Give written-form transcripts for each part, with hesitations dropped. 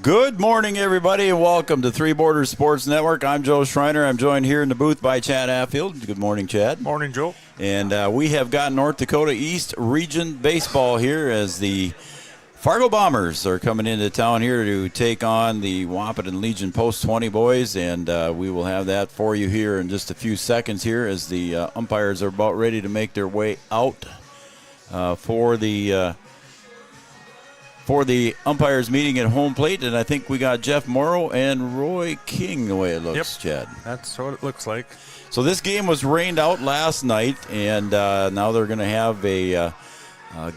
Good morning, everybody, and welcome to Three Borders Sports Network. I'm Joe Schreiner. I'm joined here in the booth by Chad Hatfield. Good morning, Chad. Morning, Joe. And we have got North Dakota East Region Baseball here as the Fargo Bombers are coming into town here to take on the Wahpeton Legion Post 20 boys, and we will have that for you here in just a few seconds here as the umpires are about ready to make their way out for the umpires meeting at home plate. And I think we got Jeff Morrow and Roy King the way it looks, Yep. Chad. That's what it looks like. So this game was rained out last night, and now they're going to have a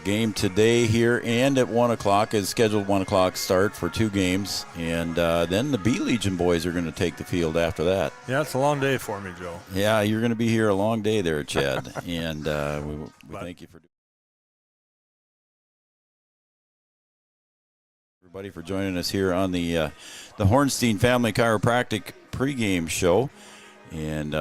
game today here, and at 1 o'clock is scheduled 1 o'clock start for two games, and then the B Legion boys are going to take the field after that. Yeah, it's a long day for me, Joe. Yeah, you're going to be here a long day there, Chad, and we thank you for everybody for joining us here on the Hornstein Family Chiropractic pregame show. And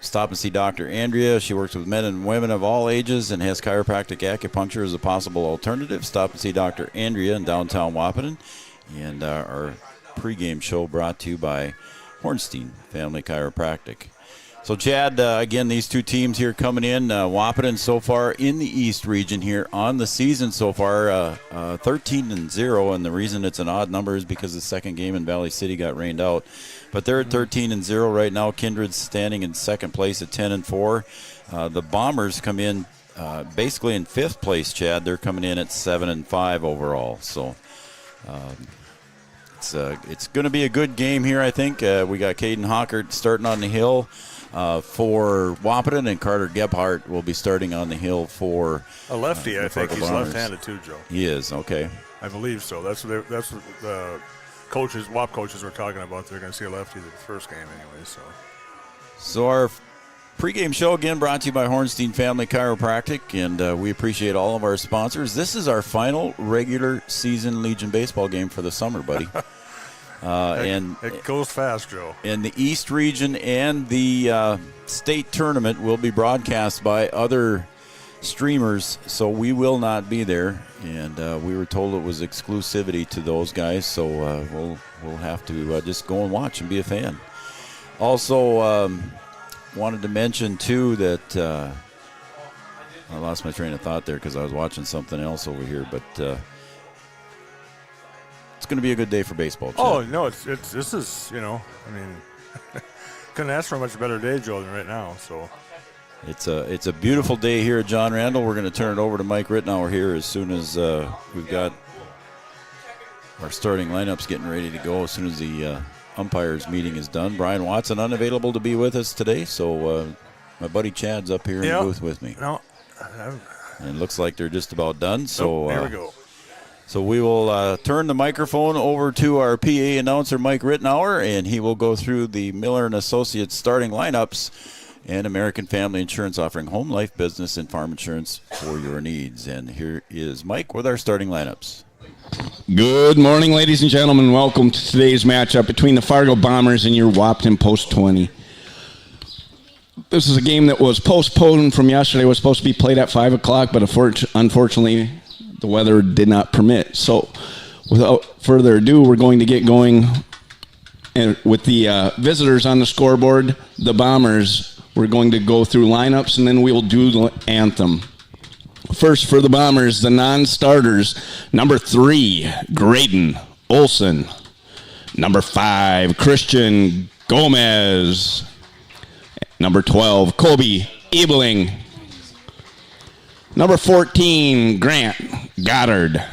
stop and see Dr. Andrea. She works with men and women of all ages and has chiropractic acupuncture as a possible alternative. Stop and see Dr. Andrea in downtown Wahpeton. And our pregame show brought to you by Hornstein Family Chiropractic. So, Chad, again, these two teams here coming in. Wahpeton so far in the East region here on the season so far, 13-0. And the reason it's an odd number is because the second game in Valley City got rained out. But they're at 13-0 right now. Kindred's standing in second place at 10-4. The Bombers come in basically in fifth place, Chad. They're coming in at 7-5 overall. So it's going to be a good game here, I think. We got Caden Hockert starting on the hill for Wahpeton, and Carter Gebhardt will be starting on the hill for a lefty. I think he's Bombers. left-handed too, Joe. He is, okay. I believe so. That's what the coaches, WAP coaches, were talking about. They're going to see a lefty the first game anyway. So our pregame show again brought to you by Hornstein Family Chiropractic, and we appreciate all of our sponsors. This is our final regular season Legion baseball game for the summer, buddy. And it goes fast, Joe. And the East region and the state tournament will be broadcast by other streamers, so we will not be there. And we were told it was exclusivity to those guys, so we'll have to just go and watch and be a fan. Also, wanted to mention too that I lost my train of thought there because I was watching something else over here, but. It's going to be a good day for baseball, Chad. Oh no, this is couldn't ask for a much better day, Joe, than right now. So it's a beautiful day here at John Randall. We're going to turn it over to Mike Rittenauer here as soon as we've got our starting lineups getting ready to go. As soon as the umpires meeting is done. Brian Watson unavailable to be with us today, so my buddy Chad's up here in the booth with me. No, and it looks like they're just about done. So here we go. So we will turn the microphone over to our PA announcer, Mike Rittenauer, and he will go through the Miller & Associates starting lineups and American Family Insurance offering home, life, business, and farm insurance for your needs. And here is Mike with our starting lineups. Good morning, ladies and gentlemen. Welcome to today's matchup between the Fargo Bombers and your Wahpeton Post 20. This is a game that was postponed from yesterday. It was supposed to be played at 5 o'clock, but unfortunately the weather did not permit. So without further ado, we're going to get going and with the visitors on the scoreboard, the Bombers. We're going to go through lineups, and then we'll do the anthem. First for the Bombers, the non-starters. Number 3, Graydon Olson. Number 5, Christian Gomez. Number 12, Kobe Ebeling. Number 14, Grant Goddard.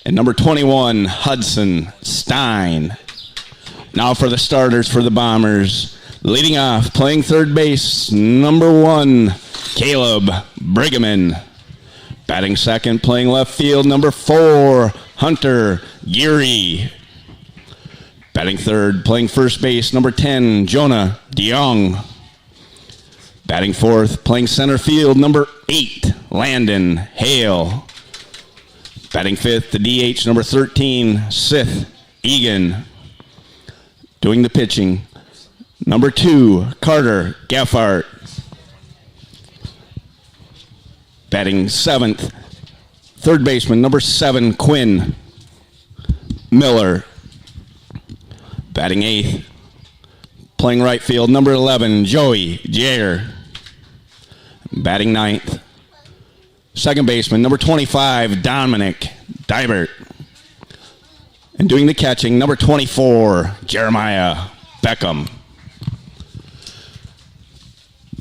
And number 21, Hudson Stein. Now for the starters for the Bombers. Leading off, playing third base, number 1, Caleb Brigham. Batting second, playing left field, number 4, Hunter Geary. Batting third, playing first base, number 10, Jonah DeYoung. Batting fourth, playing center field, number 8, Landon Hale. Batting fifth, the DH, number 13, Sith Egan. Doing the pitching, number 2, Carter Gaffart. Batting seventh, third baseman, number 7, Quinn. Miller. Batting 8th. Playing right field, number 11, Joey Jair. Batting 9th. Second baseman, number 25, Dominic Dibert. And doing the catching, number 24, Jeremiah Beckham.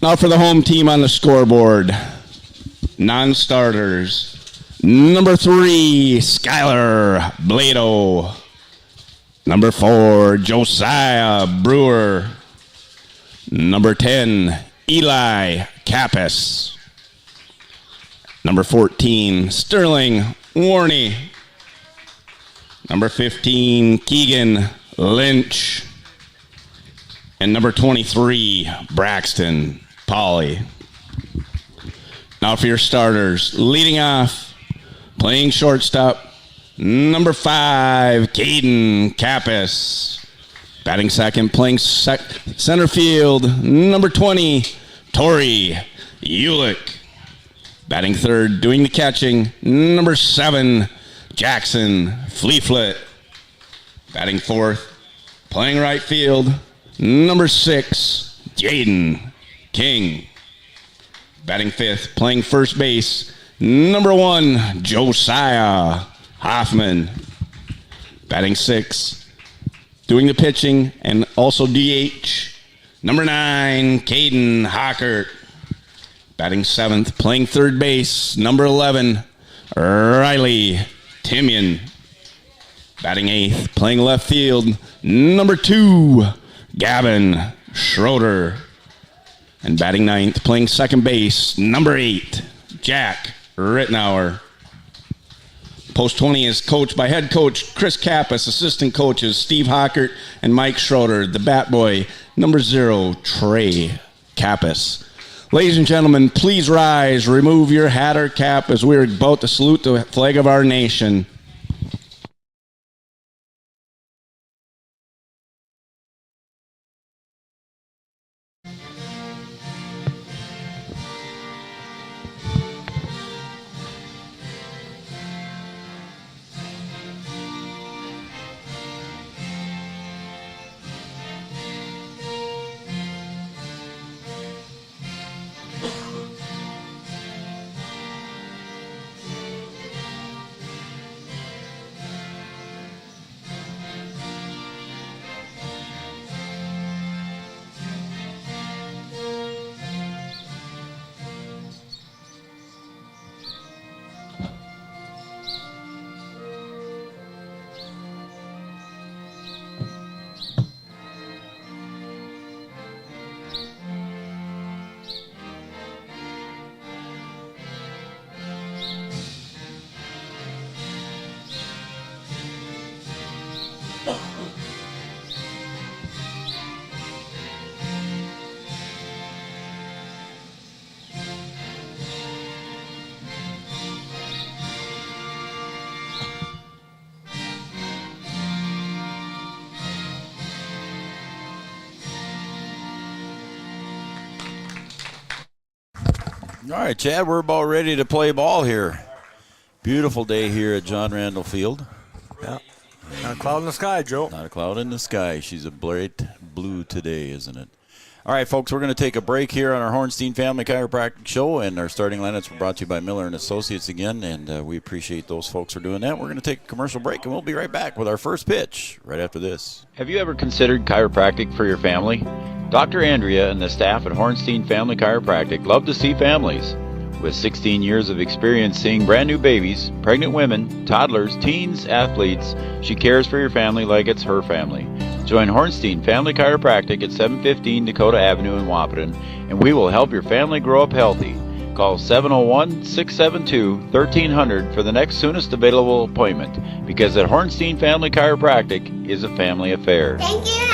Now for the home team on the scoreboard. Non-starters. Number 3, Skylar Blado. Number 4, Josiah Brewer. Number 10, Eli Kappas. Number 14, Sterling Warney. Number 15, Keegan Lynch. And number 23, Braxton Pauley. Now for your starters. Leading off, playing shortstop, number 5, Caden Kappas. Batting second, playing center field, number 20, Tori Ulick. Batting third, doing the catching, number 7, Jackson Fleeflet. Batting fourth, playing right field, number 6, Jaden King. Batting fifth, playing first base, number 1, Josiah Hoffman. Batting 6, doing the pitching and also DH, number 9, Caden Hockert. Batting 7th, playing third base, number 11, Riley Timian. Batting 8th, playing left field, number 2, Gavin Schroeder. And batting 9th, playing second base, number 8, Jack Rittenauer. Post 20 is coached by head coach Chris Kappas, assistant coaches Steve Hockert and Mike Schroeder. The bat boy, number 0, Trey Kappas. Ladies and gentlemen, please rise, remove your hat or cap as we are about to salute the flag of our nation. All right, Chad, we're about ready to play ball here. Beautiful day here at John Randall Field. Yeah. Not a cloud in the sky, Joe. Not a cloud in the sky. She's a bright blue today, isn't it? All right, folks, we're going to take a break here on our Hornstein Family Chiropractic Show, and our starting lineups were brought to you by Miller & Associates again, and we appreciate those folks for doing that. We're going to take a commercial break, and we'll be right back with our first pitch right after this. Have you ever considered chiropractic for your family? Dr. Andrea and the staff at Hornstein Family Chiropractic love to see families. With 16 years of experience seeing brand new babies, pregnant women, toddlers, teens, athletes, she cares for your family like it's her family. Join Hornstein Family Chiropractic at 715 Dakota Avenue in Wahpeton, and we will help your family grow up healthy. Call 701-672-1300 for the next soonest available appointment, because at Hornstein Family Chiropractic is a family affair. Thank you, Andrea.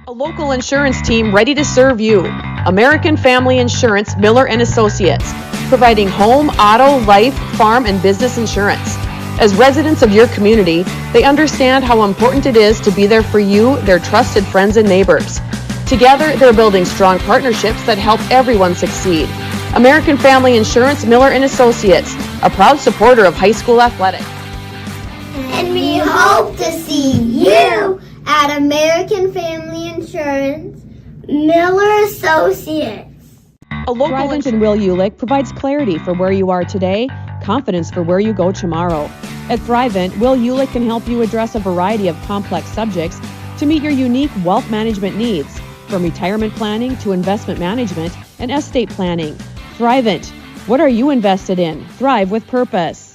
A local insurance team ready to serve you. American Family Insurance, Miller & Associates, providing home, auto, life, farm, and business insurance. As residents of your community, they understand how important it is to be there for you, their trusted friends and neighbors. Together, they're building strong partnerships that help everyone succeed. American Family Insurance, Miller & Associates, a proud supporter of high school athletics. And we hope to see you at American Family Insurance, Miller Associates. A local Thrivent and Will Ulick provides clarity for where you are today, confidence for where you go tomorrow. At Thrivent, Will Ulick can help you address a variety of complex subjects to meet your unique wealth management needs, from retirement planning to investment management and estate planning. Thrivent. What are you invested in? Thrive with purpose.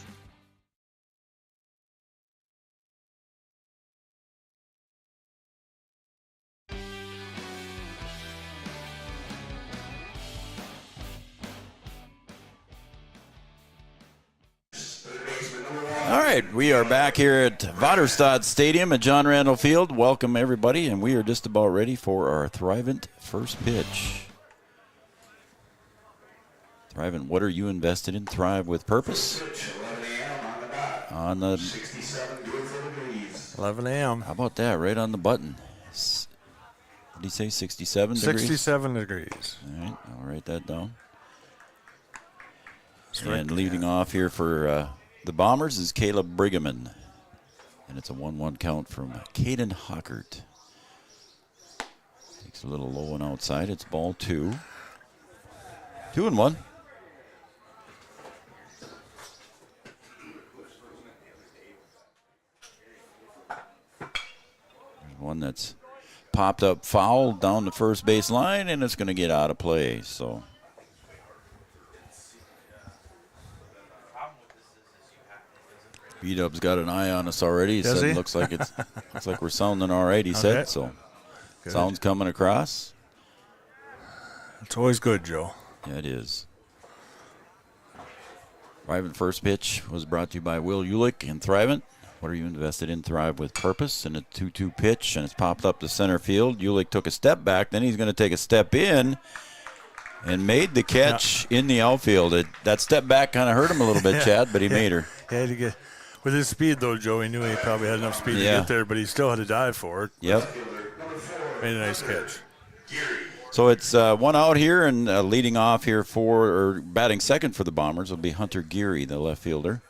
All right, we are back here at Vaterstad Stadium at John Randall Field. Welcome, everybody, and we are just about ready for our Thrivent first pitch. Thrivent, what are you invested in? Thrive with purpose. On the 11 a.m. How about that? Right on the button. What did he say? 67 degrees? 67 degrees. All right, I'll write that down. And leading off here for the Bombers is Caleb Brigham. And it's a 1-1 count from Caden Hockert. Takes a little low and outside. It's ball 2. 2-1. One that's popped up foul down the first base line, and it's going to get out of play. So B-Dub's got an eye on us already. He Does said he? looks like we're sounding all right. He said so. Good. Sound's coming across. It's always good, Joe. Yeah, it is. Thrivent first pitch was brought to you by Will Ulick and Thrivent. What are you invested in? Thrive with purpose. And a 2-2 pitch, and it's popped up to center field. Ulick took a step back. Then he's going to take a step in and made the catch in the outfield. That step back kind of hurt him a little bit, Chad, but he made her. Yeah, to get with his speed, though, Joe, he knew he probably had enough speed to get there, but he still had to dive for it. Yep. Made a nice catch. So it's one out here, and leading off here or batting second for the Bombers will be Hunter Geary, the left fielder.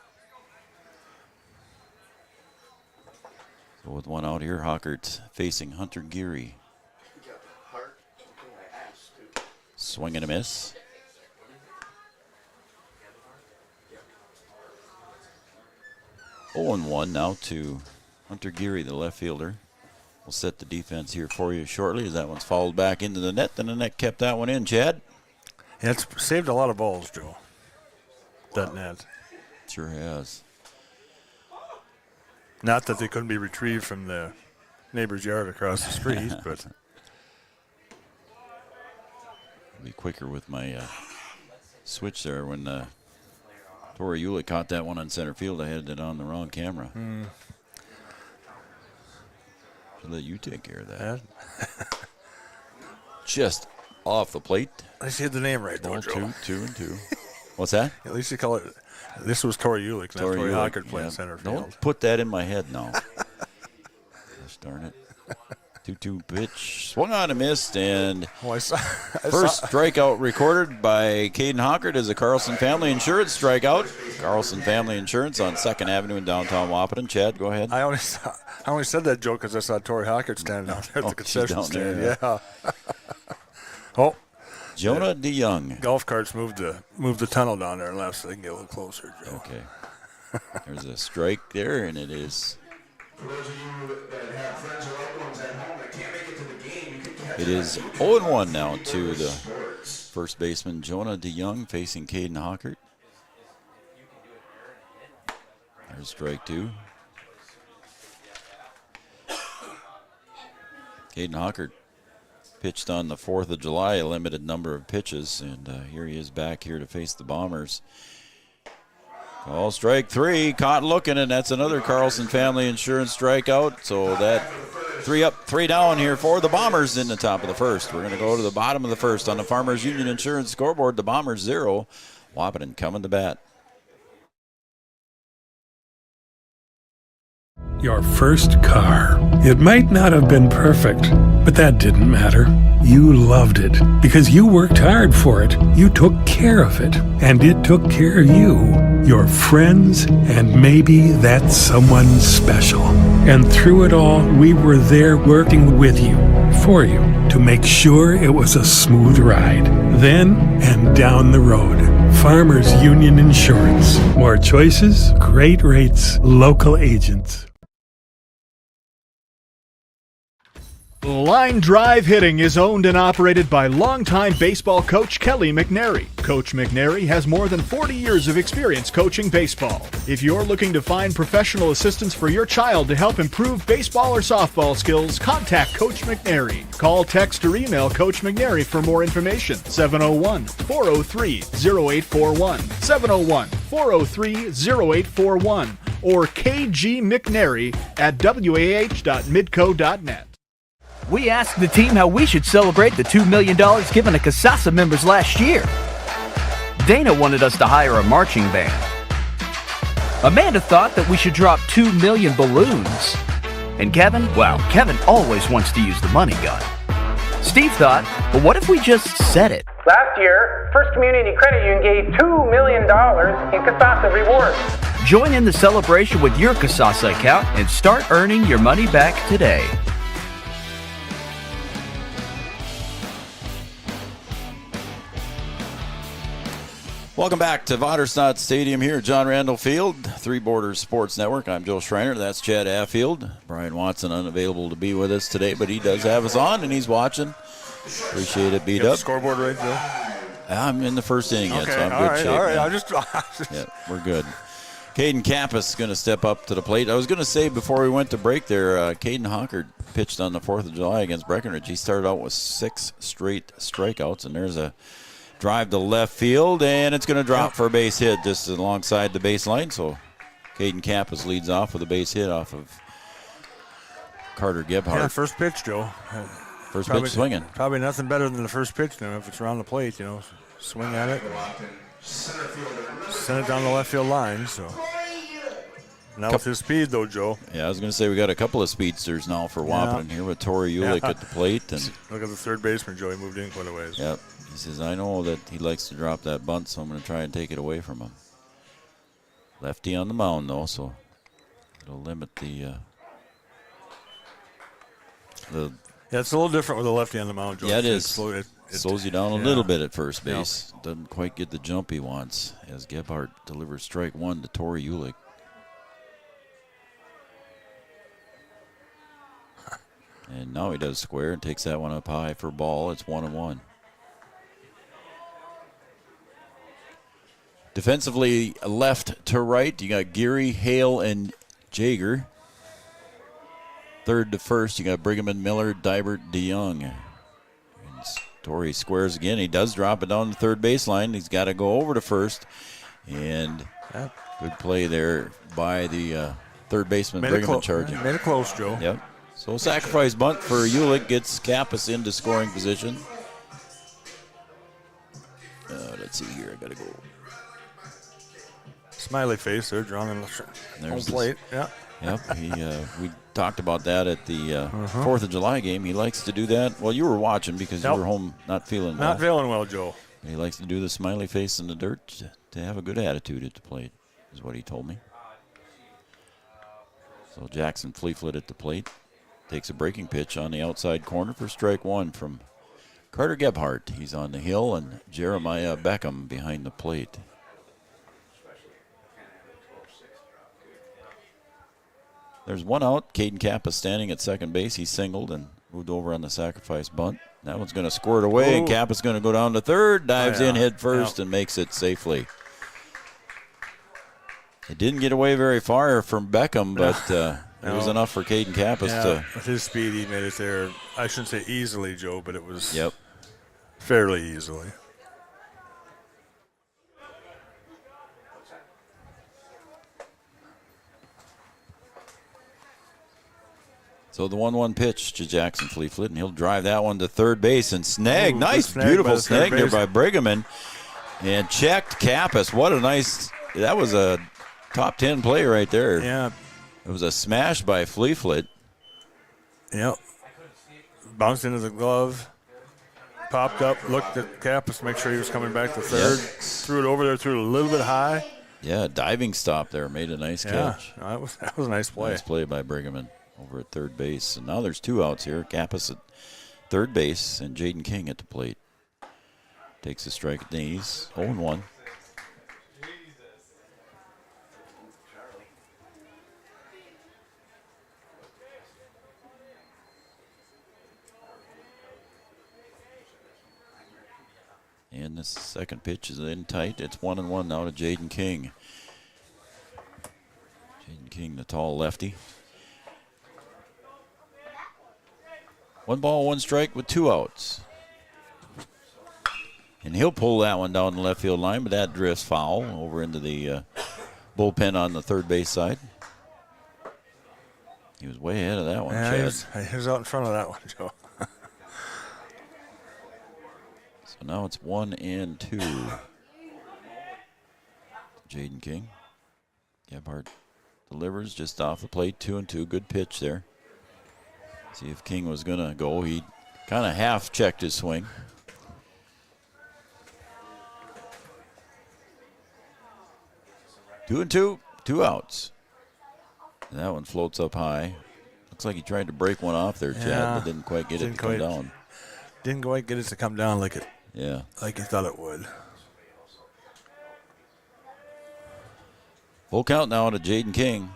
So with one out here, Hockert facing Hunter Geary. Swing and a miss. Oh, and 1 now to Hunter Geary, the left fielder. We'll set the defense here for you shortly as that one's fouled back into the net. Then the net kept that one in, Chad. Yeah, it's saved a lot of balls, Joe. That net. Sure has. Not that they couldn't be retrieved from the neighbor's yard across the street, but I'll be quicker with my switch there. When Tori Ulick caught that one on center field, I had it on the wrong camera. Should let you take care of that. Just off the plate. At least you had the name right, though, Ball Joe. 2-2. What's that? At least you call it. This was Tori Ulick, not Tori Hockert playing center field. Don't put that in my head now. Gosh darn it. 2-2 pitch. Swung on and missed, and first strikeout recorded by Caden Hockert is a Carlson Family Insurance strikeout. Carlson Family Insurance on 2nd Avenue in downtown Wahpeton. Chad, go ahead. I only said that joke because I saw Tori Hockert standing out there at the concession stand. There, Oh. Jonah DeYoung. Golf carts moved the tunnel down there left so they can get a little closer, Joe. Okay. There's a strike there, and it is. For those of you that have friends or loved ones at home that can't make it to the game, you can catch It is 0-1 now to the first baseman, Jonah DeYoung, facing Caden Hockert. There's strike 2. Caden Hockert pitched on the 4th of July, a limited number of pitches, and here he is back here to face the Bombers. Call strike 3, caught looking, and that's another Carlson Family Insurance strikeout. So that 3 up, 3 down here for the Bombers in the top of the first. We're going to go to the bottom of the first on the Farmers Union Insurance scoreboard. The Bombers 0, Wahpeton coming to bat. Your first car. It might not have been perfect, but that didn't matter. You loved it because you worked hard for it. You took care of it, and it took care of you, your friends, and maybe that someone special. And through it all, we were there working with you, for you, to make sure it was a smooth ride. Then and down the road. Farmers Union Insurance. More choices, great rates, local agents. Line Drive Hitting is owned and operated by longtime baseball coach Kelly McNary. Coach McNary has more than 40 years of experience coaching baseball. If you're looking to find professional assistance for your child to help improve baseball or softball skills, contact Coach McNary. Call, text, or email Coach McNary for more information. 701-403-0841. 701-403-0841 or kgmcnary@wah.midco.net. We asked the team how we should celebrate the $2 million given to CASASA members last year. Dana wanted us to hire a marching band. Amanda thought that we should drop 2 million balloons. And Kevin, well, Kevin always wants to use the money gun. Steve thought, well, what if we just said it? Last year, First Community Credit Union gave $2 million in CASASA rewards. Join in the celebration with your CASASA account and start earning your money back today. Welcome back to Vaterstad Stadium here at John Randall Field, Three Borders Sports Network. I'm Joe Schreiner. That's Chad Affield. Brian Watson unavailable to be with us today, but he does have us on, and he's watching. Appreciate it, beat up. Scoreboard right, Joe? I'm in the first inning yet, so I'm all good right, shape. all right. Man. I just yeah, we're good. Caden Kappas is going to step up to the plate. I was going to say before we went to break there, Caden Hockard pitched on the 4th of July against Breckenridge. He started out with 6 straight strikeouts, and there's a drive to left field, and it's going to drop for a base hit just alongside the baseline. So Caden Kappas leads off with a base hit off of Carter Gebhardt. Yeah, first pitch, Joe. First pitch swinging. Probably nothing better than the first pitch now if it's around the plate, swing at it. Send it down the left field line, so. Now with his speed, though, Joe. Yeah, I was going to say we got a couple of speedsters now for Wahpeton here with Tori Ulick at the plate. And look at the third baseman, Joe. He moved in quite a ways. Yep. He says, I know that he likes to drop that bunt, so I'm going to try and take it away from him. Lefty on the mound, though, so it'll limit the yeah, it's a little different with a lefty on the mound, Joe. Yeah, it is. It slows you down a little bit at first base. Yeah. Doesn't quite get the jump he wants as Gebhardt delivers strike 1 to Tori Ulick. And now he does square and takes that one up high for ball. It's 1-1. Defensively, left to right, you got Geary, Hale, and Jager. Third to first, you got Brigham, Miller, Dibert, DeYoung. And Torrey squares again. He does drop it down the third baseline. He's got to go over to first. And good play there by the third baseman, Brigham, charging. Made it close, Joe. Yep. So sacrifice bunt for Ulick gets Kappas into scoring position. Let's see here. I got to go. Smiley face there, drawn in the home plate. Yeah. Yep. We talked about that at the 4th of July game. He likes to do that. Well, you were watching because you were home not feeling well. Not feeling well, Joe. He likes to do the smiley face in the dirt to have a good attitude at the plate, is what he told me. So Jackson Fleetfoot at the plate. Takes a breaking pitch on the outside corner for strike 1 from Carter Gebhardt. He's on the hill, and Jeremiah Beckham behind the plate. There's one out. Caden Kappas standing at second base. He singled and moved over on the sacrifice bunt. That one's going to squirt away, and Kappas going to go down to third, dives in head first, and makes it safely. It didn't get away very far from Beckham, but it was enough for Caden Kappas to. With his speed, he made it there. I shouldn't say easily, Joe, but it was fairly easily. So the 1-1 pitch to Jackson Fleetfoot, and he'll drive that one to third base and snag. Nice, beautiful snag there by Brigham, and checked Kappas. What a nice, that was a top 10 play right there. Yeah. It was a smash by Fleeflet. Yep. Bounced into the glove. Popped up, looked at Kappas to make sure he was coming back to third. Yep. Threw it over there, threw it a little bit high. Yeah, diving stop there. Made a nice catch. Yeah, that was a nice play. Nice play by Brigham over at third base. And now there's 2 outs here. Kappas at third base and Jaden King at the plate. Takes a strike at knees. 0-1. And the second pitch is in tight. It's 1-1 now to Jaden King. Jaden King, the tall lefty. 1 ball, 1 strike with 2 outs. And he'll pull that one down the left field line, but that drifts foul over into the bullpen on the third base side. He was way ahead of that one, yeah, Chad. he was out in front of that one, Joe. So now it's 1-2. Jaden King. Gebhardt delivers just off the plate, 2-2. Good pitch there. See if King was going to go. He kind of half checked his swing. Two and two, 2 outs. And that one floats up high. Looks like he tried to break one off there, Chad, but didn't quite get it to come down. Didn't quite get it to come down like he thought it would. Full count now to Jaden King.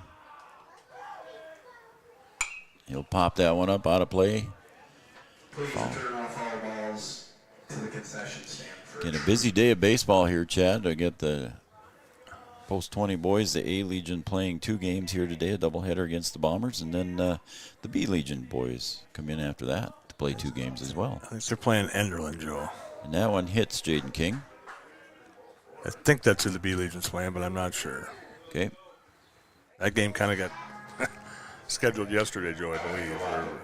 He'll pop that one up out of play. Please turn off all balls to the concession stand first. Get a busy day of baseball here, Chad. To get the Post 20 boys, the A Legion playing 2 games here today, a doubleheader against the Bombers, and then the B Legion boys come in after that to play 2 games as well. I think they're playing Enderlin, Joe. And that one hits Jaden King. I think that's who the B Legion's playing, but I'm not sure. Okay. That game kind of got scheduled yesterday, Joe, I believe,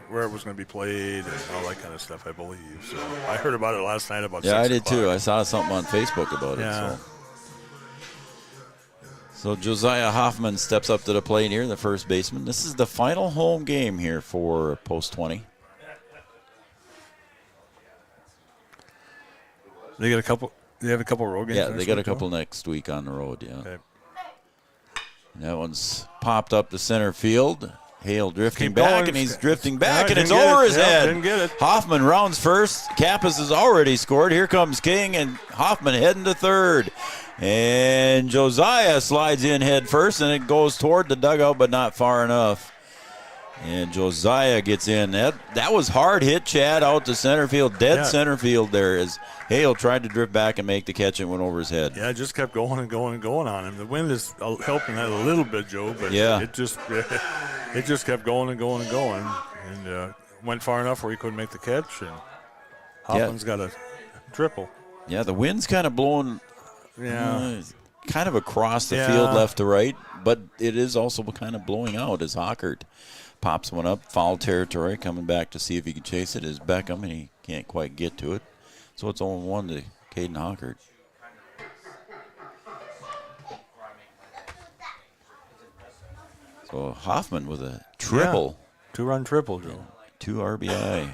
where it was going to be played and all that kind of stuff, I believe. So I heard about it last night about 6 I did o'clock. too. I saw something on Facebook about it. So Josiah Hoffman steps up to the plate here, the first baseman. This is the final home game here for Post 20. They have a couple road games. Yeah, they got a couple next week on the road. Yeah. Okay. And that one's popped up to center field. Hale drifting back, and he's drifting back, and it's over his head. Didn't get it. Hoffman rounds first. Kappas has already scored. Here comes King, and Hoffman heading to third. And Josiah slides in head first, and it goes toward the dugout, but not far enough. And Josiah gets in. That was hard hit, Chad, out to center field. Dead center field there as Hale tried to drift back and make the catch and went over his head. Yeah, it just kept going and going and going on him. The wind is helping that a little bit, Joe, but it just kept going and going and going. And went far enough where he couldn't make the catch. And Hoffman's got a triple. Yeah, the wind's kind of blowing kind of across the field left to right, but it is also kind of blowing out as Hockert pops one up, foul territory, coming back to see if he can chase it is Beckham, and he can't quite get to it. So it's 0-1 to Caden Hockert. So Hoffman with a triple. Yeah. 2-run triple, Joe. 2 RBI.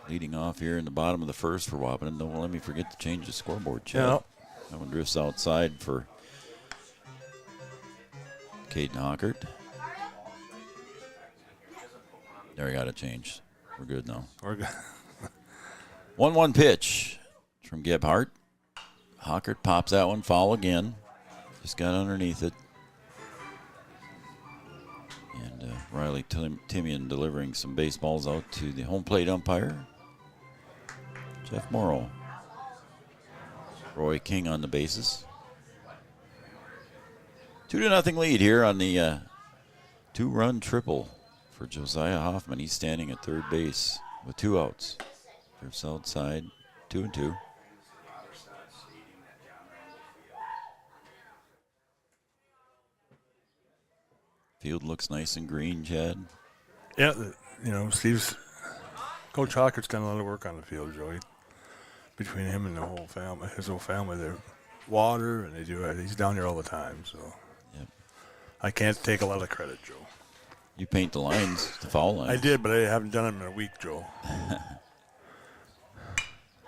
Leading off here in the bottom of the first for Wahpeton. Don't let me forget to change the scoreboard, Chad. Yeah. That one drifts outside for Caden Hockert. There, we got it changed. We're good now. We're good. 1-1 pitch from Gebhardt. Hockert pops that one, foul again. Just got underneath it. And Riley Timian delivering some baseballs out to the home plate umpire, Jeff Morrow. Roy King on the bases. 2-0 lead here on the 2-run triple for Josiah Hoffman. He's standing at third base with 2 outs. Drifts outside, 2-2. Field looks nice and green, Chad. Yeah, Coach Hockert's done a lot of work on the field, Joey. Between him and his whole family, they're water, and he's down here all the time. So, I can't take a lot of credit, Joe. You paint the lines, the foul lines. I did, but I haven't done them in a week, Joe.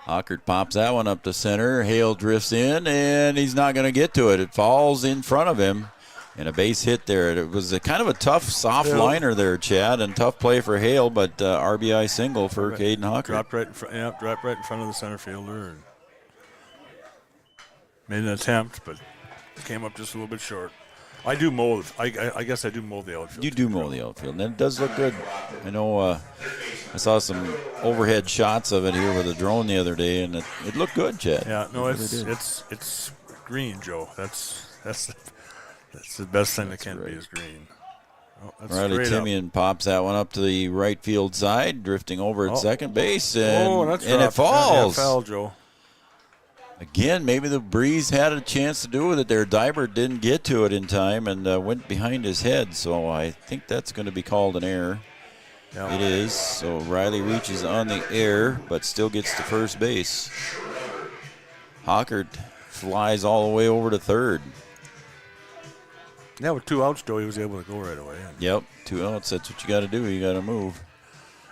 Hockert pops that one up to center. Hale drifts in, and he's not going to get to it. It falls in front of him, and a base hit there. It was a kind of a tough, soft liner there, Chad, and tough play for Hale, but RBI single for Caden Hockert. Dropped right in front of the center fielder. And made an attempt, but came up just a little bit short. I do mow. I guess I do mow the outfield. You do mow the outfield, and it does look good. I know I saw some overhead shots of it here with a drone the other day, and it looked good, Chad. Yeah, no, it's green, Joe. That's the best thing that can be is green. Oh, Riley Timian pops that one up to the right field side, drifting over at second base, and it falls. Yeah, foul, Joe. Again, maybe the breeze had a chance to do with it there. Dibert didn't get to it in time and went behind his head, so I think that's going to be called an error. Yeah. It is. So Riley reaches on the air, but still gets to first base. Hockert flies all the way over to third. Yeah, with 2 outs, Joe, he was able to go right away. Yep, 2 outs. That's what you got to do. You got to move.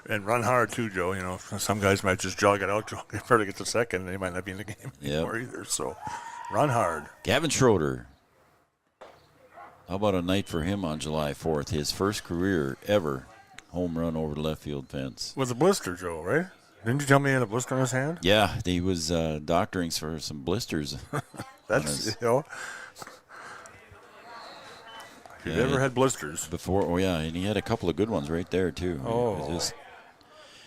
And run hard, too, Joe. You know, some guys might just jog it out, try to get to second, and they might not be in the game anymore either. So run hard. Gavin Schroeder. How about a night for him on July 4th? His first career ever home run over the left field fence. With a blister, Joe, right? Didn't you tell me he had a blister on his hand? Yeah, he was doctoring for some blisters. That's, you know. You've ever had blisters? Before, oh, yeah, and he had a couple of good ones right there, too. Oh, just,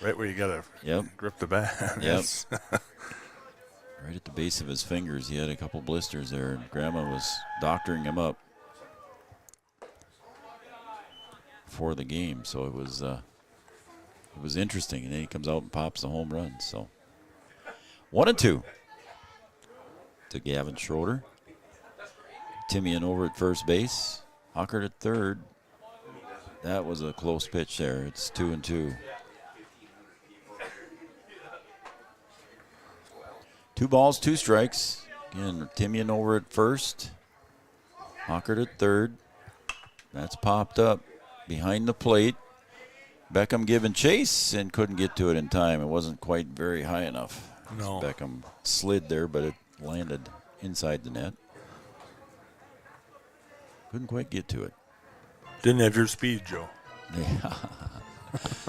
right where you got to grip the bat. Yep. Right at the base of his fingers, he had a couple blisters there, and Grandma was doctoring him up for the game, so it was interesting. And then he comes out and pops the home run. So 1-2 to Gavin Schroeder. Timian over at first base. Hockert at third. That was a close pitch there. It's 2-2. 2 balls, 2 strikes. Again, Timian over at first. Hockert at third. That's popped up behind the plate. Beckham giving chase and couldn't get to it in time. It wasn't quite very high enough. No. Beckham slid there, but it landed inside the net. Couldn't quite get to it. Didn't have your speed, Joe. Yeah.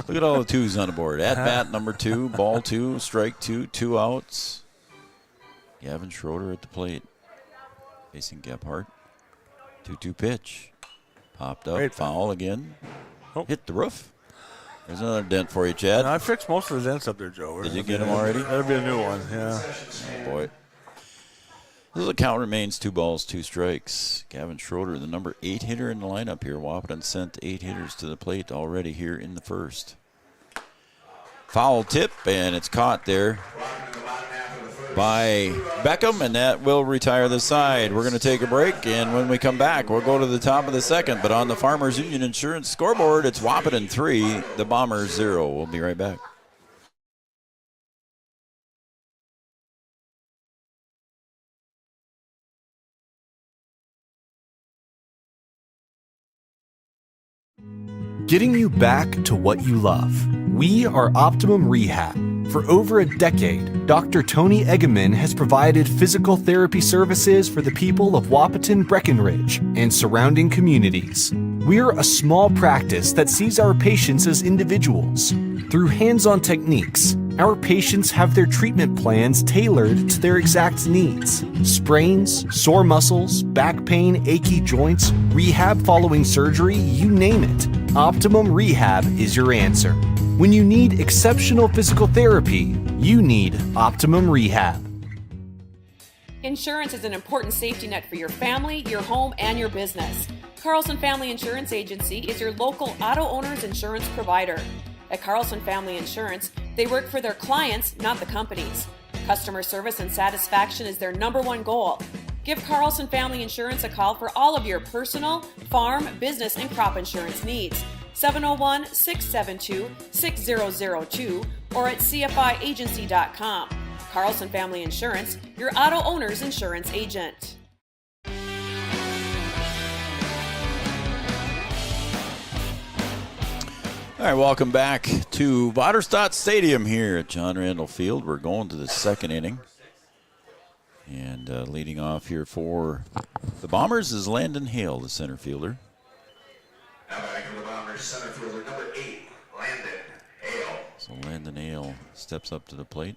Look at all the 2s on the board. At bat number 2, ball 2, strike 2, 2 outs. Gavin Schroeder at the plate. Facing Gebhardt. 2-2 pitch. Popped up. Great. Foul again. Oh. Hit the roof. There's another dent for you, Chad. I fixed most of the dents up there, Joe. Did you get them already? That'll be a new one, yeah. Oh, boy. The count remains 2 balls, 2 strikes. Gavin Schroeder, the number 8 hitter in the lineup here. Wahpeton sent 8 hitters to the plate already here in the first. Foul tip, and it's caught there by Beckham, and that will retire the side. We're going to take a break, and when we come back, we'll go to the top of the second. But on the Farmers Union Insurance scoreboard, it's Wahpeton 3, the Bombers 0. We'll be right back. Getting you back to what you love. We are Optimum Rehab. For over a decade, Dr. Tony Eggeman has provided physical therapy services for the people of Wahpeton, Breckenridge, and surrounding communities. We're a small practice that sees our patients as individuals. Through hands-on techniques, our patients have their treatment plans tailored to their exact needs. Sprains, sore muscles, back pain, achy joints, rehab following surgery, you name it. Optimum Rehab is your answer. When you need exceptional physical therapy, you need Optimum Rehab. Insurance is an important safety net for your family, your home, and your business. Carlson Family Insurance Agency is your local auto owner's insurance provider. At Carlson Family Insurance, they work for their clients, not the companies. Customer service and satisfaction is their /1 goal. Give Carlson Family Insurance a call for all of your personal, farm, business, and crop insurance needs. 701-672-6002 or at cfiagency.com. Carlson Family Insurance, your auto owner's insurance agent. All right, welcome back to Vaterstad Stadium here at John Randall Field. We're going to the second inning. And leading off here for the Bombers is Landon Hale, the center fielder. Now back to the Bombers, center fielder number 8, Landon Hale. So Landon Hale steps up to the plate.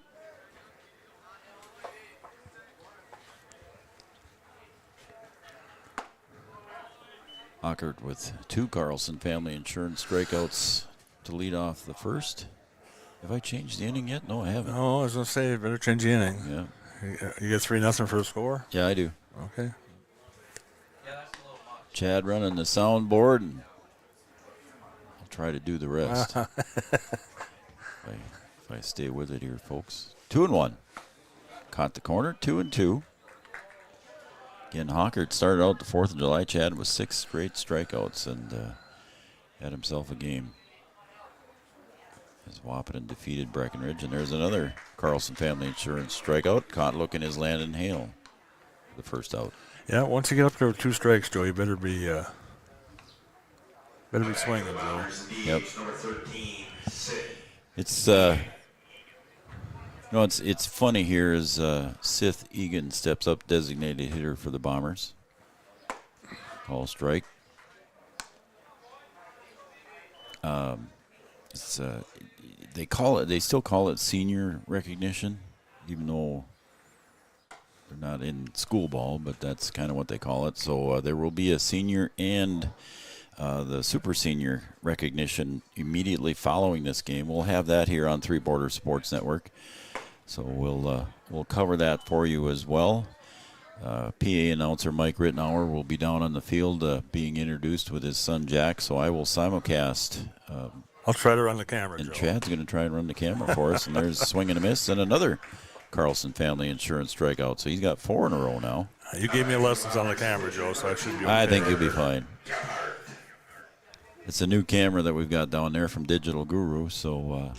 Hockert with 2 Carlson Family Insurance strikeouts to lead off the first. Have I changed the inning yet? No, I haven't. No, I was going to say, you better change the inning. Yeah. You get 3-0 for the score? Yeah, I do. Okay. Chad running the soundboard, and I'll try to do the rest. if I stay with it here, folks. 2-1. Caught the corner, 2-2. Again, Hockert started out the 4th of July, Chad, with 6 straight strikeouts and had himself a game. As Wahpeton defeated Breckenridge, and there's another Carlson Family Insurance strikeout. Caught looking is Landon Hale, the first out. Yeah, once you get up there with 2 strikes, Joe, you better be swinging, Joe. Yep. It's it's funny here as Sith Egan steps up, designated hitter for the Bombers. Call strike. They still call it senior recognition, even though they're not in school ball, but that's kind of what they call it. So there will be a senior and the super senior recognition immediately following this game. We'll have that here on Three Border Sports Network. So we'll cover that for you as well. PA announcer Mike Rittenauer will be down on the field being introduced with his son Jack, so I will simulcast. I'll try to run the camera, and Joe. Chad's going to try and run the camera for us, and there's a swing and a miss, and another Carlson Family Insurance strikeout. So he's got 4 in a row now. You gave me lessons on the camera, Joe, so I should be okay. I think you'll be fine. It's a new camera that we've got down there from Digital Guru, so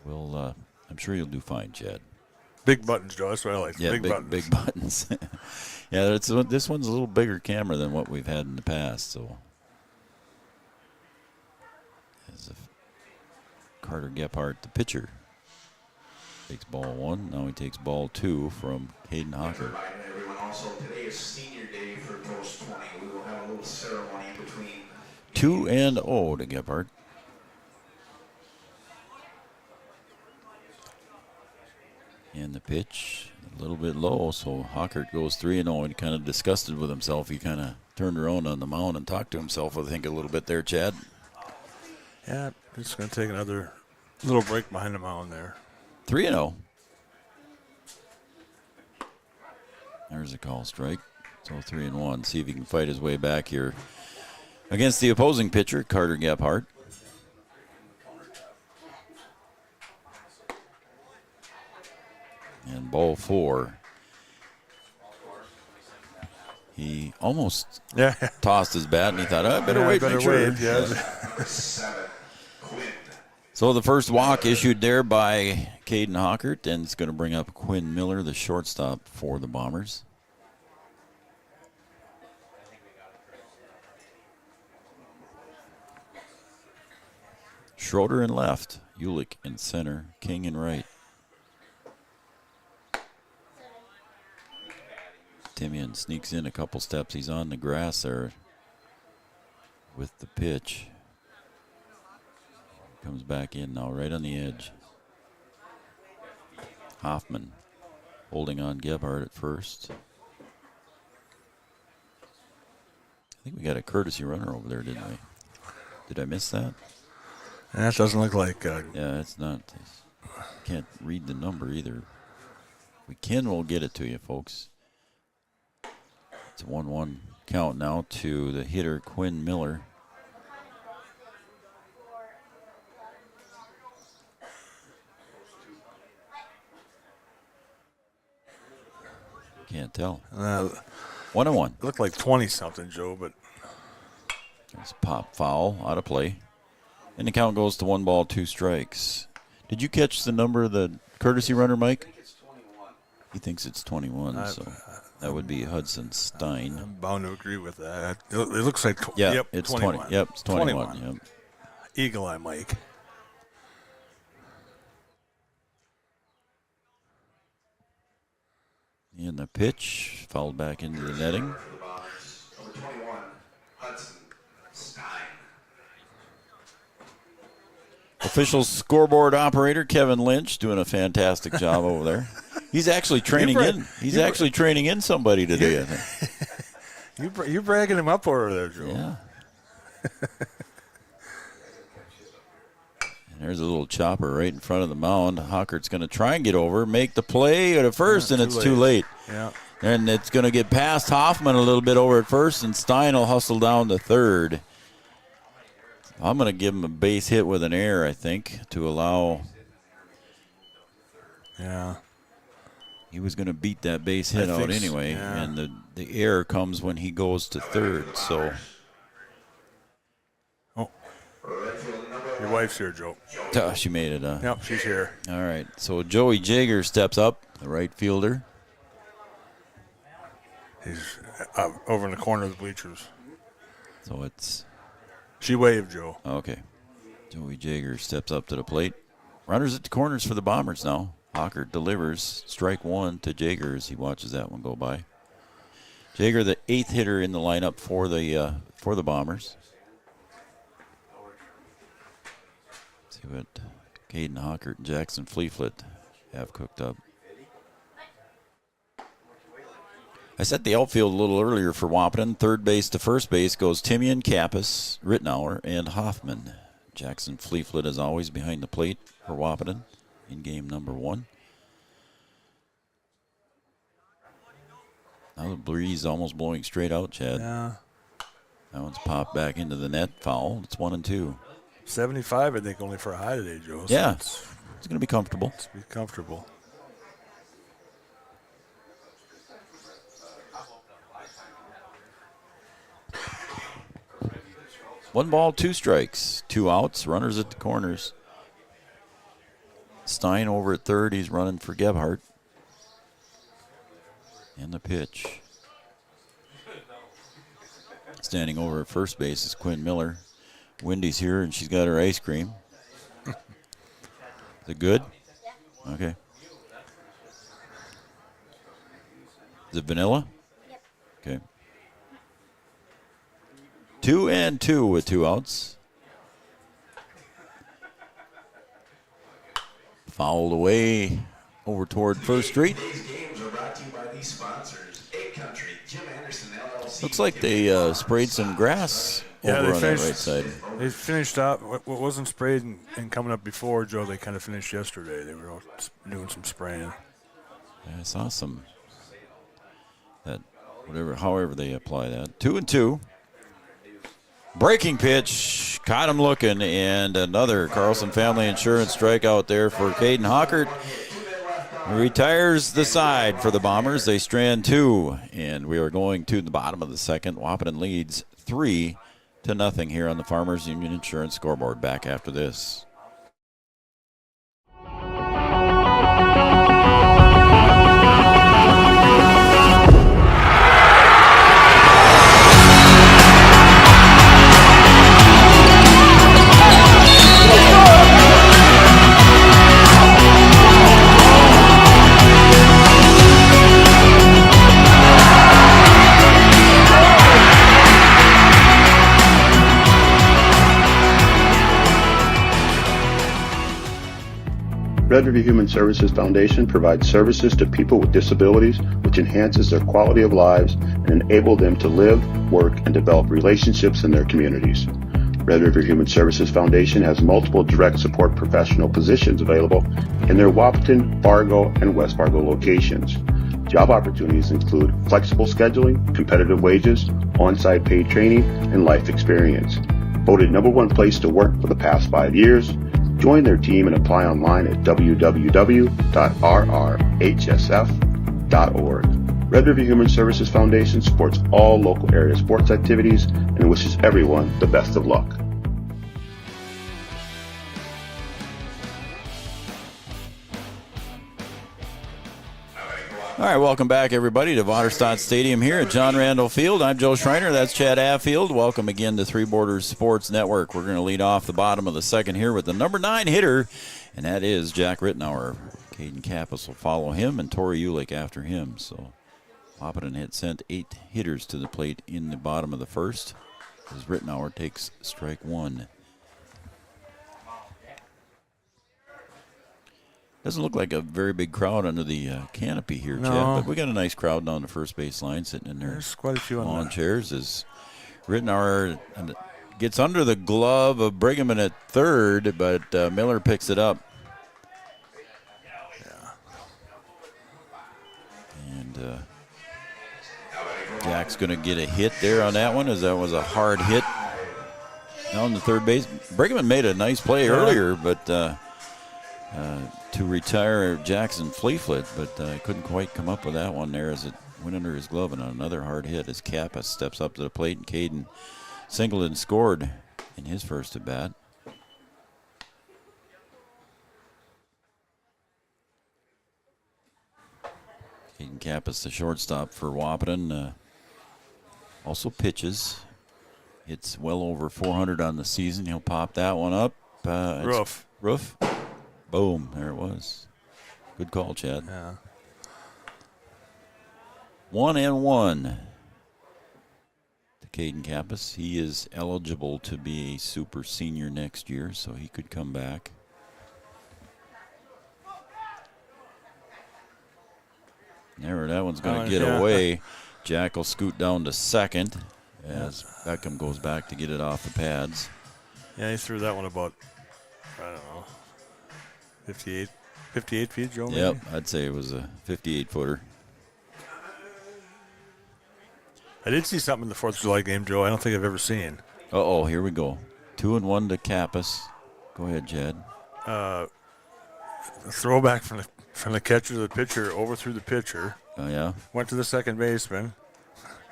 I'm sure you'll do fine, Chad. Big buttons, Joe. That's what I like. Yeah, buttons. Big buttons. Yeah, this one's a little bigger camera than what we've had in the past. So, as if Carter Gephardt, the pitcher, takes ball 1. Now he takes ball 2 from Hayden Hocker. Everyone, also today is senior day for Post 20. We will have a little ceremony between 2-0 to Gephardt. And the pitch a little bit low, so Hockert goes 3-0 and kind of disgusted with himself. He kind of turned around on the mound and talked to himself, I think, a little bit there, Chad. Yeah, just going to take another little break behind the mound there. 3-0. There's a call strike. So 3-1. See if he can fight his way back here against the opposing pitcher, Carter Gephardt. And ball 4. He almost tossed his bat, and he thought, I better wait. So the first walk issued there by Caden Hockert, and it's going to bring up Quinn Miller, the shortstop for the Bombers. Schroeder in left, Ulick in center, King in right. Timian sneaks in a couple steps. He's on the grass there with the pitch. Comes back in now, right on the edge. Hoffman holding on Gebhardt at first. I think we got a courtesy runner over there, didn't we? Did I miss that? That doesn't look like... yeah, it's not. Can't read the number either. If we can, we'll get it to you, folks. It's a 1-1 count now to the hitter, Quinn Miller. Can't tell. 1-1. Looked like 20-something, Joe, but... There's a pop foul, out of play. And the count goes to 1 ball, 2 strikes. Did you catch the number of the courtesy runner, Mike? It's 21. He thinks it's 21, so that would be Hudson Stein. I'm bound to agree with that. It looks like... Yep, it's 21. Yep, it's 21. Yep. Eagle Eye Mike. And the pitch fouled back into the netting. For the Bombers, number 21, Hudson Stein. Official scoreboard operator Kevin Lynch doing a fantastic job over there. He's actually training in. He's actually training in somebody today, I think. You're bragging him up over there, Joe. Yeah. And there's a little chopper right in front of the mound. Hockert's going to try and get over, make the play at first, and it's too late. Yeah. And it's going to get past Hoffman a little bit over at first, and Stein will hustle down to third. I'm going to give him a base hit with an error, I think, to allow. Yeah. He was going to beat that base hit out anyway, and the error comes when he goes to third. So. Oh. Your wife's here, Joe. Oh, she made it. Yep, she's here. All right. So Joey Jager steps up, the right fielder. He's over in the corner of the bleachers. So it's. She waved, Joe. Okay. Joey Jager steps up to the plate. Runners at the corners for the Bombers now. Hockert delivers strike one to Jager as he watches that one go by. Jager, the 8th hitter in the lineup for the Bombers. See what Caden Hockert and Jackson Fleeflet have cooked up. I set the outfield a little earlier for Wahpeton. Third base to first base goes Timian, Kappas, Rittenauer, and Hoffman. Jackson Fleeflet, as always, behind the plate for Wahpeton in game number 1. Now the breeze almost blowing straight out, Chad. Yeah. That one's popped back into the net. Foul. It's 1-2. 75, I think, only for a high today, Joe. So yeah. It's going to be comfortable. It's be comfortable. One ball, 2 strikes, 2 outs, runners at the corners. Stein over at third. He's running for Gebhardt. And the pitch. Standing over at first base is Quinn Miller. Wendy's here, and she's got her ice cream. Is it good? Okay. Is it vanilla? Yep. Okay. 2-2 with 2 outs. Fouled away over toward First Street. These games are brought to you by these sponsors. Egg Country, Jim Anderson, LLC. Looks like they sprayed some grass over on that right side. They finished up what wasn't sprayed and coming up before, Joe. They kind of finished yesterday. They were doing some spraying. Yeah, I saw some. That however they apply that. 2-2. Breaking pitch, caught him looking, and another Carlson Family Insurance strikeout there for Caden Hockert. Retires the side for the Bombers. They strand 2, and we are going to the bottom of the second. Wahpeton leads 3-0 here on the Farmers Union Insurance scoreboard. Back after this. Red River Human Services Foundation provides services to people with disabilities, which enhances their quality of lives and enable them to live, work, and develop relationships in their communities. Red River Human Services Foundation has multiple direct support professional positions available in their Wahpeton, Fargo, and West Fargo locations. Job opportunities include flexible scheduling, competitive wages, on-site paid training, and life experience. Voted #1 place to work for the past 5 years. Join their team and apply online at www.rrhsf.org. Red River Human Services Foundation supports all local area sports activities and wishes everyone the best of luck. All All right, welcome back, everybody, to Waterstadt Stadium here at John Randall Field. I'm Joe Schreiner. That's Chad Affield. Welcome again to Three Borders Sports Network. We're going to lead off the bottom of the second here with the number 9 hitter, and that is Jack Rittenauer. Caden Kappas will follow him, and Tori Ulick after him. So Wahpeton had sent 8 hitters to the plate in the bottom of the first as Rittenauer takes strike 1. Doesn't look like a very big crowd under the canopy here, No. Chad, but we got a nice crowd down the first base line sitting in there. There's quite a few on lawn chairs as Rittenauer gets under the glove of Brighamman at third, but Miller picks it up. And Jack's going to get a hit there on that one, as that was a hard hit down the third base. Brighamman made a nice play earlier, but to retire Jackson Fleeflet, but couldn't quite come up with that one there as it went under his glove, and another hard hit as Kappas steps up to the plate, and Caden Singleton scored in his first at bat. Caden Kappas, the shortstop for Wahpeton, also pitches. It's well over 400 on the season. He'll pop that one up. Roof. Boom. There it was. Good call, Chad. Yeah. 1-1 to Caden Kappas. He is eligible to be a super senior next year, so he could come back. There, that one's going to get away. Jack will scoot down to second as Beckham goes back to get it off the pads. Yeah, he threw that one about, I don't know, 58 feet, Joe? Maybe? Yep, I'd say it was a 58-footer. I did see something in the 4th of July game, Joe, I don't think I've ever seen. Uh-oh, here we go. 2-1 to Kappas. Go ahead, Chad. A throwback from the catcher to the pitcher over through the pitcher. Oh, yeah? Went to the second baseman.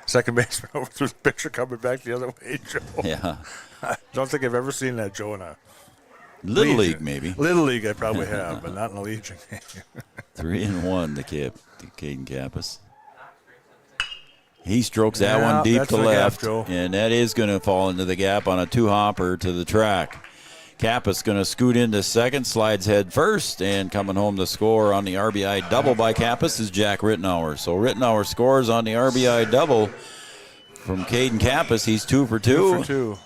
Second baseman over through the pitcher, coming back the other way, Joe. Yeah. I don't think I've ever seen that, Joe, in a Little League, maybe. Little League I probably have, but not in the Legion. 3-1 to Caden Kappas. He strokes that one deep to left, and that is going to fall into the gap on a 2-hopper to the track. Kappas going to scoot into second, slides head first, and coming home to score on the RBI double by Kappas is Jack Rittenauer. So Rittenauer scores on the RBI double from Caden Kappas. He's 2 for 2. 2 for 2.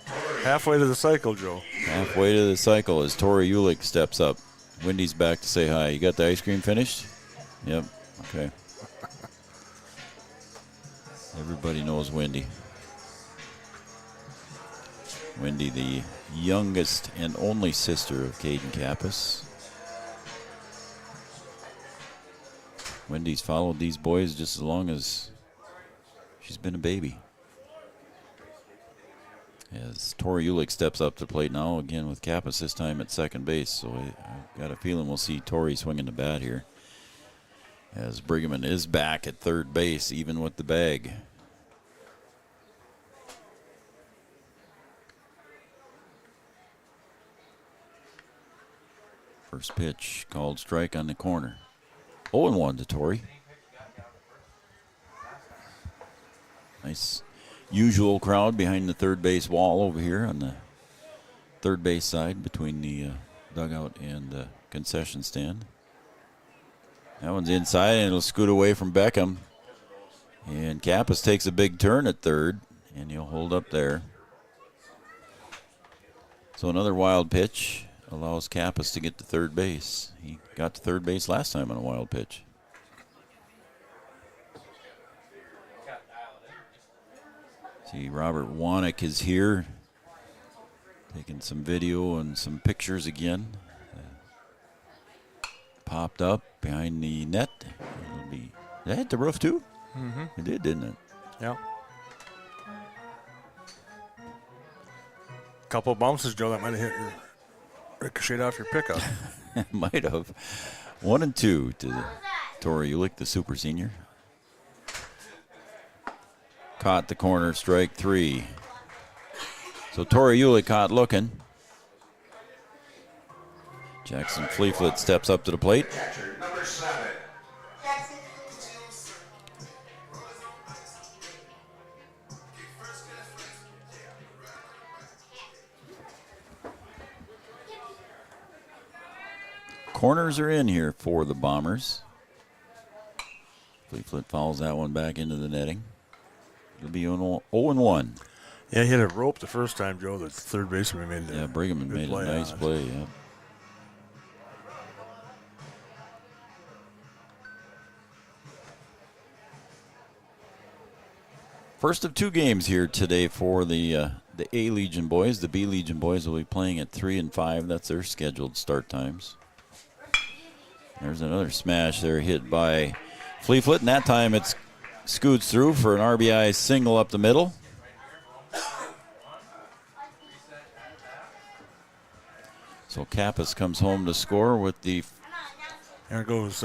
Halfway to the cycle, Joe. Halfway to the cycle as Tori Ulick steps up. Wendy's back to say hi. You got the ice cream finished? Yep. Okay. Everybody knows Wendy. Wendy, the youngest and only sister of Caden Kappas. Wendy's followed these boys just as long as she's been a baby. As Tori Ulick steps up to the plate now, again with Kappas this time at second base. So I've got a feeling we'll see Tori swinging the bat here. As Brighamman is back at third base, even with the bag. First pitch called strike on the corner. 0-1 to Tori. Nice usual crowd behind the third base wall over here on the third base side between the dugout and the concession stand. That one's inside, and it'll scoot away from Beckham. And Kappas takes a big turn at third, and he'll hold up there. So another wild pitch allows Kappas to get to third base. He got to third base last time on a wild pitch. See, Robert Wanick is here, taking some video and some pictures again. Popped up behind the net. Did that hit the roof too? Mm-hmm. It did, didn't it? Yeah. Couple of bounces, Joe, that might have hit your ricochet off your pickup. Might have. 1-2 to Tori Ulick, the super senior. Caught the corner, strike 3. So Tori Ulick caught looking. Jackson Fleeflet steps up to the plate. corners are in here for the Bombers. Fleetfoot fouls that one back into the netting. It'll be 0-1. Yeah, he hit a rope the first time, Joe. The third baseman made Yeah, Brigham made a nice play, yeah. First of 2 games here today for the A Legion boys. The B Legion boys will be playing at 3 and 5. That's their scheduled start times. There's another smash there hit by Fleetfoot, and that time it's scoots through for an RBI single up the middle. So Kappas comes home to score with the... There goes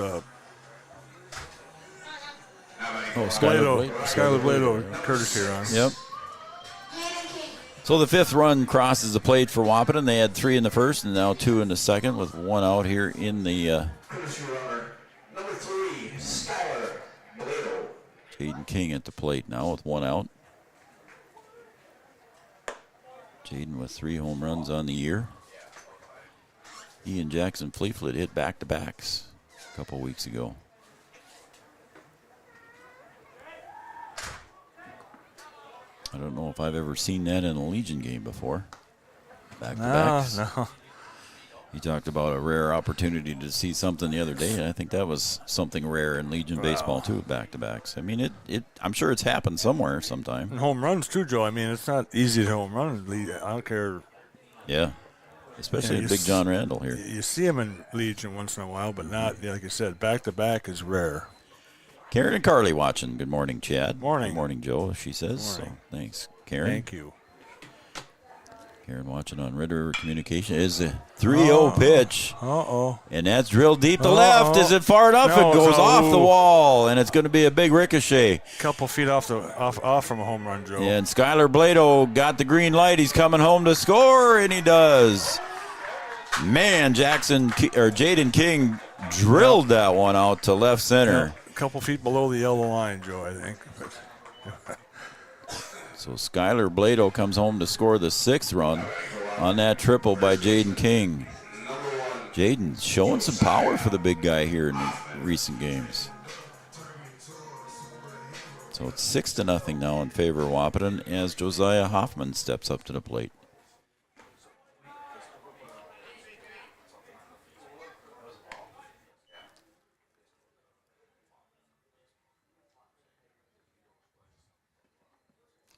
Skylar Blado, Curtis here on. Yep. So the 5th run crosses the plate for Wahpeton. They had 3 in the first and now 2 in the second with 1 out here in the... Number 3, Skylar Blado. Jaden King at the plate now with 1 out. Jaden with 3 home runs on the year. He and Jackson Fleetfoot hit back-to-backs a couple weeks ago. I don't know if I've ever seen that in a Legion game before. Back-to-backs. No. He talked about a rare opportunity to see something the other day, and I think that was something rare in Legion baseball too, back-to-backs. I mean, I'm sure it's happened somewhere sometime. And home runs too, Joe. I mean, it's not easy to home run. I don't care. Yeah. Especially Big John Randall here. You see him in Legion once in a while, but not, like you said, back-to-back is rare. Karen and Carly watching. Good morning, Chad. Morning. Good morning, Joe, she says. So, thanks, Karen. Thank you. Karen watching on Red River Communication. Is a 3-0 pitch. Uh-oh. And that's drilled deep to left. Is it far enough? No, it goes off the wall, and it's going to be a big ricochet. Couple feet off from a home run, Joe. And Skylar Blado got the green light. He's coming home to score, and he does. Man, Jaden King drilled that one out to left center. Yeah, a couple feet below the yellow line, Joe, I think. So Skylar Blado comes home to score the 6th run on that triple by Jaden King. Jaden's showing some power for the big guy here in recent games. So it's 6-0 now in favor of Wahpeton as Josiah Hoffman steps up to the plate.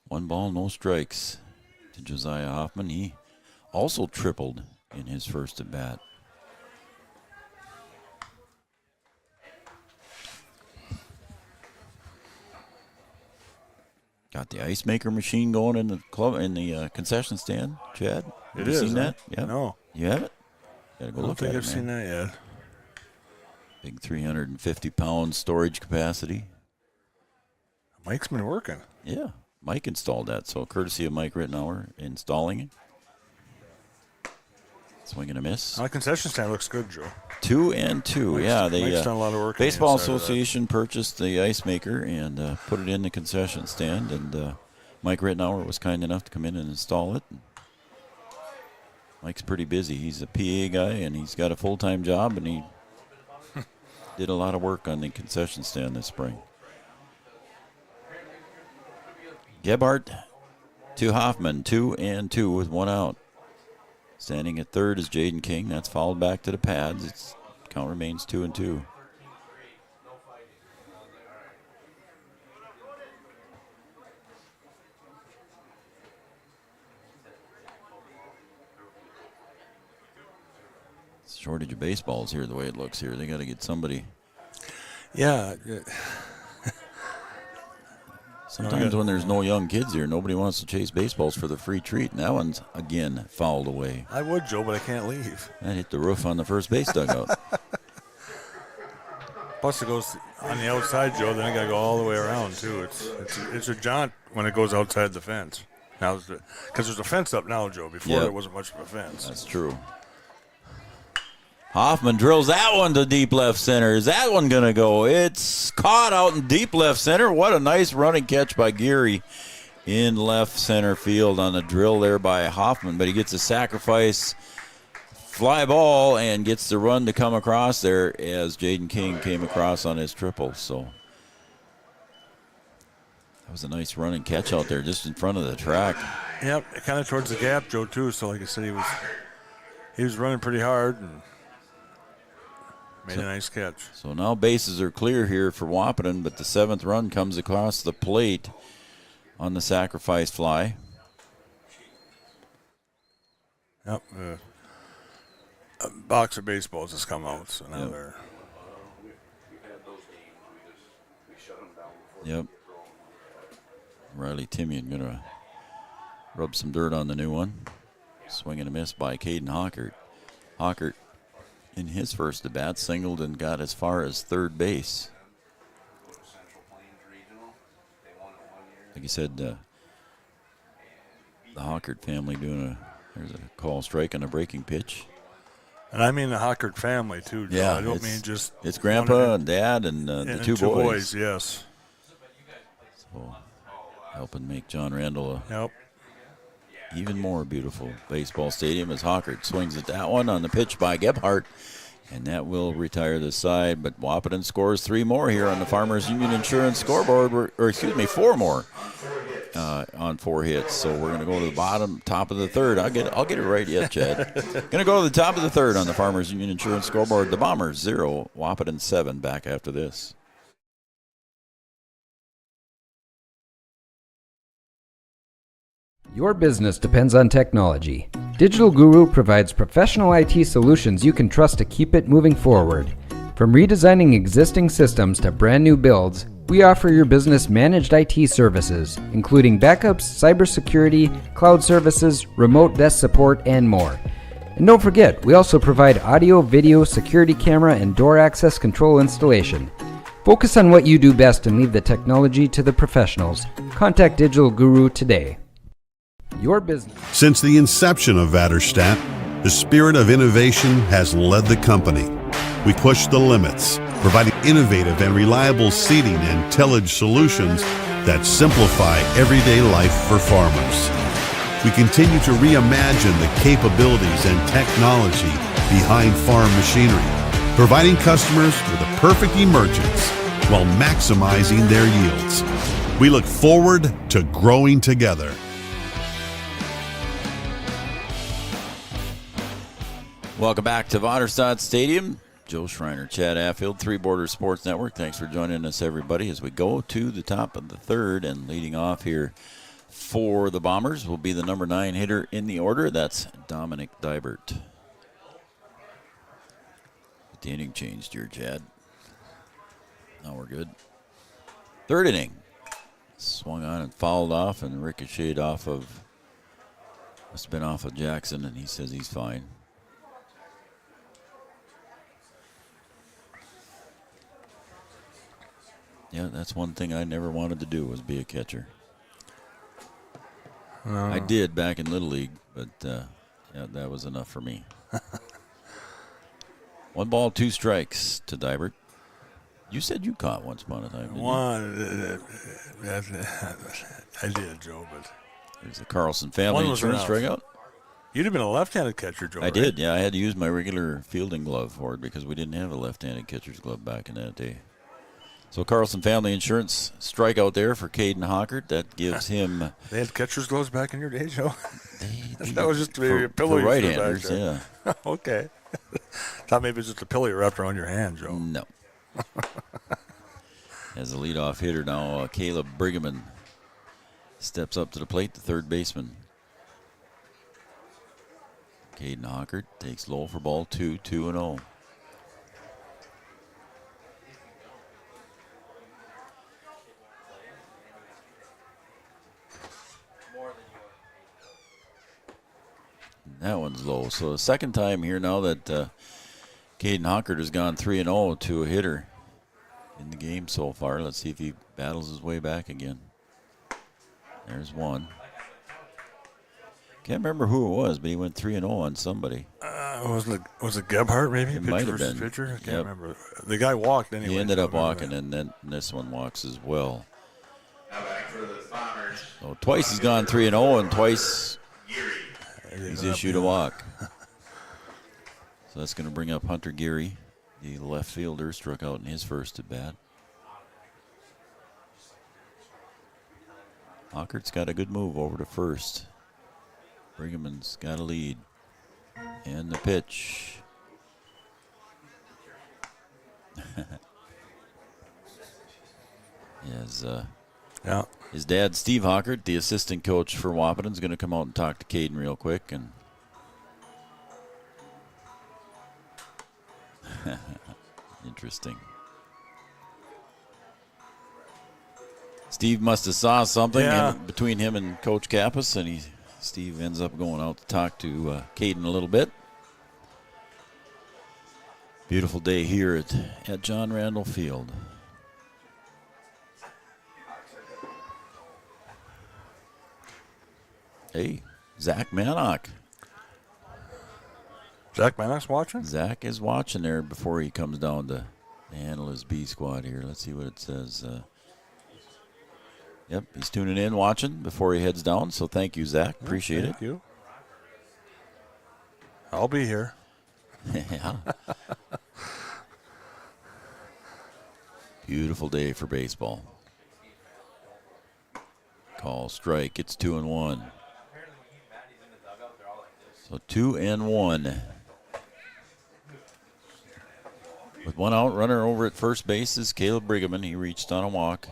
One ball, no strikes to Josiah Hoffman. He also tripled in his first at bat. Got the ice maker machine going in the club in the concession stand, Chad. Have you seen that? Yeah. No. You haven't? Gotta go look at it. I don't think I've seen that yet. Big 350-pound storage capacity. Mike's been working. Yeah. Mike installed that, so courtesy of Mike Rittenauer installing it. Swing and a miss. The concession stand looks good, Joe. 2-2. Yeah, Mike's done a lot of work. Baseball Association purchased the ice maker and put it in the concession stand, and Mike Rittenauer was kind enough to come in and install it. Mike's pretty busy. He's a PA guy, and he's got a full-time job, and he did a lot of work on the concession stand this spring. Gebhardt to Hoffman, 2-2 with 1 out. Standing at third is Jaden King. That's fouled back to the pads. Its count remains 2-2. Shortage of baseballs here, the way it looks here. They got to get somebody. Yeah. Sometimes when there's no young kids here, nobody wants to chase baseballs for the free treat. And that one's, again, fouled away. I would, Joe, but I can't leave. That hit the roof on the first base dugout. Plus it goes on the outside, Joe, then I got to go all the way around, too. It's a jaunt when it goes outside the fence. Now, because there's a fence up now, Joe. Before there wasn't much of a fence. That's true. Hoffman drills that one to deep left center. Is that one going to go? It's caught out in deep left center. What a nice running catch by Geary in left center field on the drill there by Hoffman. But he gets a sacrifice fly ball and gets the run to come across there as Jaden King came across on his triple. So that was a nice run and catch out there just in front of the track. Yep, kind of towards the gap, Joe, too. So like I said, he was running pretty hard and made a nice catch. So now bases are clear here for Wahpeton, but the 7th run comes across the plate on the sacrifice fly. Yep. A box of baseballs has come out, so now they're. Yep. Riley Timian going to rub some dirt on the new one. Swing and a miss by Caden Hockert. Hockert, in his first at bat, singled and got as far as third base. Like you said, the Hockert family doing there's a call strike on a breaking pitch. And I mean the Hockert family, too, Joe. Yeah, I don't mean just. It's Grandpa and Dad and the two boys. Yes. So helping make John Randall Yep. even more beautiful baseball stadium as Hockert swings at that one on the pitch by Gebhardt, and that will retire the side. But Wahpeton scores 3 more here on the Farmers Union Insurance scoreboard, or excuse me, 4 more on 4 hits. So we're going to go to the top of the 3rd. I'll get it right yet, Chad. Going to go to the top of the 3rd on the Farmers Union Insurance scoreboard. The Bombers 0, Wahpeton 7. Back after this. Your business depends on technology. Digital Guru provides professional IT solutions you can trust to keep it moving forward. From redesigning existing systems to brand new builds, we offer your business managed IT services, including backups, cybersecurity, cloud services, remote desk support, and more. And don't forget, we also provide audio, video, security camera, and door access control installation. Focus on what you do best and leave the technology to the professionals. Contact Digital Guru today. Your business. Since the inception of Vatterstadt, the spirit of innovation has led the company. We push the limits, providing innovative and reliable seeding and tillage solutions that simplify everyday life for farmers. We continue to reimagine the capabilities and technology behind farm machinery, providing customers with a perfect emergence while maximizing their yields. We look forward to growing together. Welcome back to Vatterstadt Stadium. Joe Schreiner, Chad Affield, Three Borders Sports Network. Thanks for joining us, everybody, as we go to the top of the 3rd. And leading off here for the Bombers will be the number 9 hitter in the order. That's Dominic Dybert. The inning changed here, Chad. Now we're good. 3rd inning. Swung on and fouled off and ricocheted off of, must have been off of Jackson, and he says he's fine. Yeah, that's one thing I never wanted to do was be a catcher. I did back in Little League, but yeah, that was enough for me. 1 ball, 2 strikes to Dybert. You said you caught once upon a time, didn't you? I did, Joe, but there's the Carlson family insurance strikeout. You'd have been a left-handed catcher, Joe. I did, yeah. I had to use my regular fielding glove for it because we didn't have a left-handed catcher's glove back in that day. So Carlson Family Insurance strikeout there for Caden Hockert. That gives him. They had catcher's gloves back in your day, Joe? That was just maybe a pillow. For right-handers, yeah. Okay. Thought maybe it was just a pillow you wrapped around your hand, Joe. No. As the leadoff hitter now, Caleb Brigham steps up to the plate, the 3rd baseman. Caden Hockert takes low for ball 2, 2-0. That one's low. So the second time here now that Caden Hockert has gone 3-0 to a hitter in the game so far. Let's see if he battles his way back again. There's one. Can't remember who it was, but he went 3-0 on somebody. Was it Gebhardt maybe? It might have been. Pitcher? I can't remember. The guy walked anyway. He ended up walking, and then this one walks as well. So twice he's gone 3-0, and twice he's issued a walk. So that's going to bring up Hunter Geary, the left fielder, struck out in his first at bat. Hockert's got a good move over to first. Brigham's got a lead. And the pitch. His dad, Steve Hockert, the assistant coach for Wahpeton, is going to come out and talk to Caden real quick. And interesting. Steve must have saw something between him and Coach Kappas, and Steve ends up going out to talk to Caden a little bit. Beautiful day here at John Randall Field. Hey, Zach Manock. Zach Manock's watching? Zach is watching there before he comes down to handle his B squad here. Let's see what it says. Yep, he's tuning in, watching before he heads down. So thank you, Zach. Appreciate it. Thank you. I'll be here. Yeah. Beautiful day for baseball. Call strike. It's 2-1. So 2-1. With one out, runner over at first base is Caleb Brigham. He reached on a walk.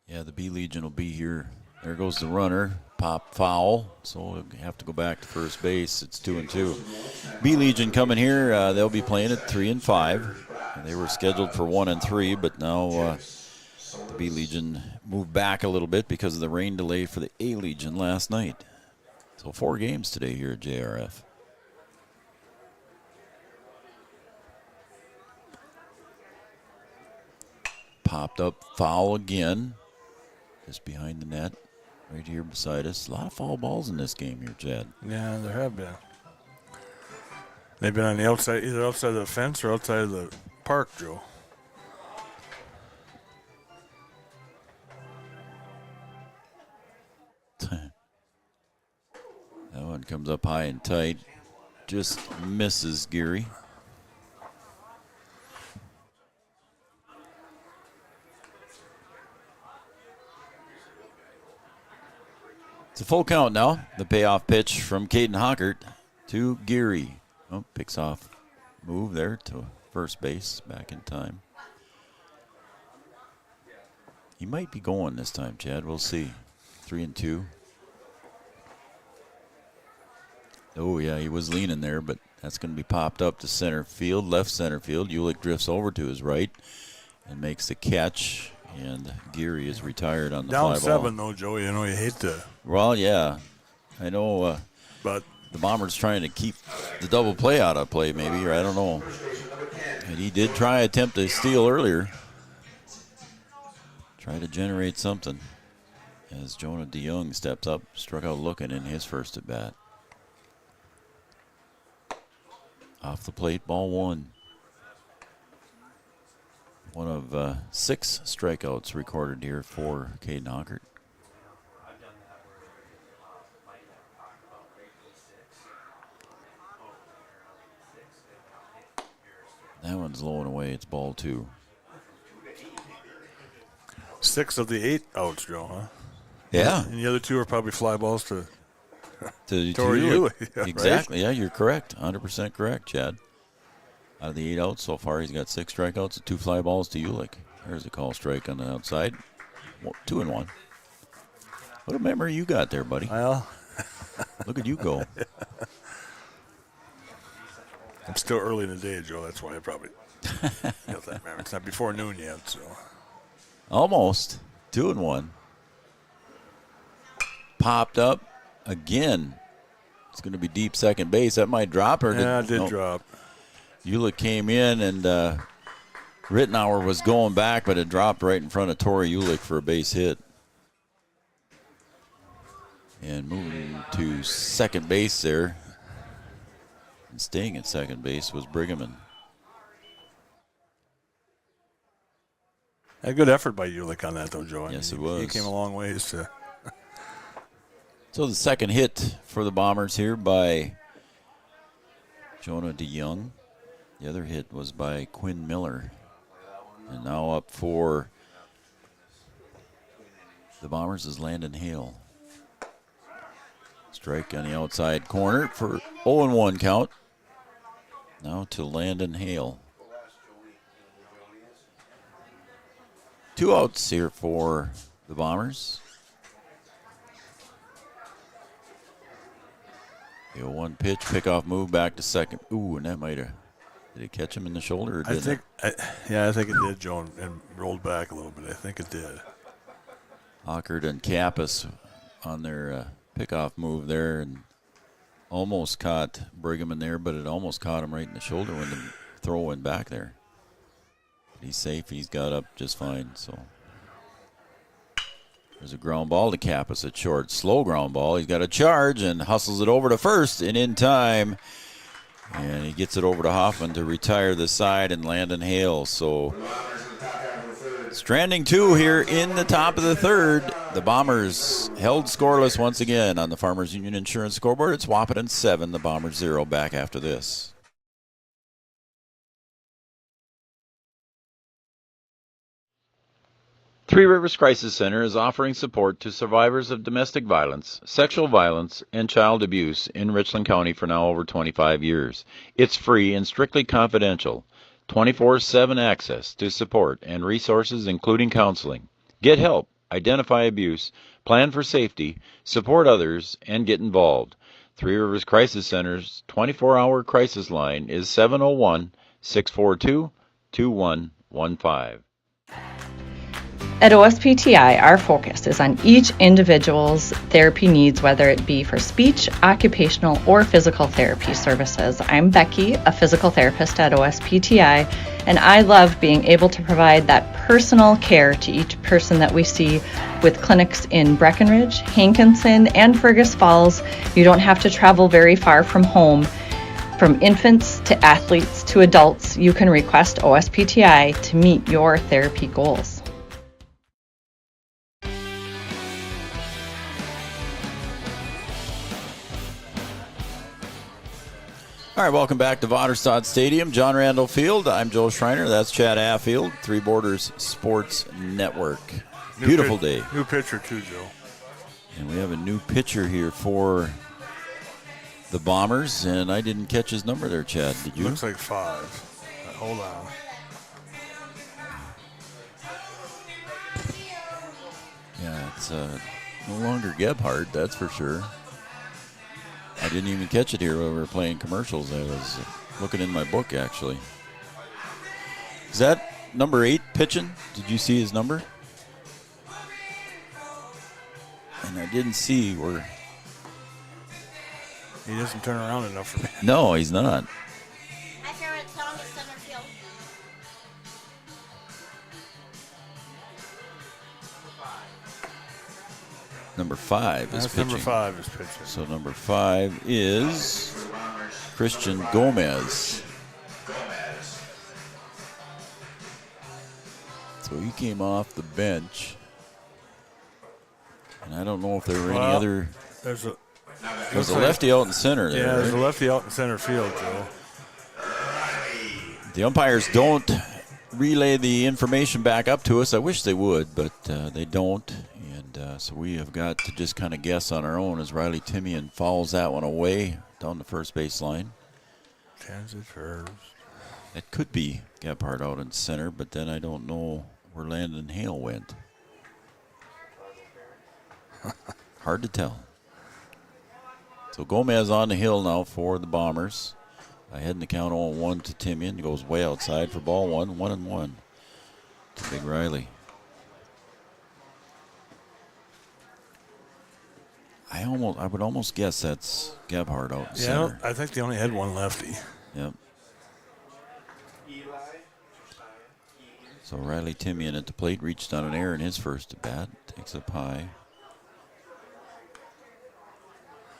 Yeah, the B Legion will be here. There goes the runner. Pop foul. So we'll have to go back to first base. It's 2-2. B Legion coming here. They'll be playing at 3 and 5. They were scheduled for 1 and 3, but now the B Legion moved back a little bit because of the rain delay for the A Legion last night. So 4 games today here at JRF. Popped up foul again. Just behind the net, right here beside us. A lot of foul balls in this game here, Chad. Yeah, there have been. They've been on the outside, either outside of the fence or outside of the park, Joe. That one comes up high and tight. Just misses Geary. It's a full count now. The payoff pitch from Caden Hockert to Geary. Oh, picks off move there to first base, back in time. He might be going this time, Chad. We'll see. 3-2. Oh, yeah, he was leaning there, but that's going to be popped up to center field, left center field. Ulick drifts over to his right and makes the catch. And Geary is retired on the fly ball. Down 7, though, Joe. You know, you hate to. Well, yeah. I know but the Bombers trying to keep the double play out of play, maybe, or I don't know. And he did attempt a steal earlier. Try to generate something. As Jonah DeYoung steps up, struck out looking in his first at bat. Off the plate, ball 1. One of 6 strikeouts recorded here for Caden Hockert. That one's low and away. It's ball 2. 6 of the 8 outs, Joe, huh? Yeah. And the other 2 are probably fly balls to you. Yeah, exactly. Right? Yeah, you're correct. 100% correct, Chad. Out of the 8 outs so far, he's got 6 strikeouts and 2 fly balls to Ulick. There's a call strike on the outside. 2-1. What a memory you got there, buddy. Well, look at you go. It's still early in the day, Joe. That's why I probably got that memory. It's not before noon yet, so. Almost. 2-1. Popped up again. It's going to be deep second base. That might drop or it did drop. Ulick came in and Rittenauer was going back, but it dropped right in front of Torrey Ulick for a base hit. And moving to second base there. And staying at second base was Brigham. A good effort by Ulick on that, though, Joe. Yes, it was. He came a long ways to So the second hit for the Bombers here by Jonah DeYoung. The other hit was by Quinn Miller. And now up for the Bombers is Landon Hale. Strike on the outside corner for 0-1 count. Now to Landon Hale. 2 outs here for the Bombers. The 0-1 pitch, pickoff move back to second. Ooh, and that might have, did it catch him in the shoulder or didn't it? I think it did, Joe, and rolled back a little bit. I think it did. Hockert and Kappas on their pickoff move there and almost caught Brigham in there, but it almost caught him right in the shoulder when the throw went back there. But he's safe. He's got up just fine. So there's a ground ball to Kappas at short. Slow ground ball. He's got a charge and hustles it over to first and in time. And he gets it over to Hoffman to retire the side and Landon Hale. So stranding 2 here in the top of the third. The Bombers held scoreless once again on the Farmers Union Insurance scoreboard. It's Wahpeton 7, the Bombers 0. Back after this. Three Rivers Crisis Center is offering support to survivors of domestic violence, sexual violence, and child abuse in Richland County for now over 25 years. It's free and strictly confidential. 24/7 access to support and resources including counseling. Get help, identify abuse, plan for safety, support others, and get involved. Three Rivers Crisis Center's 24-hour crisis line is 701-642-2115. At OSPTI, our focus is on each individual's therapy needs, whether it be for speech, occupational, or physical therapy services. I'm Becky, a physical therapist at OSPTI, and I love being able to provide that personal care to each person that we see with clinics in Breckenridge, Hankinson, and Fergus Falls. You don't have to travel very far from home. From infants to athletes to adults, you can request OSPTI to meet your therapy goals. All right, welcome back to Vaterstad Stadium, John Randall Field. I'm Joe Schreiner. That's Chad Affield, Three Borders Sports Network. Beautiful day. New pitcher too, Joe. And we have a new pitcher here for the Bombers, and I didn't catch his number there, Chad. Did you? Looks like 5. Hold on. Yeah, it's no longer Gebhardt, that's for sure. I didn't even catch it here when we were playing commercials. I was looking in my book, actually. Is that number 8 pitching? Did you see his number? And I didn't see where... He doesn't turn around enough for me. No, he's not. My favorite song is Center Field. Number 5 is pitching. Number 5 is pitching. So number 5 is Christian Gomez. So he came off the bench. And I don't know if there were any other... There's a lefty out in center there. Yeah, there's right? a lefty out in center field, Joe. The umpires don't relay the information back up to us. I wish they would, but they don't. And so we have got to just kind of guess on our own as Riley Timian fouls that one away down the first base line. Kansas first. It could be Gebhardt out in center, but then I don't know where Landon Hale went. Hard to tell. So Gomez on the hill now for the Bombers. Ahead in the count 0-1 to Timian. Goes way outside for ball 1, 1-1 to Big Riley. I would almost guess that's Gebhardt out in center. I think they only had one lefty. Yep. So Riley Timian at the plate reached on an error in his first at bat. Takes up high.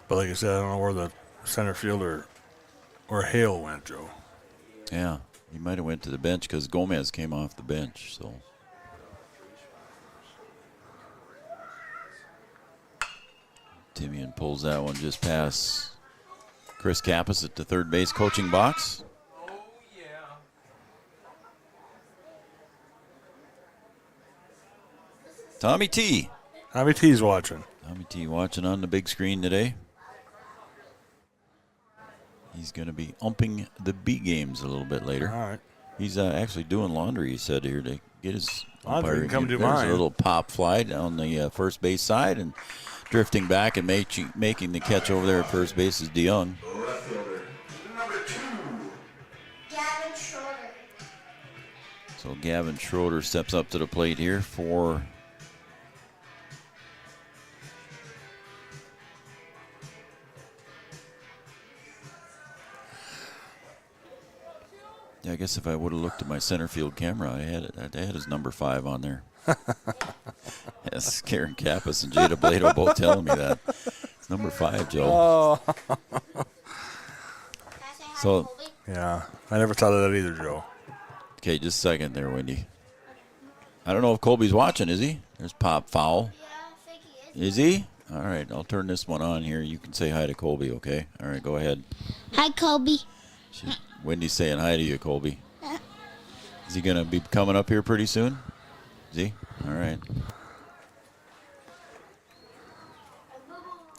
But like I said, I don't know where the center fielder or Hale went, Joe. Yeah, he might have went to the bench because Gomez came off the bench. So Timian pulls that one just past Chris Kappas at the third base coaching box. Tommy T. Tommy T's watching. Tommy T watching on the big screen today. He's going to be umping the B games a little bit later. All right. He's actually doing laundry, he said, here to get his laundry. Come do There's mine. a little pop fly down the first base side, and drifting back and making the catch over there at first base is DeYoung. Gavin Schroeder. So Gavin Schroeder steps up to the plate here for I guess if I would have looked at my center field camera, I had his number 5 on there. Yes, Karen Kappas and Jada Blado both telling me that. It's number 5, Joe. Oh. So, yeah, I never thought of that either, Joe. Okay, just a second there, Wendy. I don't know if Colby's watching, is he? There's pop foul. Yeah, I think he is. Is he? All right, I'll turn this one on here. You can say hi to Colby, okay? All right, go ahead. Hi, Colby. Wendy's saying hi to you, Colby. Is he going to be coming up here pretty soon? Is he? All right.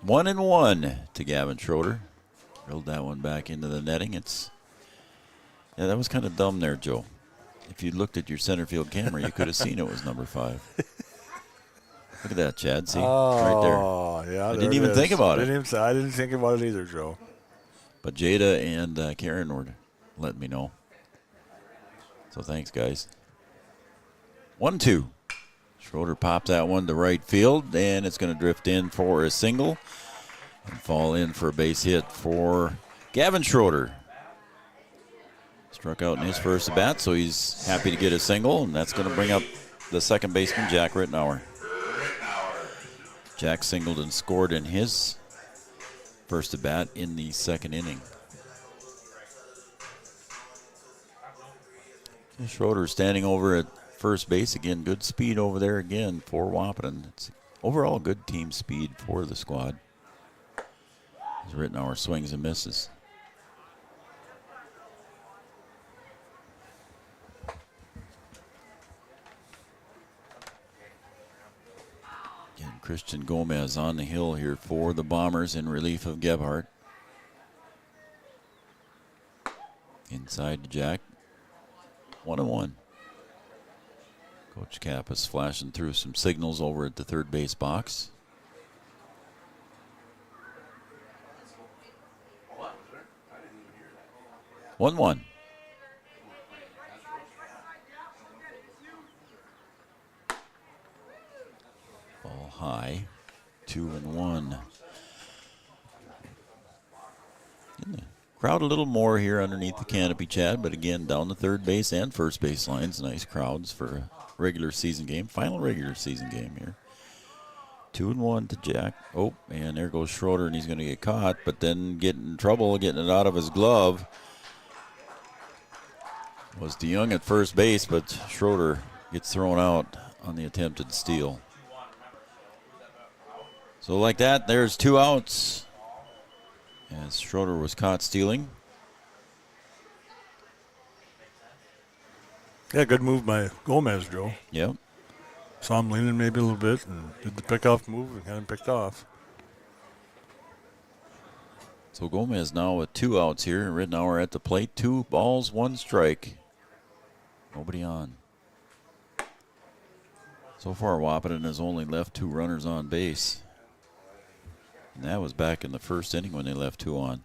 1-1 to Gavin Schroeder. Drilled that one back into the netting. Yeah, that was kind of dumb there, Joe. If you looked at your center field camera, you could have seen it was number 5. Look at that, Chad. See? Right there. Oh, yeah. I didn't even think about it. I didn't think about it either, Joe. But Jada and Karen were letting me know. So thanks, guys. 1-2. Schroeder popped that one to right field, and it's going to drift in for a single and fall in for a base hit for Gavin Schroeder. Struck out in his first at bat, so he's happy to get a single, and that's going to bring up the second baseman, Jack Rittenauer. Jack singled and scored in his first at bat in the second inning. Schroeder standing over at first base again. Good speed over there again for Wahpeton. It's overall good team speed for the squad. As Rittenauer swings and misses. Again, Christian Gomez on the hill here for the Bombers in relief of Gebhardt. Inside to Jack. 1-1. Coach Kappas flashing through some signals over at the third base box. One. Ball high. 2-1. Crowd a little more here underneath the canopy, Chad, but again, down the third base and first base lines. Nice crowds for a regular season game, final regular season game here. 2-1 to Jack. Oh, and there goes Schroeder, and he's going to get caught, but then get in trouble getting it out of his glove. Was DeYoung at first base, but Schroeder gets thrown out on the attempted steal. So like that, there's 2 outs. As Schroeder was caught stealing. Yeah, good move by Gomez, Joe. Yep. Saw him leaning maybe a little bit and did the pickoff move and had him picked off. So Gomez now with 2 outs here. Rittenauer at the plate. 2 balls, 1 strike. Nobody on. So far, Wahpeton has only left 2 runners on base. And that was back in the first inning when they left 2 on.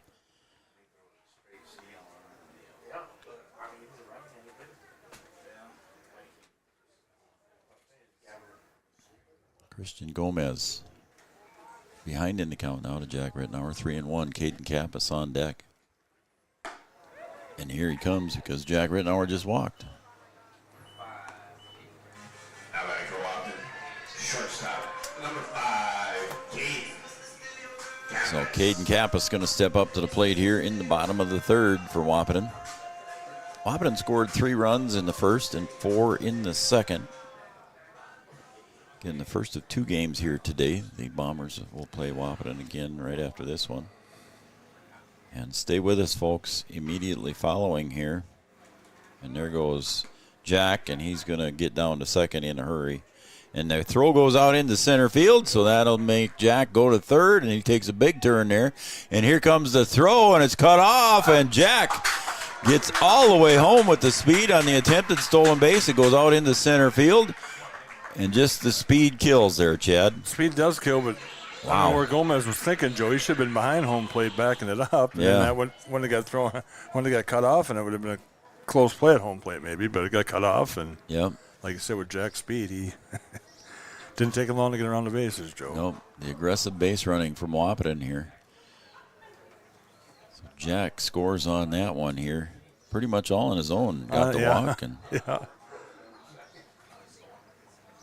Christian Gomez behind in the count now to Jack Rittenauer. 3-1. Caden Kappas on deck. And here he comes because Jack Rittenauer just walked. Shortstop, number 5, Caden. So Caden Kappas going to step up to the plate here in the bottom of the third for Wahpeton. Wahpeton scored 3 runs in the first and 4 in the second. Again, the first of 2 games here today. The Bombers will play Wahpeton again right after this one. And stay with us, folks, immediately following here. And there goes Jack, and he's going to get down to second in a hurry. And the throw goes out into center field, so that'll make Jack go to third, and he takes a big turn there. And here comes the throw, and it's cut off, and Jack gets all the way home with the speed on the attempted stolen base. It goes out into center field. And just the speed kills there, Chad. Speed does kill, but wow. I don't know where Gomez was thinking, Joe. He should have been behind home plate backing it up. Yeah. And that when it got thrown, when it got cut off, and it would have been a close play at home plate maybe, but it got cut off. And like you said, with Jack's speed, he didn't take him long to get around the bases, Joe. Nope. The aggressive base running from Wahpeton here. So Jack scores on that one here. Pretty much all on his own. Got the walk. And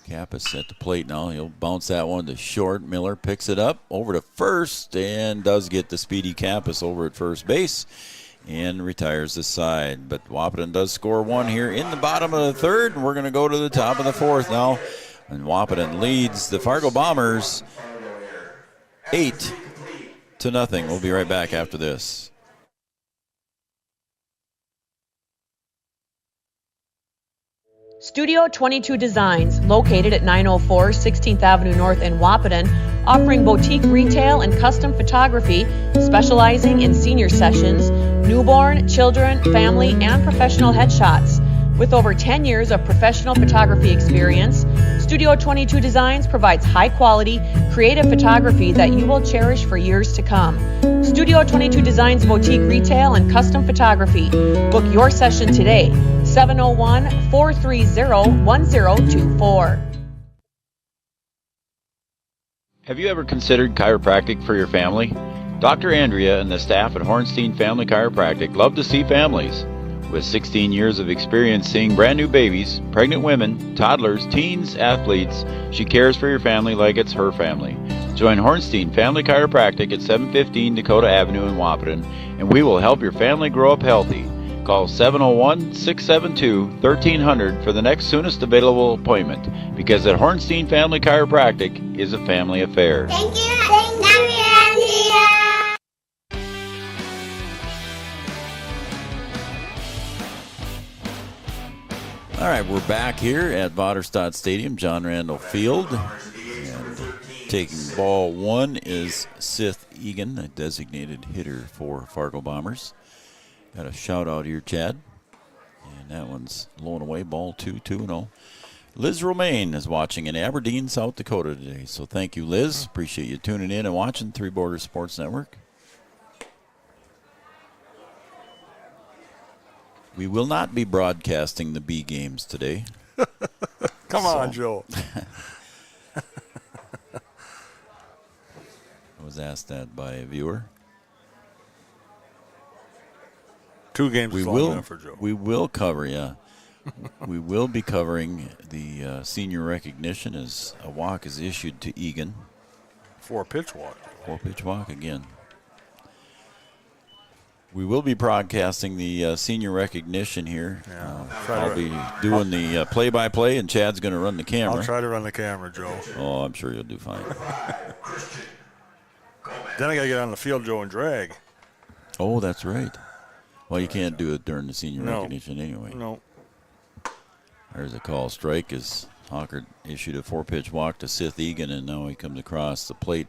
Kappas at the plate now. He'll bounce that one to short. Miller picks it up over to first and does get the speedy Kappas over at first base and retires the side. But Wahpeton does score one here in the bottom of the third, and we're going to go to the top of the fourth now. And Wahpeton leads the Fargo Bombers 8-0. We'll be right back after this. Studio 22 Designs, located at 904 16th Avenue North in Wahpeton, offering boutique retail and custom photography, specializing in senior sessions, newborn, children, family, and professional headshots. With over 10 years of professional photography experience, Studio 22 Designs provides high-quality, creative photography that you will cherish for years to come. Studio 22 Designs boutique retail and custom photography. Book your session today, 701-430-1024. Have you ever considered chiropractic for your family? Dr. Andrea and the staff at Hornstein Family Chiropractic love to see families. With 16 years of experience seeing brand new babies, pregnant women, toddlers, teens, athletes, she cares for your family like it's her family. Join Hornstein Family Chiropractic at 715 Dakota Avenue in Wahpeton, and we will help your family grow up healthy. Call 701-672-1300 for the next soonest available appointment, because at Hornstein Family Chiropractic is a family affair. Thank you, Andrea. All right, we're back here at Vaderstad Stadium, John Randall Field. And taking ball one is Sith Egan, a designated hitter for Fargo Bombers. Got a shout out here, Chad. And that one's low and away, ball 2-0. Liz Romaine is watching in Aberdeen, South Dakota today. So thank you, Liz. Appreciate you tuning in and watching Three Borders Sports Network. We will not be broadcasting the B games today. Come on, Joe. I was asked that by a viewer. 2 games is long enough for Joe. We will cover, we will be covering the senior recognition as a walk is issued to Egan. 4-pitch walk. 4-pitch walk again. We will be broadcasting the senior recognition here. I'll be doing the play-by-play, and Chad's going to run the camera. I'll try to run the camera, Joe. Oh, I'm sure you'll do fine. Then I got to get on the field, Joe, and drag. Oh, that's right. Well, you can't do it during the senior recognition anyway. No. There's a call strike as Hawker issued a 4-pitch walk to Sith Egan, and now he comes across the plate.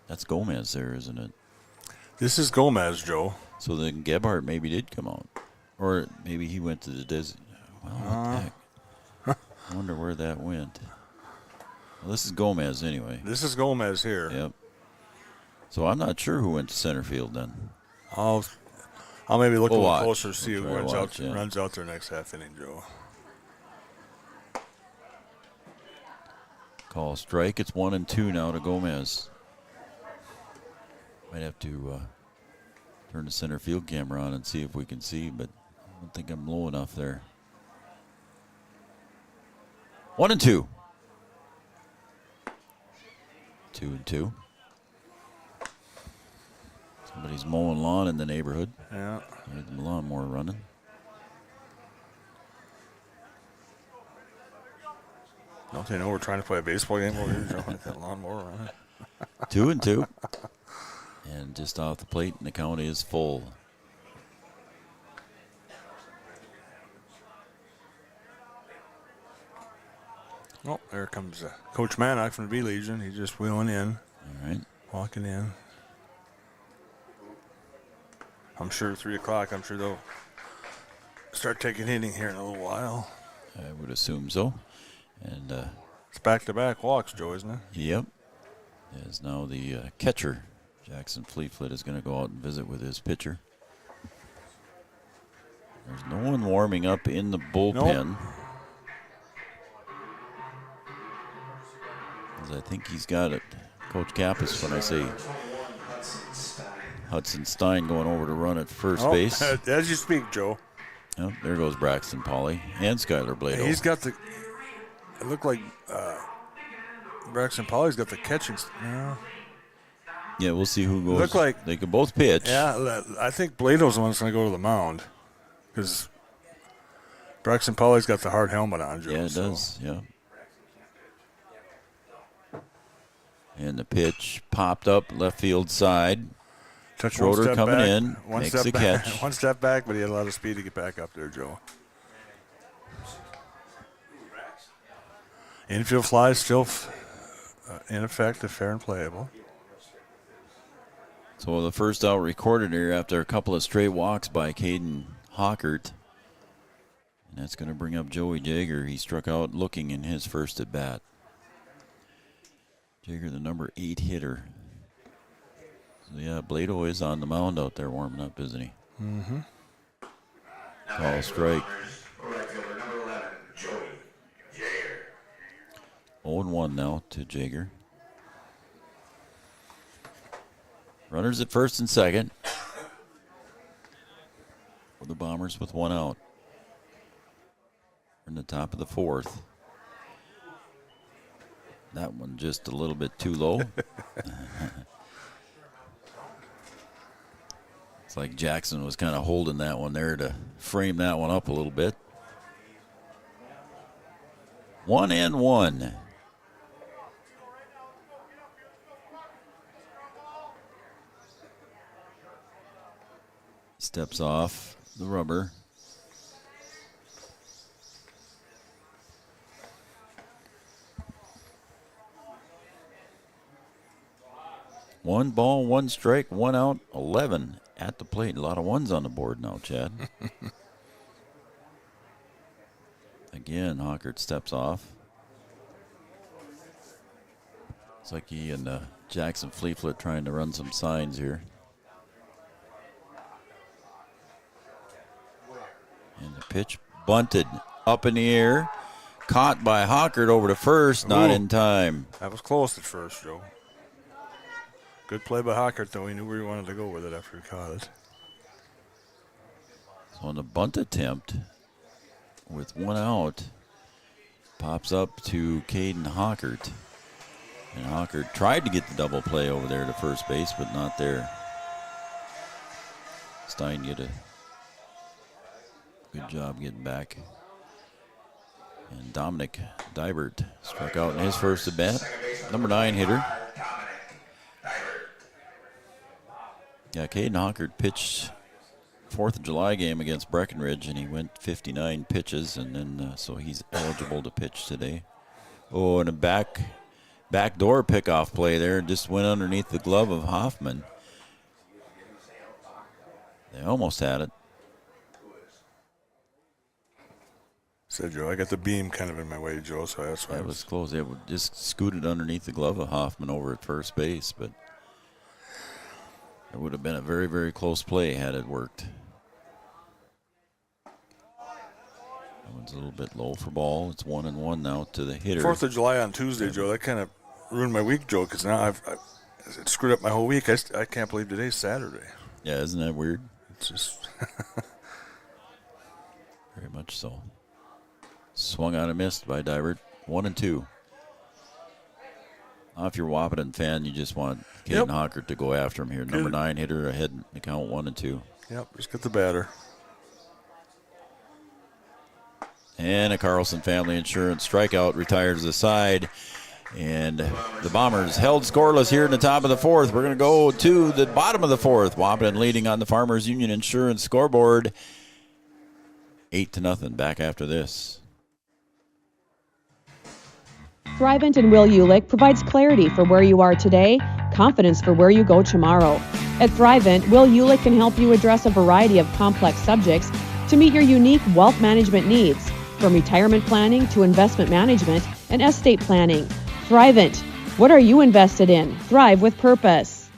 That's Gomez there, isn't it? This is Gomez, Joe. So then Gebhardt maybe did come out. Or maybe he went to the Well, what the heck? I wonder where that went. Well, this is Gomez anyway. This is Gomez here. Yep. So I'm not sure who went to center field then. I'll maybe look a little watch. closer, see who runs watch, out there next half inning, Joe. Call strike. It's 1-2 now to Gomez. Might have to turn the center field camera on and see if we can see, but I don't think I'm low enough there. 1-2. 2-2. Somebody's mowing lawn in the neighborhood. Yeah. The lawnmower running. Don't they know we're trying to play a baseball game over here, jumping at that lawnmower around? 2-2. And just off the plate, and the count is full. Oh, there comes Coach Mannock from the B Legion. He's just wheeling in. All right. Walking in. I'm sure 3 o'clock, I'm sure they'll start taking hitting here in a little while. I would assume so. And it's back-to-back walks, Joe, isn't it? Yep. As now the catcher, Jackson Fleetfoot, is going to go out and visit with his pitcher. There's no one warming up in the bullpen. Nope. As I think he's got it. Coach Kappas, when I say Hudson Stein going over to run at first base. As you speak, Joe. Oh, there goes Braxton Pauley and Skylar Blado. He's got the. It looked like Braxton Pauley's got the catching. Yeah, we'll see who goes. Look like they could both pitch. Yeah, I think Blado's the one that's going to go to the mound because Braxton Pauley's got the hard helmet on, Joe. Yeah, it does. Yeah. And the pitch popped up left field side. Schroeder coming in, makes the catch. One step back, but he had a lot of speed to get back up there, Joe. Infield fly is still in effect, fair and playable. So the first out recorded here after a couple of straight walks by Caden Hockert. And that's going to bring up Joey Jager. He struck out looking in his first at bat. Jager, the number 8 hitter. So yeah, Blado is on the mound out there warming up, isn't he? Mm-hmm. Call strike. 0-1 now to Jager. Runners at first and second. For the Bombers with 1 out. We're in the top of the 4th. That one just a little bit too low. It's like Jackson was kind of holding that one there to frame that one up a little bit. 1-1. Steps off the rubber. One ball, 1 strike, 1 out, 11 at the plate. A lot of ones on the board now, Chad. Again, Hockert steps off. It's like he and Jackson Fleetfoot trying to run some signs here. And the pitch bunted up in the air. Caught by Hockert over to first, not in time. That was close at first, Joe. Good play by Hockert, though. He knew where he wanted to go with it after he caught it. So on the bunt attempt, with 1 out, pops up to Caden Hockert. And Hockert tried to get the double play over there to first base, but not there. Stein get a good job getting back. And Dominic Dibert struck out in his first at bat. Number 9 hitter. Yeah, Caden Hockert pitched 4th of July game against Breckenridge, and he went 59 pitches, and then so he's eligible to pitch today. Oh, and a backdoor pickoff play there, just went underneath the glove of Hoffman. They almost had it. Said Joe, I got the beam kind of in my way, Joe, so that's why. That was close. It just scooted underneath the glove of Hoffman over at first base, but it would have been a very, very close play had it worked. That one's a little bit low for ball. It's 1-1 now to the hitter. 4th of July on Tuesday, Joe. That kind of ruined my week, Joe, because now I've it screwed up my whole week. I can't believe today's Saturday. Yeah, isn't that weird? It's just very much so. Swung on and missed by Dibert. 1-2. If you're a Wahpeton fan, you just want Caden Hockert to go after him here. Number 9 hitter ahead in the count 1-2. Yep, just get the batter. And a Carlson Family Insurance strikeout retires the side. And the Bombers held scoreless here in the top of the fourth. We're going to go to the bottom of the fourth. Wahpeton leading on the Farmers Union Insurance scoreboard. 8-0. Back after this. Thrivent and Will Ulick provides clarity for where you are today, confidence for where you go tomorrow. At Thrivent, Will Ulick can help you address a variety of complex subjects to meet your unique wealth management needs, from retirement planning to investment management and estate planning. Thrivent. What are you invested in? Thrive with purpose.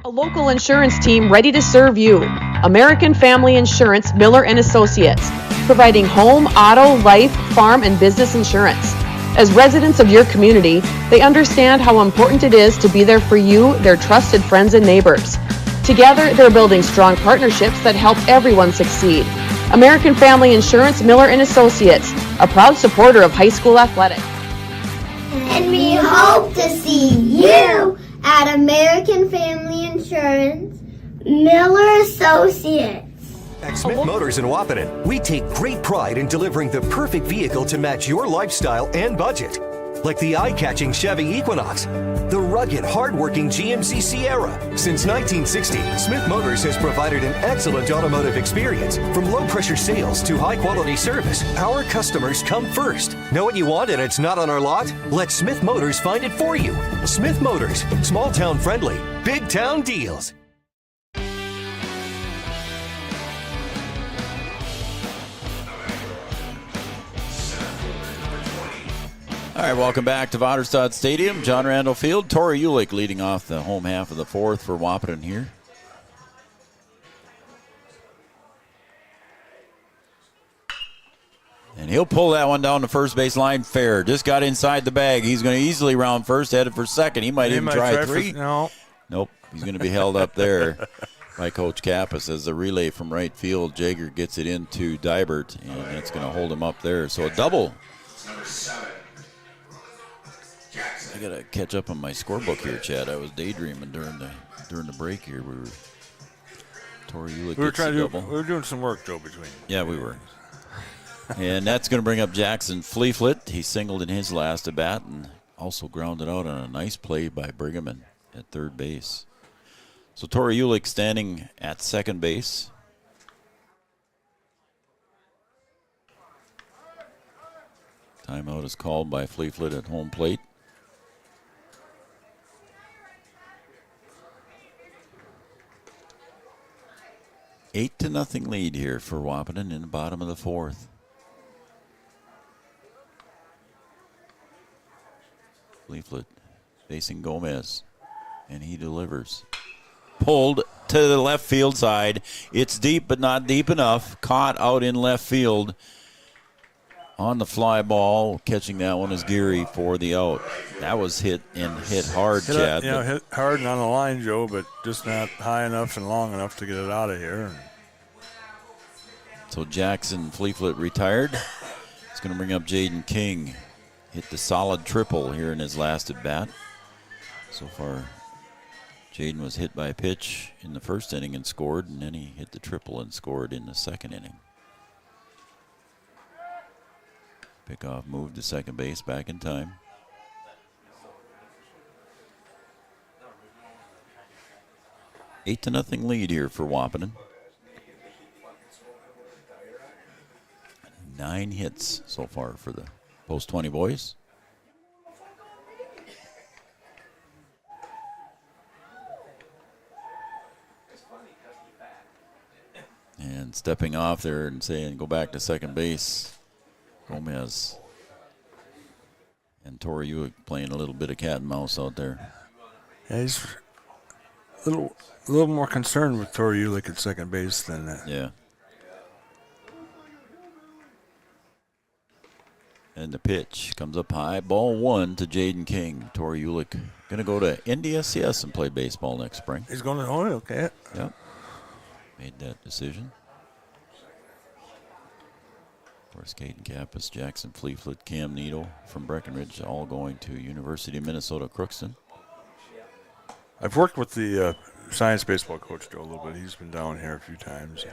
A local insurance team ready to serve you. American Family Insurance, Miller and Associates, providing home, auto, life, farm, and business insurance. As residents of your community, they understand how important it is to be there for you, their trusted friends and neighbors. Together, they're building strong partnerships that help everyone succeed. American Family Insurance, Miller and Associates, a proud supporter of high school athletics. And we hope to see you at American Family Insurance, Miller Associates. At Smith Motors in Wahpeton, we take great pride in delivering the perfect vehicle to match your lifestyle and budget. Like the eye-catching Chevy Equinox, the rugged, hard-working GMC Sierra. Since 1960, Smith Motors has provided an excellent automotive experience. From low-pressure sales to high-quality service, our customers come first. Know what you want and it's not on our lot? Let Smith Motors find it for you. Smith Motors, small-town friendly, big-town deals. All right, welcome back to Vaderstad Stadium, John Randall Field. Tori Ulick leading off the home half of the fourth for Wahpeton here. And he'll pull that one down the first base line fair. Just got inside the bag. He's going to easily round first, headed for second. He might even try three. Nope, he's going to be held up there by Coach Kappas as the relay from right field. Jager gets it into Dybert, and that's going to hold him up there. So a double. Number 7. I gotta catch up on my scorebook here, Chad. I was daydreaming during the break here. We were doing some work, Joe, between. Yeah, we were. And that's going to bring up Jackson Fleeflet. He singled in his last at bat and also grounded out on a nice play by Brigham at third base. So Tori Ulick standing at second base. Timeout is called by Fleeflet at home plate. 8-0 lead here for Wahpeton in the bottom of the fourth. Fleeflet facing Gomez, and he delivers. Pulled to the left field side. It's deep, but not deep enough. Caught out in left field on the fly ball. Catching that one is Geary for the out. That was hit hard, Chad. Hit hard and on the line, Joe, but just not high enough and long enough to get it out of here. So Jackson Fleeflet retired. It's going to bring up Jaden King. Hit the solid triple here in his last at bat. So far, Jaden was hit by a pitch in the first inning and scored, and then he hit the triple and scored in the second inning. Pickoff moved to second base, back in time. Eight to nothing lead here for Wahpeton. 9 hits so far for the Post 20 boys. And stepping off there and saying go back to second base, Gomez. And Tori Ulick playing a little bit of cat and mouse out there. Yeah, he's a little more concerned with Tori Ulick at second base than that. Yeah. And the pitch comes up high. Ball 1 to Jaden King. Tori Ulick going to go to NDSCS and play baseball next spring. He's going to okay. Yep. Made that decision. Of course, Caden Kappas, Jackson Fleeflet, Cam Needle from Breckenridge, all going to University of Minnesota Crookston. I've worked with the science baseball coach Joe a little bit. He's been down here a few times.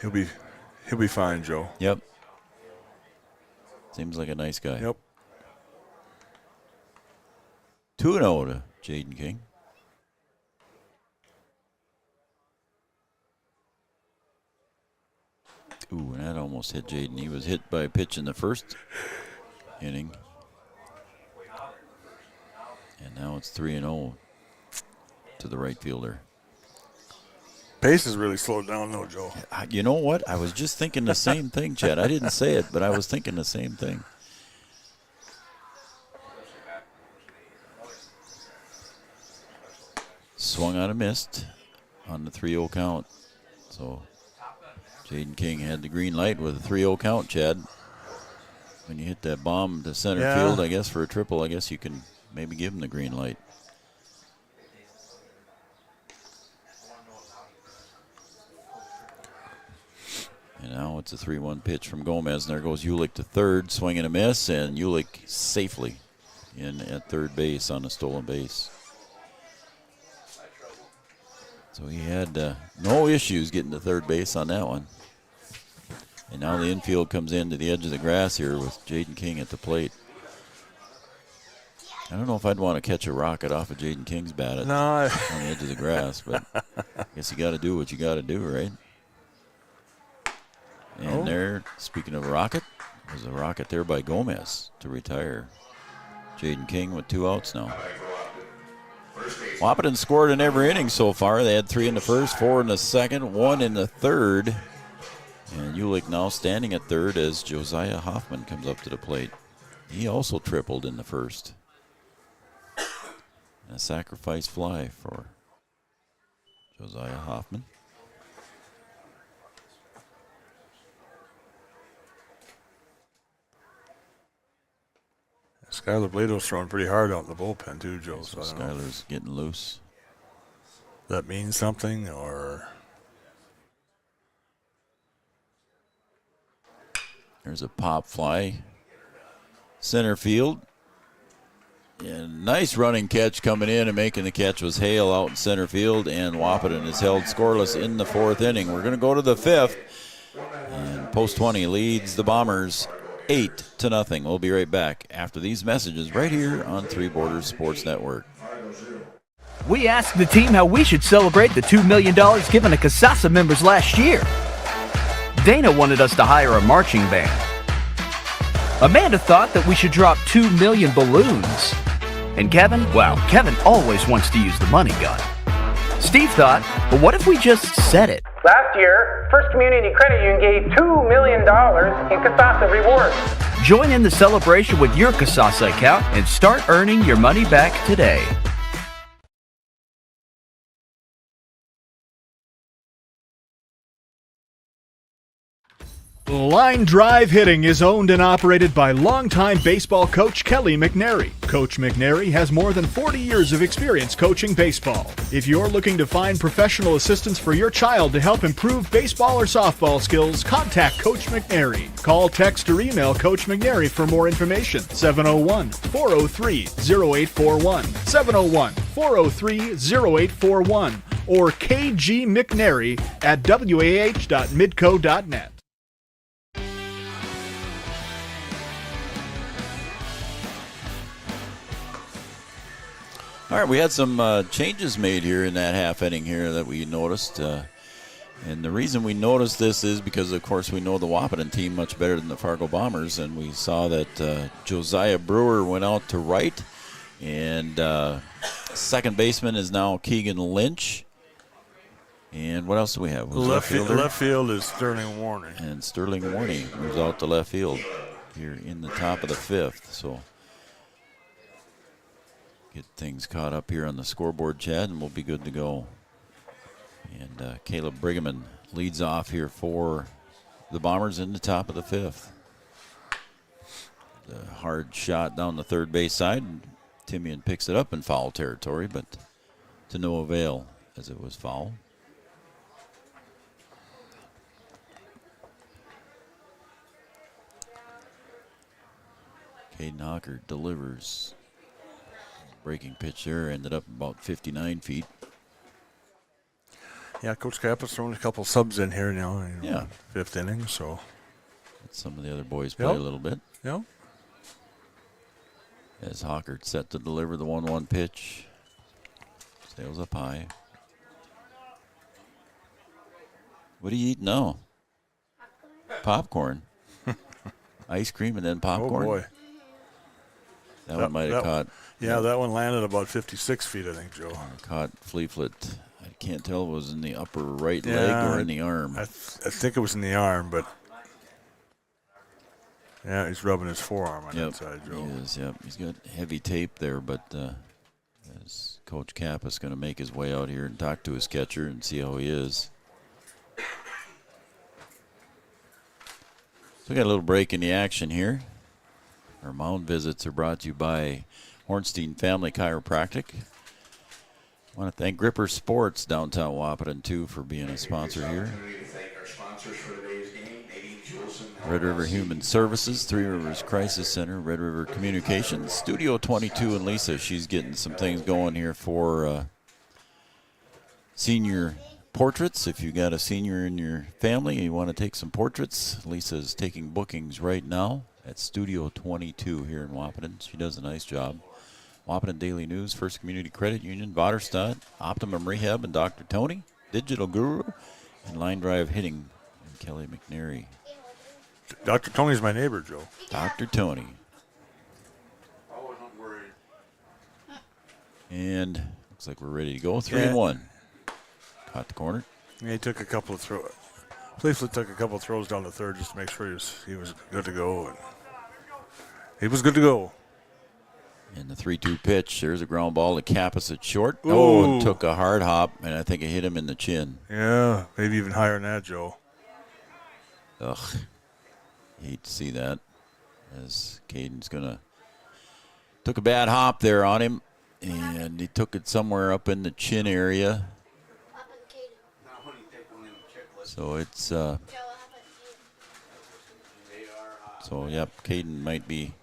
He'll be fine, Joe. Yep. Seems like a nice guy. Yep. 2-0 to Jaden King. Ooh, and that almost hit Jaden. He was hit by a pitch in the first inning. And now it's 3-0 to the right fielder. Pace has really slowed down, though, Joe. You know what? I was just thinking the same thing, Chad. I didn't say it, but I was thinking the same thing. Swung on a missed on the 3-0 count. So Jaden King had the green light with a 3-0 count, Chad. When you hit that bomb to center field, I guess for a triple, I guess you can maybe give him the green light. And now it's a 3-1 pitch from Gomez, and there goes Ulick to third, swing and a miss, and Ulick safely in at third base on a stolen base. So he had no issues getting to third base on that one. And now the infield comes in to the edge of the grass here with Jaden King at the plate. I don't know if I'd want to catch a rocket off of Jaden King's bat on the edge of the grass, but I guess you got to do what you got to do, right? And there, speaking of a rocket, there's a rocket there by Gomez to retire Jaden King with 2 outs now. Wahpeton scored in every inning so far. They had 3 in the first, 4 in the second, 1 in the third. And Ulick now standing at third as Josiah Hoffman comes up to the plate. He also tripled in the first. And a sacrifice fly for Josiah Hoffman. Skylar Blado's throwing pretty hard out in the bullpen, too, Joe. So Skylar's getting loose. Does that mean something, or? There's a pop fly. Center field. And nice running catch coming in, and making the catch was Hale out in center field, and Wahpeton is held scoreless in the 4th inning. We're going to go to the 5th, and Post 20 leads the Bombers 8-0. We'll be right back after these messages right here on Three Borders Sports Network. We asked the team how we should celebrate the $2 million given to Casasa members last year. Dana wanted us to hire a marching band. Amanda thought that we should drop 2 million balloons. And Kevin, well, Kevin always wants to use the money gun. Steve thought, well, what if we just said it? Last year, First Community Credit Union gave $2 million in Casasa rewards. Join in the celebration with your Casasa account and start earning your money back today. Line Drive Hitting is owned and operated by longtime baseball coach Kelly McNary. Coach McNary has more than 40 years of experience coaching baseball. If you're looking to find professional assistance for your child to help improve baseball or softball skills, contact Coach McNary. Call, text, or email Coach McNary for more information. 701-403-0841. 701-403-0841. Or kgmcnary@wah.midco.net. All right, we had some changes made here in that half inning here that we noticed. And the reason we noticed this is because, of course, we know the Wahpeton team much better than the Fargo Bombers. And we saw that Josiah Brewer went out to right. And second baseman is now Keegan Lynch. And what else do we have? Left field is Sterling Warney. And Sterling Warney moves out to left field here in the top of the 5th. So get things caught up here on the scoreboard, Chad, and we'll be good to go. And Caleb Brigham leads off here for the Bombers in the top of the 5th. The hard shot down the third base side. Timian picks it up in foul territory, but to no avail as it was foul. Caden Hawker delivers. breaking pitch there ended up about 59 feet. Yeah, Coach Kappa's thrown a couple subs in here now. Yeah. 5th inning, so. Let some of the other boys play a little bit. Yep. As Hawkert set to deliver the 1-1 pitch. Sails up high. What do you eat now? Popcorn. Ice cream and then popcorn? Oh, boy. That one might have caught. Yeah, that one landed about 56 feet, I think, Joe. Caught Fleetfoot. I can't tell if it was in the upper right leg or in the arm. I think it was in the arm, but yeah, he's rubbing his forearm on that side, Joe. He is, yep. He's got heavy tape there, but as Coach Kappa's going to make his way out here and talk to his catcher and see how he is. So we got a little break in the action here. Our mound visits are brought to you by Hornstein Family Chiropractic. I want to thank Gripper Sports downtown Wahpeton too for being a sponsor here. Red River Human Services, Three Rivers Crisis Center, Red River Communications, Studio 22, and Lisa. She's getting some things going here for senior portraits. If you got a senior in your family and you want to take some portraits, Lisa's taking bookings right now at Studio 22 here in Wahpeton. She does a nice job. Wahpeton Daily News, First Community Credit Union, Vaterstad, Optimum Rehab, and Dr. Tony, Digital Guru, and Line Drive Hitting, and Kelly McNary. Dr. Tony's my neighbor, Joe. Dr. Tony. I wasn't worried. And looks like we're ready to go. 3-1. Caught the corner. Yeah, he took a couple of throws. Fleetfoot took a couple of throws down the third just to make sure he was good to go. And he was good to go. And the 3-2 pitch. There's a ground ball to Kappas at short. Ooh. Oh, and took a hard hop, and I think it hit him in the chin. Yeah, maybe even higher than that, Joe. Ugh. Hate to see that. As Caden's took a bad hop there on him, and he took it somewhere up in the chin area. So it's so yep, Caden might be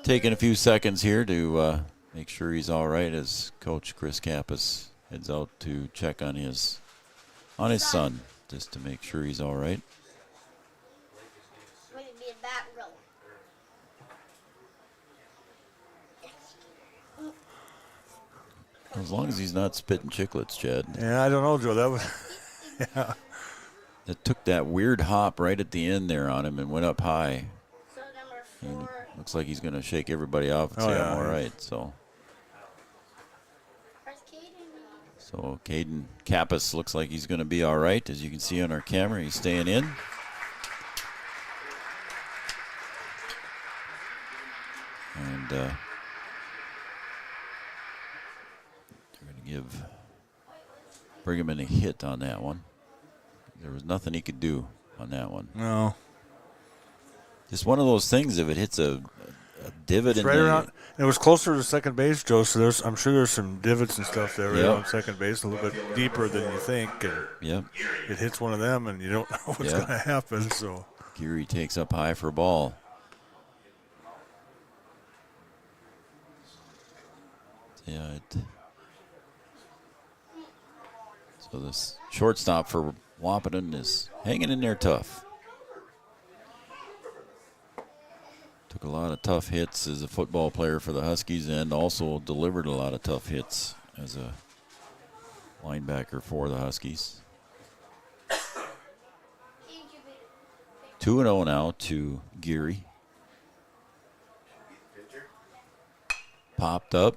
taking a few seconds here to make sure he's all right as Coach Chris Kappas heads out to check on his son just to make sure he's all right. As long as he's not spitting chiclets, Chad. Yeah, I don't know, Joe. That was, yeah. It took that weird hop right at the end there on him and went up high. He looks like he's going to shake everybody off and say, I'm all right. So Caden Kappas looks like he's going to be all right. As you can see on our camera, he's staying in. And they're going to bring him in a hit on that one. There was nothing he could do on that one. No. Just one of those things, if it hits a divot it's in right the... around, it was closer to second base, Joe, so I'm sure there's some divots and stuff there right on second base, a little bit deeper than you think. And it hits one of them, and you don't know what's going to happen. So Geary takes up high for a ball. So this shortstop for Wahpeton is hanging in there tough. Took a lot of tough hits as a football player for the Huskies and also delivered a lot of tough hits as a linebacker for the Huskies. 2-0 now to Geary. Popped up.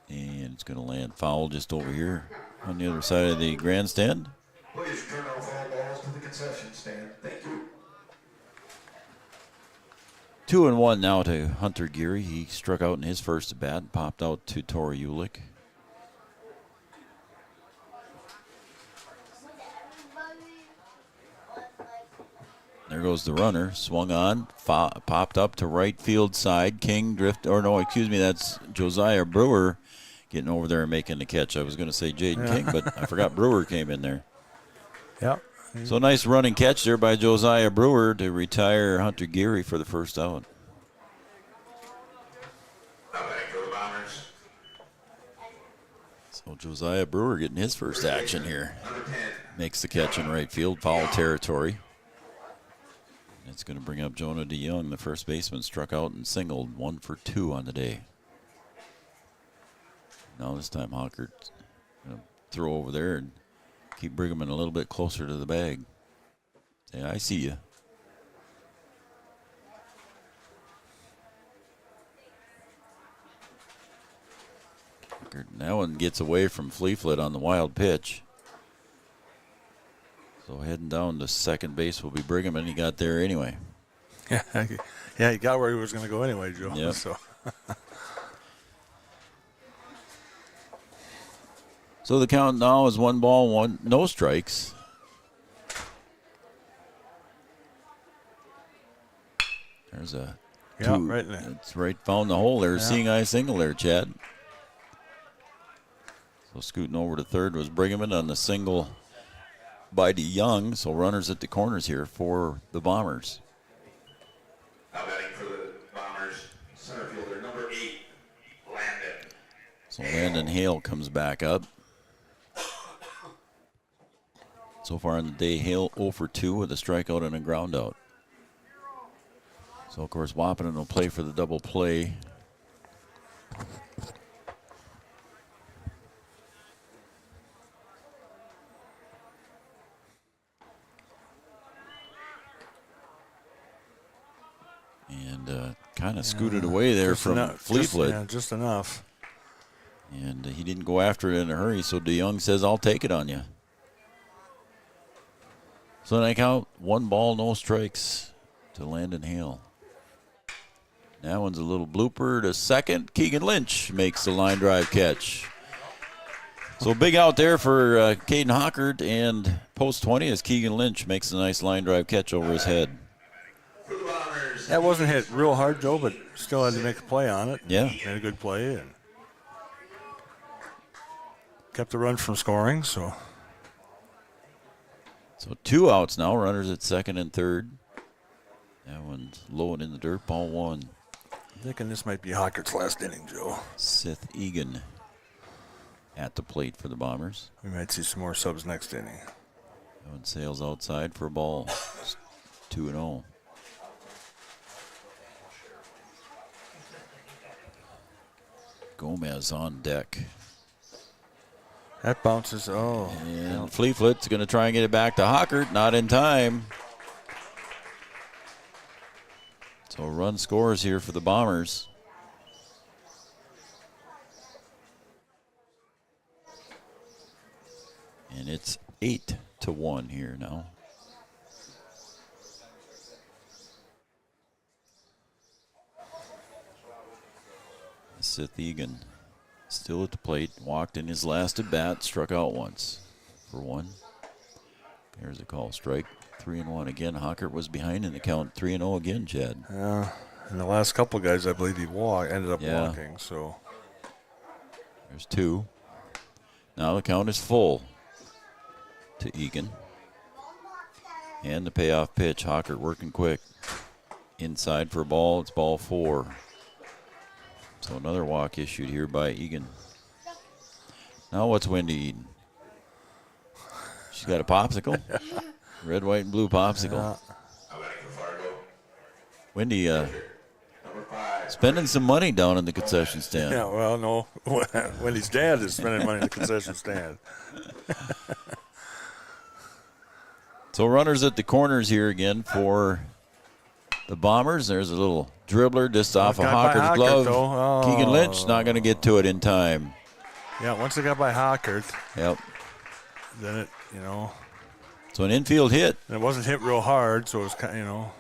And it's going to land foul just over here on the other side of the grandstand. Please turn off all balls to the concession stand. Thank you. 2-1 now to Hunter Geary. He struck out in his first at bat, popped out to Tori Ulick. There goes the runner, swung on, popped up to right field side. King that's Josiah Brewer getting over there and making the catch. I was going to say Jaden King, but I forgot Brewer came in there. Yep. So nice running catch there by Josiah Brewer to retire Hunter Geary for the first out. Bombers. So Josiah Brewer getting his first action here. Makes the catch in right field, foul territory. It's going to bring up Jonah DeYoung. The first baseman struck out and singled, 1 for 2 on the day. Now this time Hockert going to throw over there and keep Brigham a little bit closer to the bag. Say, I see you. That one gets away from Fleetfoot on the wild pitch. So heading down to second base will be Brigham, and he got there anyway. Yeah, he got where he was going to go anyway, Joe. Yep. So. So the count now is 1 ball, 1, no strikes. There's a two. Right there. It's right, found the hole there. Seeing eye single there, Chad. So scooting over to third was Brigham on the single by DeYoung. So runners at the corners here for the Bombers. Now batting for the Bombers, center fielder number 8, Landon. So Landon Hale comes back up. So far in the day, Hale 0 for 2 with a strikeout and a ground out. So, of course, Wahpeton will play for the double play. And kind of scooted away there from Fleetwood. Yeah, just enough. And he didn't go after it in a hurry, so DeYoung says, I'll take it on you. So then I count 1 ball, no strikes to Landon Hale. That one's a little blooper to second. Keegan Lynch makes the line drive catch. So big out there for Caden Hockert, and post 20 as Keegan Lynch makes a nice line drive catch over his head. That wasn't hit real hard, Joe, but still had to make a play on it. Yeah. Made a good play and kept the run from scoring. So 2 outs now, runners at second and third. That one's low and in the dirt, ball 1. I'm thinking this might be Hockert's last inning, Joe. Seth Egan at the plate for the Bombers. We might see some more subs next inning. That one sails outside for a ball. 2-0. Gomez on deck. That bounces. And Fleetfoot's going to try and get it back to Hockert. Not in time. So run scores here for the Bombers. And it's 8-1 here now. Seth Egan still at the plate, walked in his last at bat, struck out once for 1. There's a call strike. 3-1 again. Hockert was behind in the count. 3-0 again, Chad. Yeah, and the last couple of guys, I believe he ended up walking. So there's 2. Now the count is full to Egan. And the payoff pitch. Hockert working quick. Inside for a ball. It's ball 4. So another walk issued here by Egan. Now what's Wendy eating? She's got a popsicle. Red, white, and blue popsicle. Wendy spending some money down in the concession stand. Yeah, well, no. Wendy's dad is spending money in the concession stand. So runners at the corners here again for the Bombers. There's a little dribbler just off of Hockert's glove. Keegan Lynch not going to get to it in time. Yeah, once it got by Hockert. Yep. Then it, So an infield hit. And it wasn't hit real hard, so it was kind of,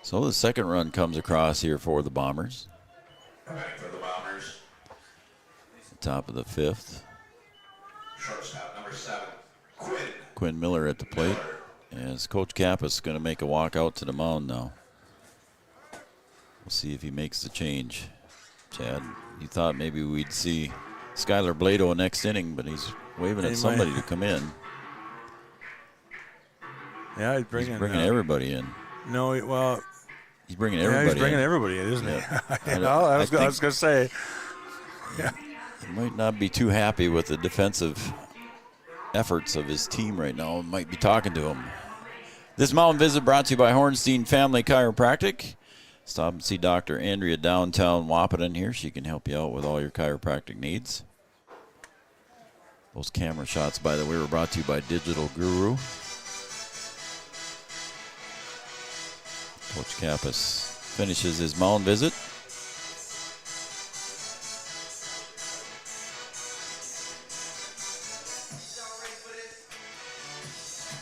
So the second run comes across here for the Bombers. For the Bombers. Top of the 5th. Shortstop number 7, Quinn Miller at the plate. As Coach Kappas going to make a walk out to the mound now. We'll see if he makes the change. Chad, you thought maybe we'd see Skylar Blado next inning, but he's waving at somebody to come in. Yeah, he's bringing everybody in. No, well, He's bringing everybody. Yeah, he's bringing everybody in, isn't he? I was going to say. Yeah. He might not be too happy with the defensive efforts of his team right now. Might be talking to him. This mountain visit brought to you by Hornstein Family Chiropractic. Stop and see Dr. Andrea downtown Wahpeton here. She can help you out with all your chiropractic needs. Those camera shots, by the way, were brought to you by Digital Guru. Coach Kappas finishes his mound visit.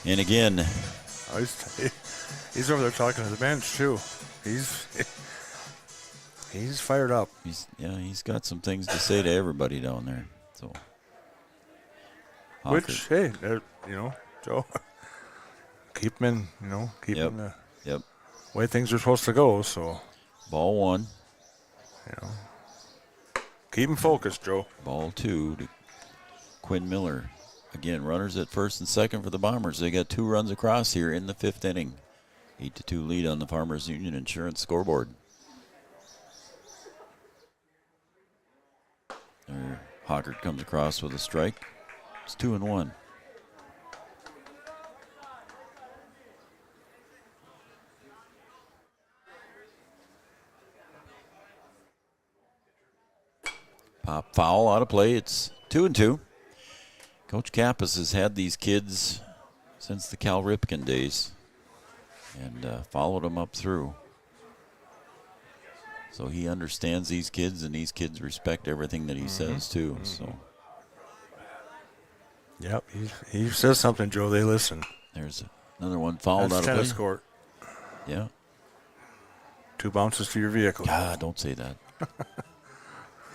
And again, he's over there talking to the bench too. He's fired up. He's got some things to say to everybody down there. So, which, hey, Joe, keep him in, keep him the way things are supposed to go. So, ball 1. Keep him focused, Joe. Ball 2 to Quinn Miller. Again, runners at first and second for the Bombers. They got 2 runs across here in the 5th inning. 8-2 lead on the Farmers Union Insurance scoreboard. There, Hockert comes across with a strike. It's 2-1. Pop foul out of play. It's 2-2. Coach Kappas has had these kids since the Cal Ripken days and followed them up through. So he understands these kids, and these kids respect everything that he says too. So. Yep, he says something, Joe. They listen. There's another one fouled out of play. Tennis court. Yeah. 2 bounces to your vehicle. God, don't say that.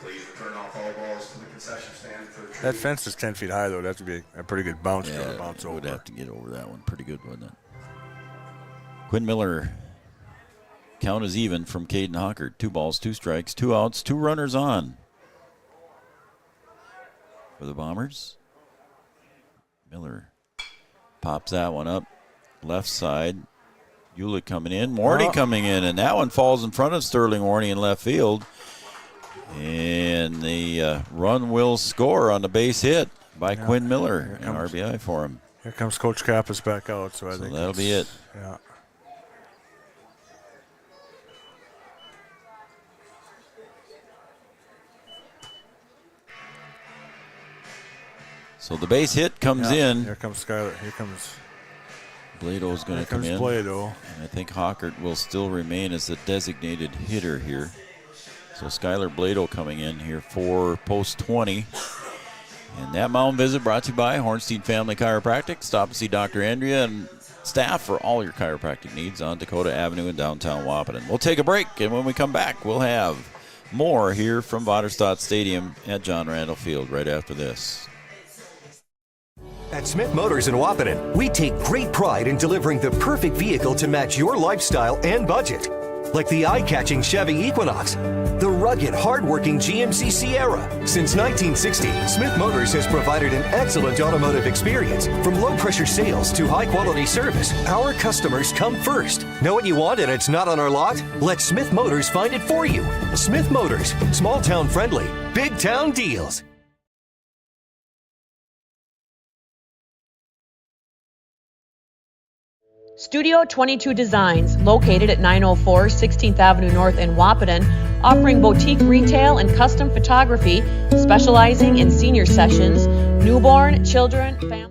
Please return all foul balls to the concession stand for the That fence is 10 feet high, though. That would be a pretty good bounce to bounce over. Would have to get over that one. Pretty good, wasn't it? Quinn Miller. Count is even from Caden Hockert. 2 balls, 2 strikes, 2 outs, 2 runners on for the Bombers. Miller pops that one up. Left side. Hewlett coming in. Warney coming in, and that one falls in front of Sterling Warney in left field. And the run will score on the base hit by Quinn Miller. An RBI for him. Here comes Coach Kappas back out, so I think that'll be it. Yeah. So the base hit comes in. Here comes Skyler. Here comes Blado's going to come in. Blado. And I think Hockert will still remain as the designated hitter here. So Skyler Blado coming in here for post 20. And that mound visit brought to you by Hornstein Family Chiropractic. Stop and see Dr. Andrea and staff for all your chiropractic needs on Dakota Avenue in downtown Wahpeton. We'll take a break, and when we come back, we'll have more here from Vaterstad Stadium at John Randall Field right after this. At Smith Motors in Wahpeton, we take great pride in delivering the perfect vehicle to match your lifestyle and budget. Like the eye-catching Chevy Equinox, the rugged, hard-working GMC Sierra. Since 1960, Smith Motors has provided an excellent automotive experience. From low-pressure sales to high-quality service, our customers come first. Know what you want and it's not on our lot? Let Smith Motors find it for you. Smith Motors, small-town friendly, big-town deals. Studio 22 Designs, located at 904 16th Avenue North in Wahpeton, offering boutique retail and custom photography, specializing in senior sessions, newborn, children, family.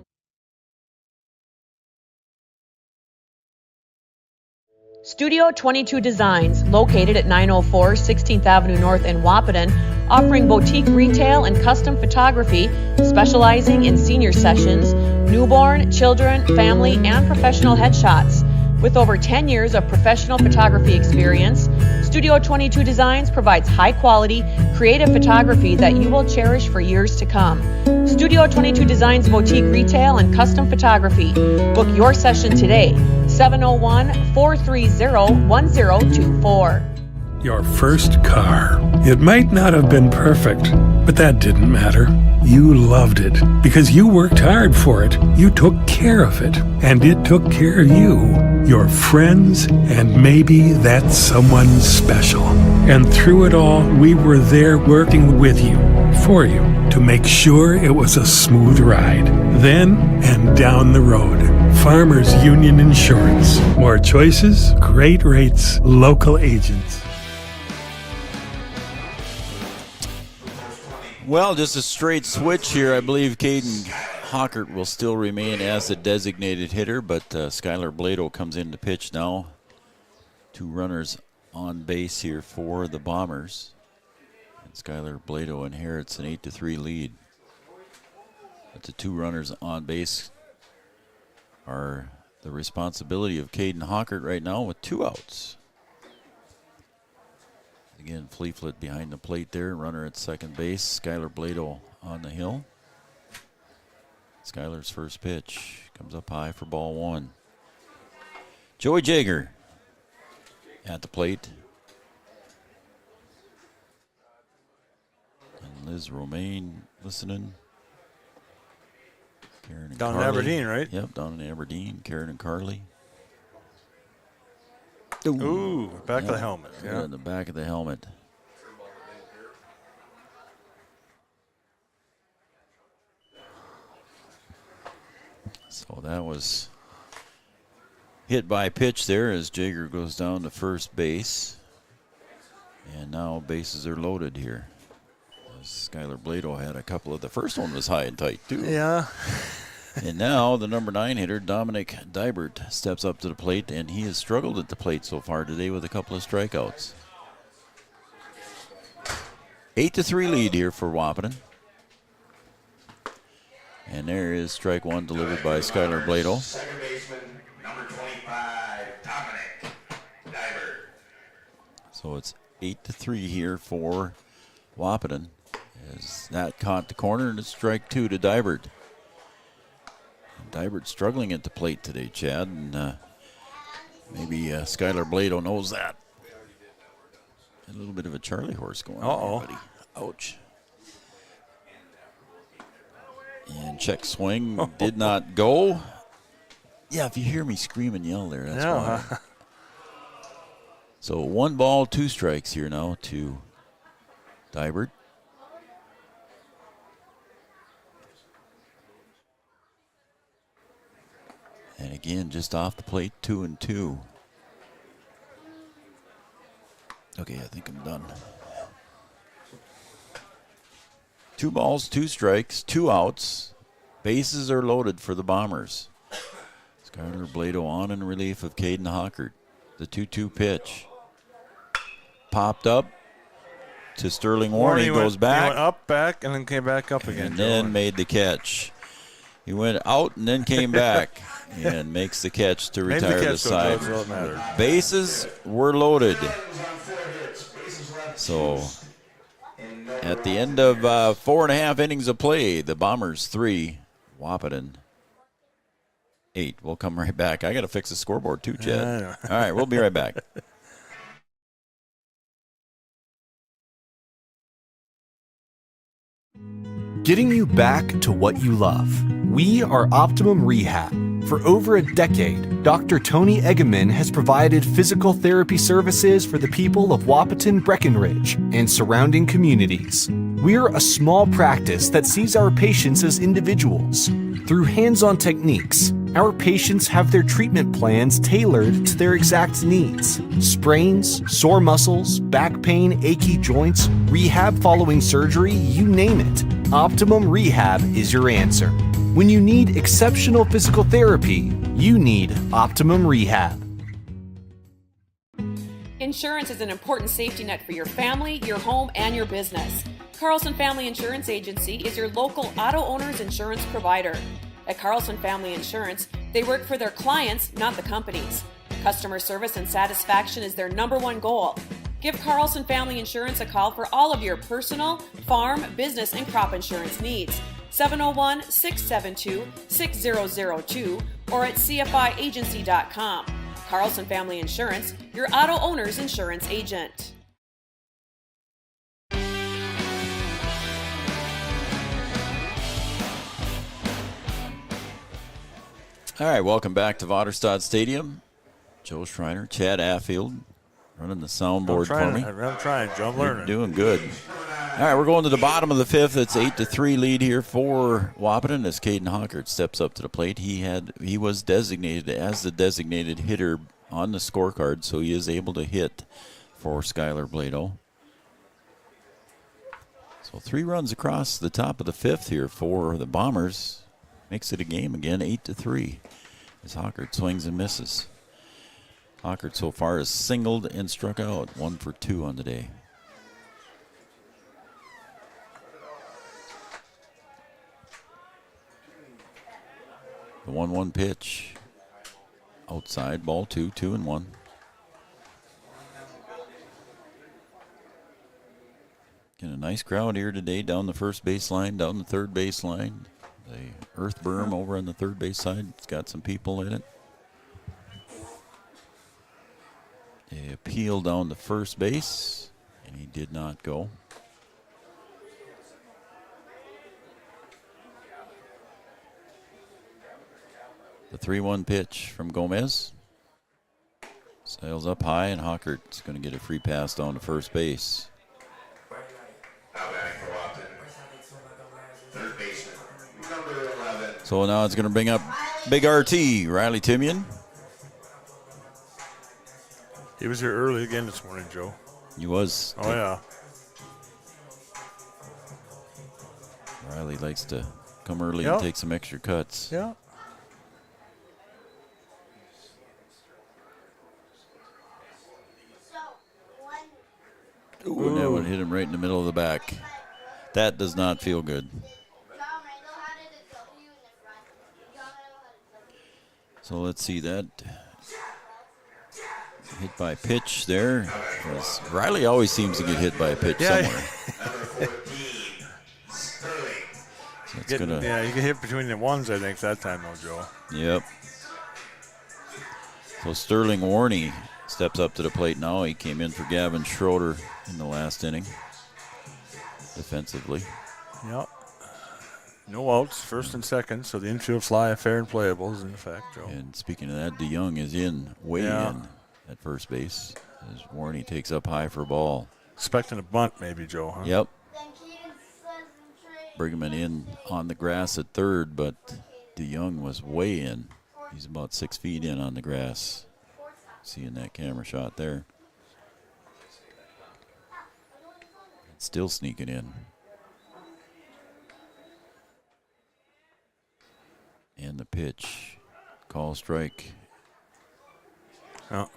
Studio 22 Designs, located at 904 16th Avenue North in Wahpeton, offering boutique retail and custom photography, specializing in senior sessions, newborn, children, family, and professional headshots. With over 10 years of professional photography experience, Studio 22 Designs provides high-quality, creative photography that you will cherish for years to come. Studio 22 Designs boutique retail and custom photography. Book your session today, 701-430-1024. Your first car. It might not have been perfect, but that didn't matter. You loved it because you worked hard for it. You took care of it, and it took care of you, your friends, and maybe that someone special. And through it all, we were there working with you, for you, to make sure it was a smooth ride. Then and down the road. Farmers Union Insurance. More choices, great rates, local agents. Well, just a straight switch here. I believe Caden Hockert will still remain as the designated hitter, but Skylar Blado comes in to pitch now. 2 runners on base here for the Bombers. And Skylar Blado inherits an 8-3 lead. But the 2 runners on base are the responsibility of Caden Hockert right now with 2 outs. Again, Fleetfoot behind the plate there, runner at second base. Skylar Blado on the hill. Skylar's first pitch comes up high for ball 1. Joey Jager at the plate. And Liz Romaine listening. Karen and down in Carly. Aberdeen, right? Yep, down in Aberdeen. Karen and Carly. Ooh, back of the helmet. Yeah, in the back of the helmet. So that was hit by pitch there as Jager goes down to first base. And now bases are loaded here. Skylar Blado had a couple of the first one was high and tight too. Yeah. And now the number 9 hitter, Dominic Dybert, steps up to the plate, and he has struggled at the plate so far today with a couple of strikeouts. 8-3 lead here for Wahpeton. And there is strike 1 delivered by Skylar Blado. Second baseman, number 25, Dominic Dybert. So it's 8-3 here for Wahpeton. As that caught the corner, and it's strike 2 to Dybert. Dybert struggling at the plate today, Chad, and maybe Skylar Blado knows that. A little bit of a Charlie horse going on there, buddy. Ouch. And check swing did not go. Yeah, if you hear me scream and yell there, that's why. So 1 ball, 2 strikes here now to Dybert. And again, just off the plate, 2-2. Okay, I think I'm done. 2 balls, 2 strikes, 2 outs. Bases are loaded for the Bombers. Skylar Blado on in relief of Caden Hockert. The 2-2 pitch. Popped up to Sterling Warren. He goes back. He went up, back, and then came back up again. And then made the catch. He went out and then came back and makes the catch to retire the side. Bases were loaded. So at the end of 4.5 innings of play, the Bombers 3, Wahpeton 8. We'll come right back. I got to fix the scoreboard too, Chad. All right, we'll be right back. Getting you back to what you love. We are Optimum Rehab. For over a decade, Dr. Tony Egeman has provided physical therapy services for the people of Wahpeton, Breckenridge, and surrounding communities. We're a small practice that sees our patients as individuals. Through hands-on techniques, our patients have their treatment plans tailored to their exact needs. Sprains, sore muscles, back pain, achy joints, rehab following surgery, you name it. Optimum Rehab is your answer. When you need exceptional physical therapy, you need Optimum Rehab. Insurance is an important safety net for your family, your home, and your business. Carlson Family Insurance Agency is your local auto owner's insurance provider. At Carlson Family Insurance, they work for their clients, not the companies. Customer service and satisfaction is their #1 goal. Give Carlson Family Insurance a call for all of your personal, farm, business, and crop insurance needs. 701-672-6002 or at cfiagency.com. Carlson Family Insurance, your auto owner's insurance agent. All right, welcome back to Vaterstad Stadium. Joe Schreiner, Chad Affield running the soundboard for me. I'm trying, Joe. I'm learning. You're doing good. All right, we're going to the bottom of the fifth. It's 8-3 lead here for Wahpeton as Caden Hockert steps up to the plate. He was designated as the designated hitter on the scorecard, so he is able to hit for Skylar Blado. So 3 runs across the top of the fifth here for the Bombers. Makes it a game again, 8-3, as Hockert swings and misses. Hockert so far has singled and struck out, 1 for 2 on the day. The 1-1 pitch. Outside, ball 2, 2-1. Getting a nice crowd here today down the first baseline, down the third baseline. The earth berm over on the third base side, it's got some people in it. A appeal down to first base, and he did not go. The 3-1 pitch from Gomez. Sails up high, and Hockert's going to get a free pass down to first base. So now it's going to bring up Big RT, Riley Timian. He was here early again this morning, Joe. He was. Oh, yeah. Riley likes to come early and take some extra cuts. Yeah. Ooh, and that one hit him right in the middle of the back. That does not feel good. So let's see that. Hit by pitch there. Riley always seems to get hit by a pitch somewhere. So yeah, you get hit between the ones, I think, that time, though, Joe. Yep. So Sterling Warney steps up to the plate now. He came in for Gavin Schroeder in the last inning, defensively. Yep. No outs, first and second, so the infield fly fair and playable is in effect, Joe. And speaking of that, DeYoung is way in at first base as Warney takes up high for a ball. Expecting a bunt maybe, Joe, huh? Yep. Brigham in on the grass at third, but DeYoung was way in. He's about 6 feet in on the grass. Seeing that camera shot there. It's still sneaking in. And the pitch. Call strike. Oh.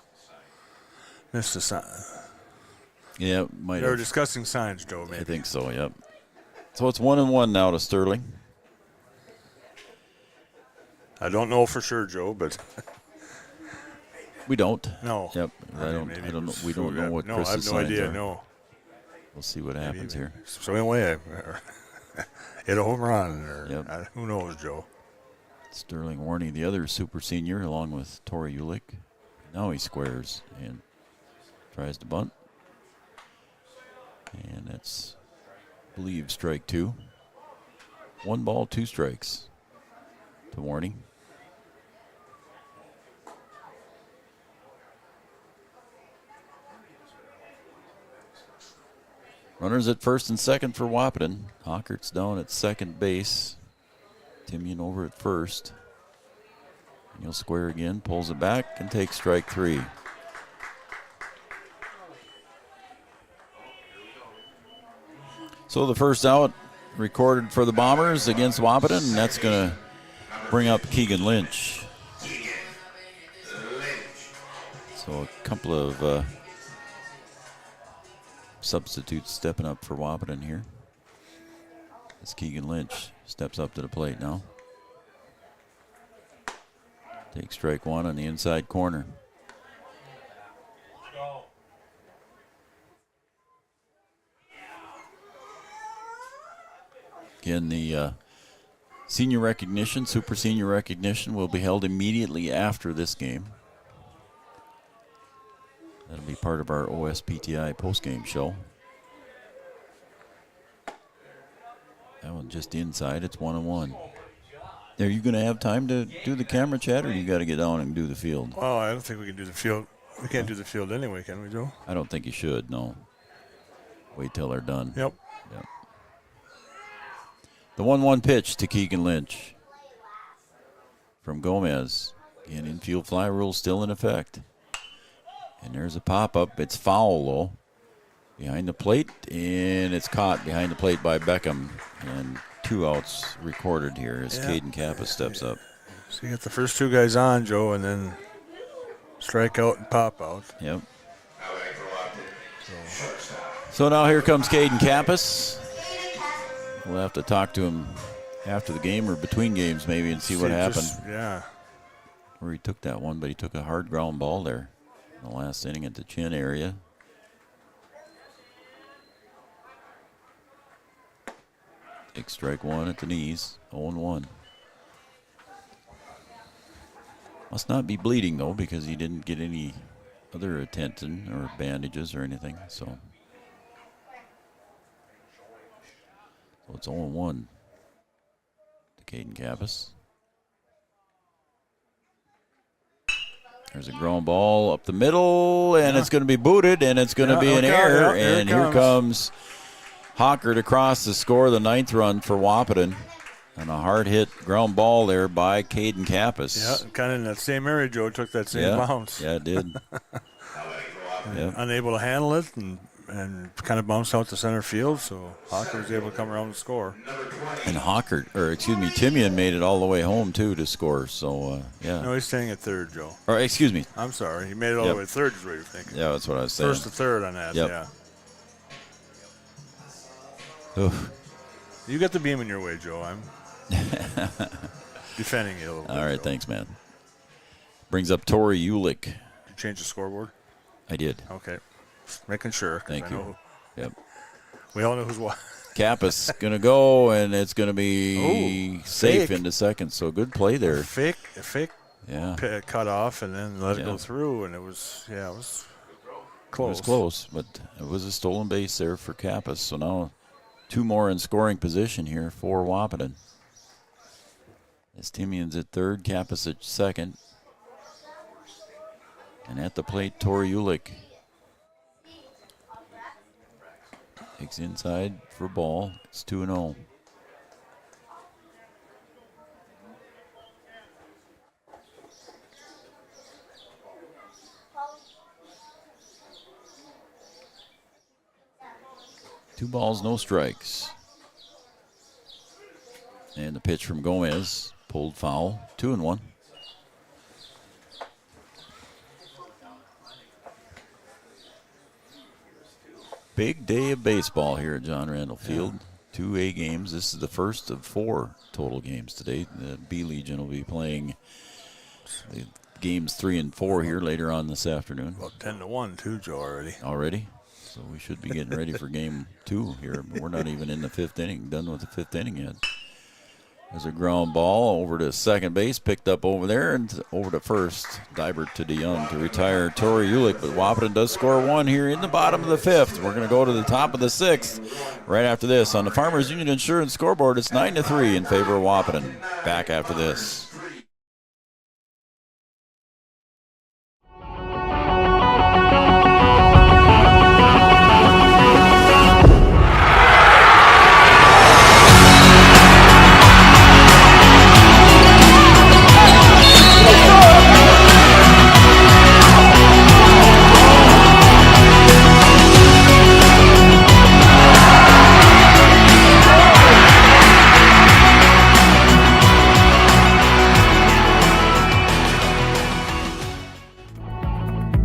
Missed the sign. Yeah, might have. They were discussing signs, Joe, maybe. I think so, yep. So it's 1-1 now to Sterling. I don't know for sure, Joe, but we don't. No. Yep. I don't know. We don't know what Chris's signs are. I have no idea. No. We'll see what happens here. So anyway, hit a home run, or who knows, Joe. Sterling Warney, the other super senior, along with Tori Ulick. Now he squares and tries to bunt. And that's, I believe, strike 2. 1 ball, 2 strikes to Warney. Runners at first and second for Wahpeton. Hockert's down at second base. Timian over at first. And he'll square again, pulls it back, and takes strike 3. So the first out recorded for the Bombers against Wahpeton, and that's going to bring up Keegan Lynch. So a couple of substitutes stepping up for Wahpeton here. As Keegan Lynch steps up to the plate now. Takes strike 1 on the inside corner. Again, the senior recognition, super senior recognition, will be held immediately after this game. That'll be part of our OSPTI postgame show. That one just inside. It's 1-1. Are you going to have time to do the camera chat, or you got to get down and do the field? Oh, I don't think we can do the field. We can't do the field anyway, can we, Joe? I don't think you should, no. Wait till they're done. Yep. The 1-1 pitch to Keegan Lynch from Gomez. Again, infield fly rule still in effect. And there's a pop-up. It's foul, though. Behind the plate, and it's caught behind the plate by Beckham. And 2 outs recorded here as Caden Kappas steps up. So you got the first 2 guys on, Joe, and then strike out and pop out. Yep. So now here comes Caden Kappas. We'll have to talk to him after the game or between games maybe and see what happened. Where he took that one, but he took a hard ground ball there in the last inning at the chin area. Take strike 1 at the knees, 0-1. Must not be bleeding, though, because he didn't get any other attention or bandages or anything, so it's 0-1 to Caden Kappas. There's a ground ball up the middle, and it's going to be booted, and it's going to be an error, and here comes Hawker to cross the score, the 9th run for Wahpeton. And a hard-hit ground ball there by Caden Kappas. Yeah, kind of in that same area, Joe. Took that same bounce. Yeah, it did. Unable to handle it and kind of bounced out to center field, so Hawker was able to come around and score. And Timian made it all the way home, too, to score. So, No, he's staying at third, Joe. Or, excuse me. I'm sorry. He made it all the way to third is what you're thinking. Yeah, that's what I was saying. First to third on that, Oof. You got the beam in your way, Joe. I'm defending you a little bit. All right, thanks, man. Brings up Tori Ulick. Did you change the scoreboard? I did. Okay. Making sure. Thank you. Yep. We all know who's what. Kappas going to go, and it's going to be safe into second. So good play there. A fake cut off and then let it go through, and it was close. It was close, but it was a stolen base there for Kappas. So now 2 more in scoring position here for Wahpeton. As Timian's at third, Kappas at second. And at the plate, Tori Ulick. Takes inside for ball. It's 2-0. Two balls, no strikes. And the pitch from Gomez. Pulled foul, 2-1. Big day of baseball here at John Randall Field. 2 A games. This is the first of 4 total games today. The B Legion will be playing the games 3 and 4 here later on this afternoon. About 10-1 too, Joe, already. Already? So we should be getting ready for game 2 here, but we're not even in the 5th inning, done with the 5th inning yet. There's a ground ball over to second base, picked up over there, and over to first. Dibert to DeYoung to retire Tori Ulick, but Wahpeton does score 1 here in the bottom of the 5th. We're going to go to the top of the 6th right after this. On the Farmers Union Insurance scoreboard, it's 9-3 in favor of Wahpeton. Back after this.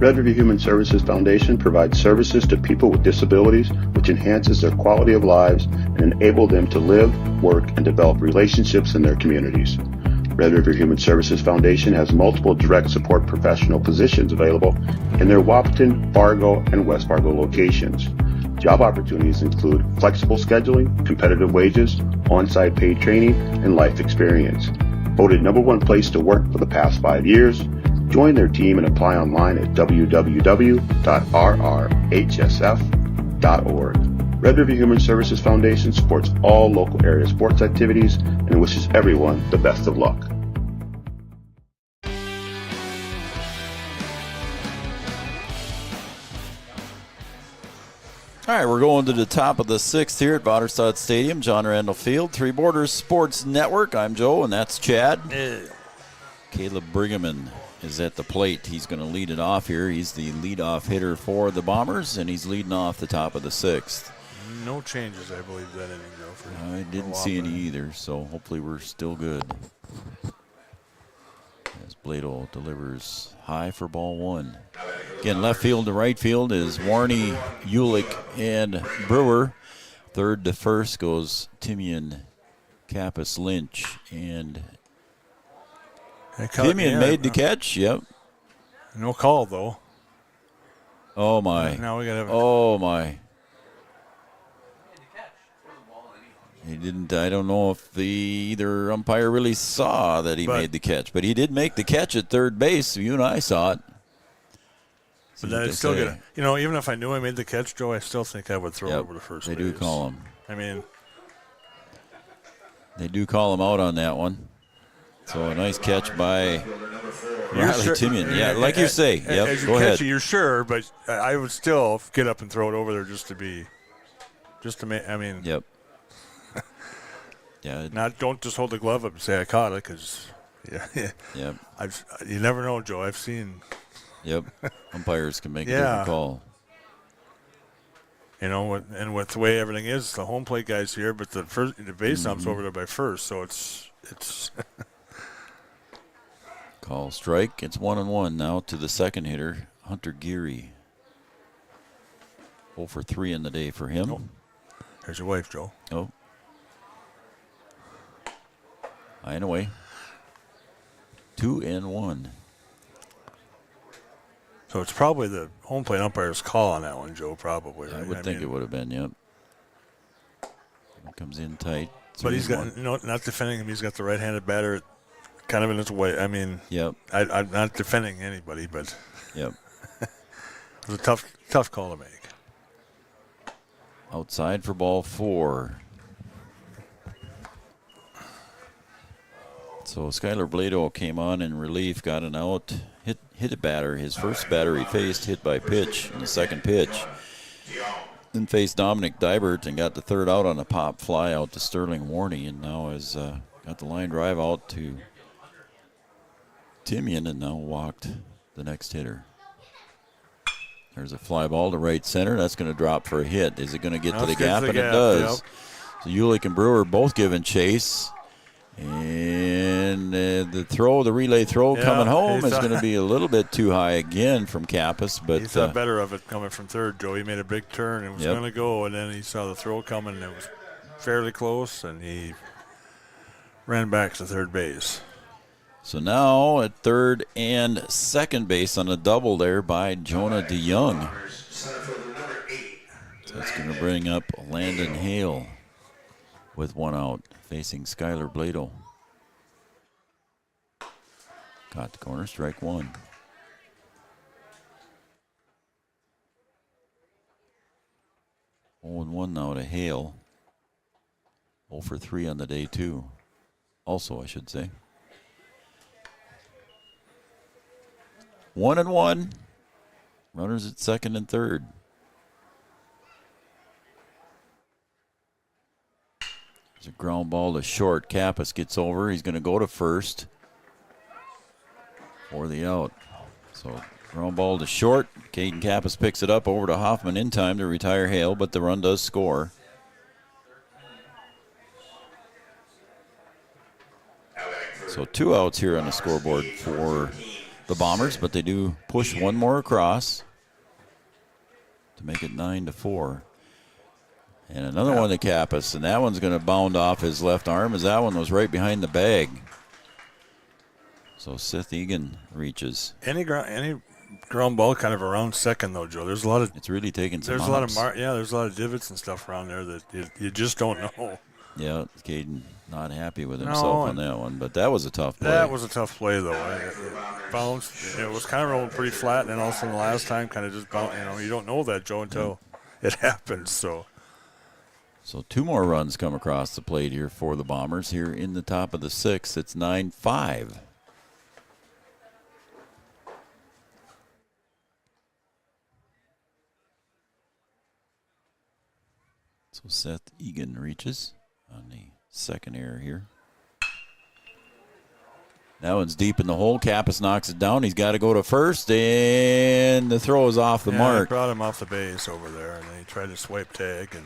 Red River Human Services Foundation provides services to people with disabilities, which enhances their quality of lives and enable them to live, work, and develop relationships in their communities. Red River Human Services Foundation has multiple direct support professional positions available in their Wahpeton, Fargo, and West Fargo locations. Job opportunities include flexible scheduling, competitive wages, on-site paid training, and life experience. Voted #1 place to work for the past 5 years. Join their team and apply online at www.rrhsf.org. Red River Human Services Foundation supports all local area sports activities and wishes everyone the best of luck. All right, we're going to the top of the 6th here at Vaterstad Stadium, John Randall Field, Three Borders Sports Network. I'm Joe, and that's Chad. Caleb Brigham is at the plate. He's going to lead it off here. He's the leadoff hitter for the Bombers, and he's leading off the top of the 6th. No changes, I believe, that inning, Joe. I didn't see any either, so hopefully we're still good. As Blado delivers high for ball 1. Again, left field to right field is Warney, Ulick, and Brewer. Third to first goes Timian, Kappas, Lynch, and Timian made the catch. Yep. No call, though. Oh, my. Now we got to. Oh, my. He didn't. I don't know if either umpire really saw that he made the catch, but he did make the catch at third base. You and I saw it. But that is still good. You know, even if I knew I made the catch, Joe, I still think I would throw it over the first base. They do call him. I mean, they do call him out on that one. So a nice catch by Riley Timian. Yeah, like you say. Yep. As you go catch ahead. it, you're sure, but I would still get up and throw it over there just to make. I mean. Yep. Yeah. Don't just hold the glove up and say I caught it, because Yep. You never know, Joe. I've seen. Yep. Umpires can make a different call. You know, and with the way everything is, the home plate guy's here, but the base ump's over there by first, so it's. Call strike. It's 1-1 now to the second hitter, Hunter Geary. 0 for 3 in the day for him. Oh. There's your wife, Joe. Oh. High and away. 2-1. So it's probably the home plate umpire's call on that one, Joe, probably. Right? I would think it would have been, yep. Comes in tight. But he's got, not defending him, he's got the right-handed batter kind of in his way. I mean, yep. I'm not defending anybody, but yep. It was a tough call to make. Outside for ball 4. So Skylar Blado came on in relief, got an out, hit a batter. His first batter he faced, hit by pitch in the second pitch. Then faced Dominic Dybert and got the third out on a pop fly out to Sterling Warney, and now has got the line drive out to Timian, and now walked the next hitter. There's a fly ball to right center. That's going to drop for a hit. Is it going to get to the gap? And it does. Yep. So Ulick and Brewer both giving chase. And the relay throw coming home is going to be a little bit too high again from Kappas. But he thought better of it coming from third, Joe. He made a big turn and was going to go, and then he saw the throw coming, and it was fairly close, and he ran back to third base. So now at third and second base on a double there by Jonah DeYoung. So that's going to bring up Landon Hale with one out, facing Skylar Blado. Caught the corner, strike 1. Oh, and 1 now to Hale. 0 for 3 on the day, too. Also, I should say. 1-1. Runners at second and third. There's a ground ball to short. Kappas gets over. He's going to go to first for the out. So ground ball to short. Caden Kappas picks it up over to Hoffman in time to retire Hale, but the run does score. So 2 outs here on the scoreboard for the Bombers, but they do push one more across to make it 9-4. And another one to Kappas, and that one's going to bound off his left arm as that one was right behind the bag. So Seth Egan reaches. Any ground ball kind of around second, though, Joe. There's a lot of. It's really taking some. There's a lot of there's a lot of divots and stuff around there that you just don't know. Yeah, Caden not happy with himself on that one, but that was a tough play. That was a tough play, though. It bounced. It was kind of rolling pretty flat, and then also the last time kind of just bounced. You don't know that, Joe, until it happens. So. So 2 more runs come across the plate here for the Bombers. Here in the top of the 6th, it's 9-5. So Seth Egan reaches on the second error here. That one's deep in the hole. Kappas knocks it down. He's got to go to first, and the throw is off the mark. They brought him off the base over there, and they tried to swipe tag, and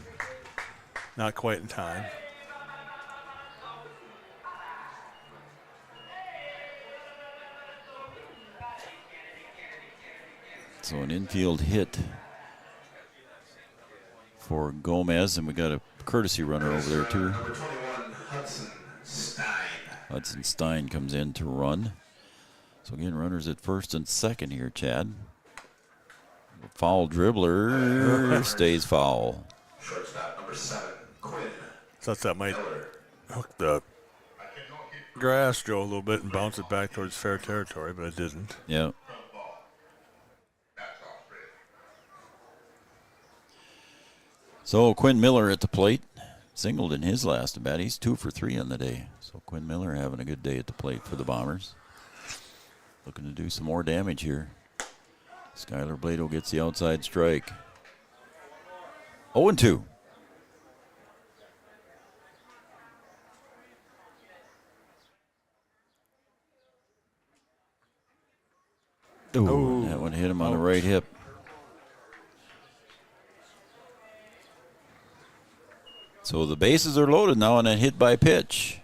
not quite in time. So an infield hit for Gomez, and we got a courtesy runner over there too. Number 21, Hudson Stein. Hudson Stein comes in to run. So again, runners at first and second here, Chad. Foul dribbler stays foul. Shortstop number 7, Quinn. Thought that might hook the grass, Joe, a little bit and bounce it back towards fair territory, but it didn't. Yeah. So Quinn Miller at the plate. Singled in his last at bat. He's 2 for 3 on the day. So Quinn Miller having a good day at the plate for the Bombers. Looking to do some more damage here. Skylar Blado gets the outside strike. 0-2. Ooh, that one hit him on the right hip. So the bases are loaded now on a hit by pitch.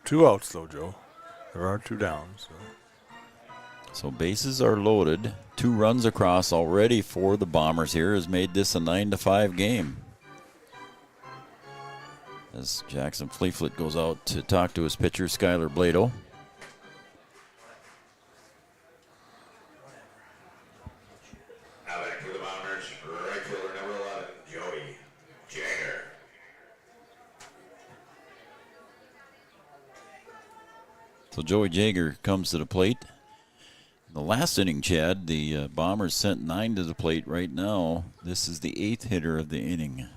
2 outs, though, Joe. There are 2 down. So bases are loaded. 2 runs across already for the Bombers here has made this a 9-5 game. As Jackson Fleeflet goes out to talk to his pitcher, Skylar Blado. Now back for the Bombers, right fielder number 11, Joey Jagger. So Joey Jager comes to the plate. In the last inning, Chad, the Bombers sent 9 to the plate. Right now, this is the 8th hitter of the inning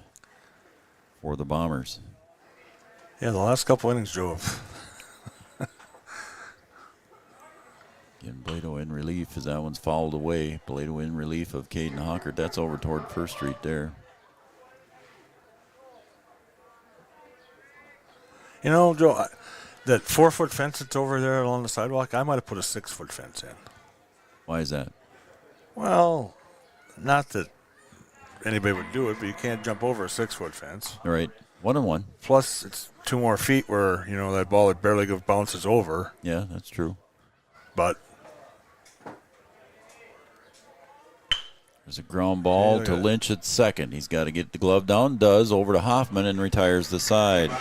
for the Bombers. Yeah, the last couple innings, Joe. Again, Blado in relief as that one's fouled away. Blado in relief of Caden Hawkert. That's over toward First Street there. You know, Joe, that 4-foot fence that's over there along the sidewalk, I might have put a 6-foot fence in. Why is that? Well, not that anybody would do it, but you can't jump over a 6-foot fence. All right, 1-1. Plus, it's 2 more feet where, you know, that ball that barely bounces over. Yeah, that's true. But there's a ground ball to Lynch at second. He's got to get the glove down, does, over to Hoffman and retires the side.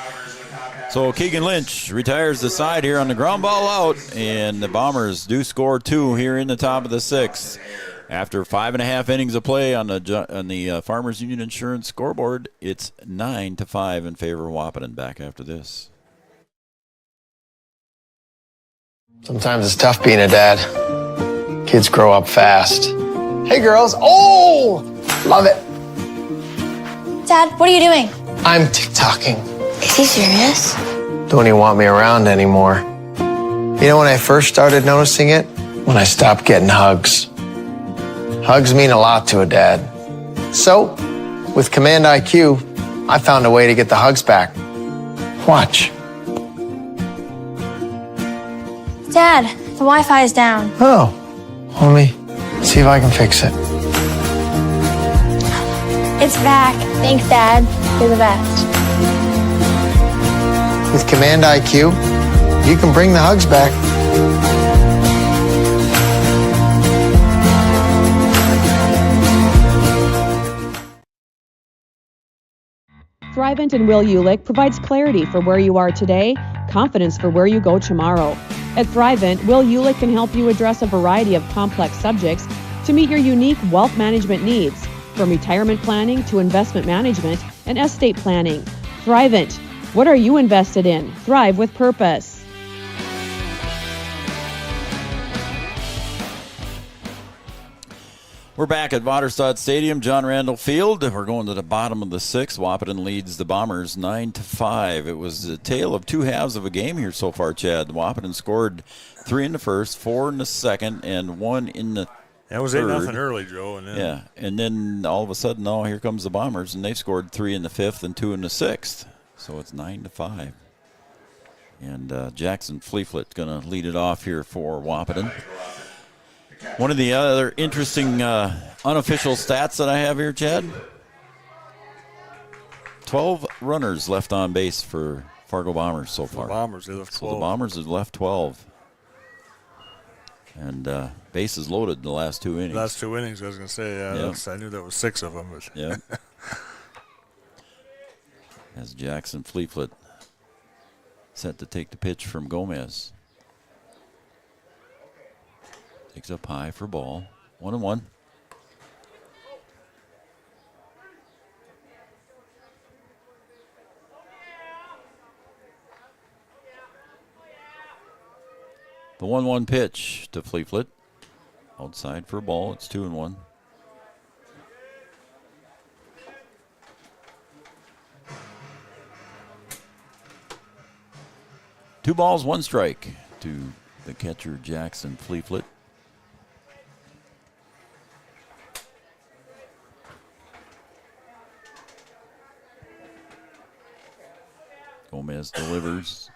So Keegan Lynch retires the side here on the ground ball out, and the Bombers do score 2 here in the top of the 6th. After 5.5 innings of play on the Farmers Union Insurance scoreboard, it's 9-5 in favor of Wahpeton. Back after this. Sometimes it's tough being a dad. Kids grow up fast. Hey, girls. Oh, love it. Dad, what are you doing? I'm TikToking. Is he serious? Don't even want me around anymore. You know when I first started noticing it? When I stopped getting hugs. Hugs mean a lot to a dad. So, with Command IQ, I found a way to get the hugs back. Watch. Dad, the Wi-Fi is down. Oh, let me see if I can fix it. It's back. Thanks, Dad. You're the best. With Command IQ, you can bring the hugs back. Thrivent and Will Ulick provides clarity for where you are today, confidence for where you go tomorrow. At Thrivent, Will Ulick can help you address a variety of complex subjects to meet your unique wealth management needs, from retirement planning to investment management and estate planning. Thrivent. What are you invested in? Thrive with purpose. We're back at Waterstad Stadium, John Randall Field. We're going to the bottom of the sixth. Wahpeton leads the Bombers 9-5. It was a tale of two halves of a game here so far, Chad. Wahpeton scored 3 in the first, 4 in the second, and 1 in the That was 8-0 early, Joe. And then all of a sudden, here comes the Bombers, and they scored 3 in the fifth and 2 in the sixth. So it's 9-5. And Jackson Fleeflet's going to lead it off here for Wahpeton. One of the other interesting unofficial stats that I have here, Chad, 12 runners left on base for Fargo Bombers so far. The Bombers, they left 12. So the Bombers have left 12. And bases loaded the last 2 innings. Last 2 innings, I was going to say. Yeah, I knew there was 6 of them. But yeah. As Jackson Fleeflet set to take the pitch from Gomez. Takes up high for ball. 1-1. The 1-1 pitch to Fleeflet. Outside for a ball. It's 2-1. Two balls, 1 strike to the catcher Jackson Fleeflet. Gomez delivers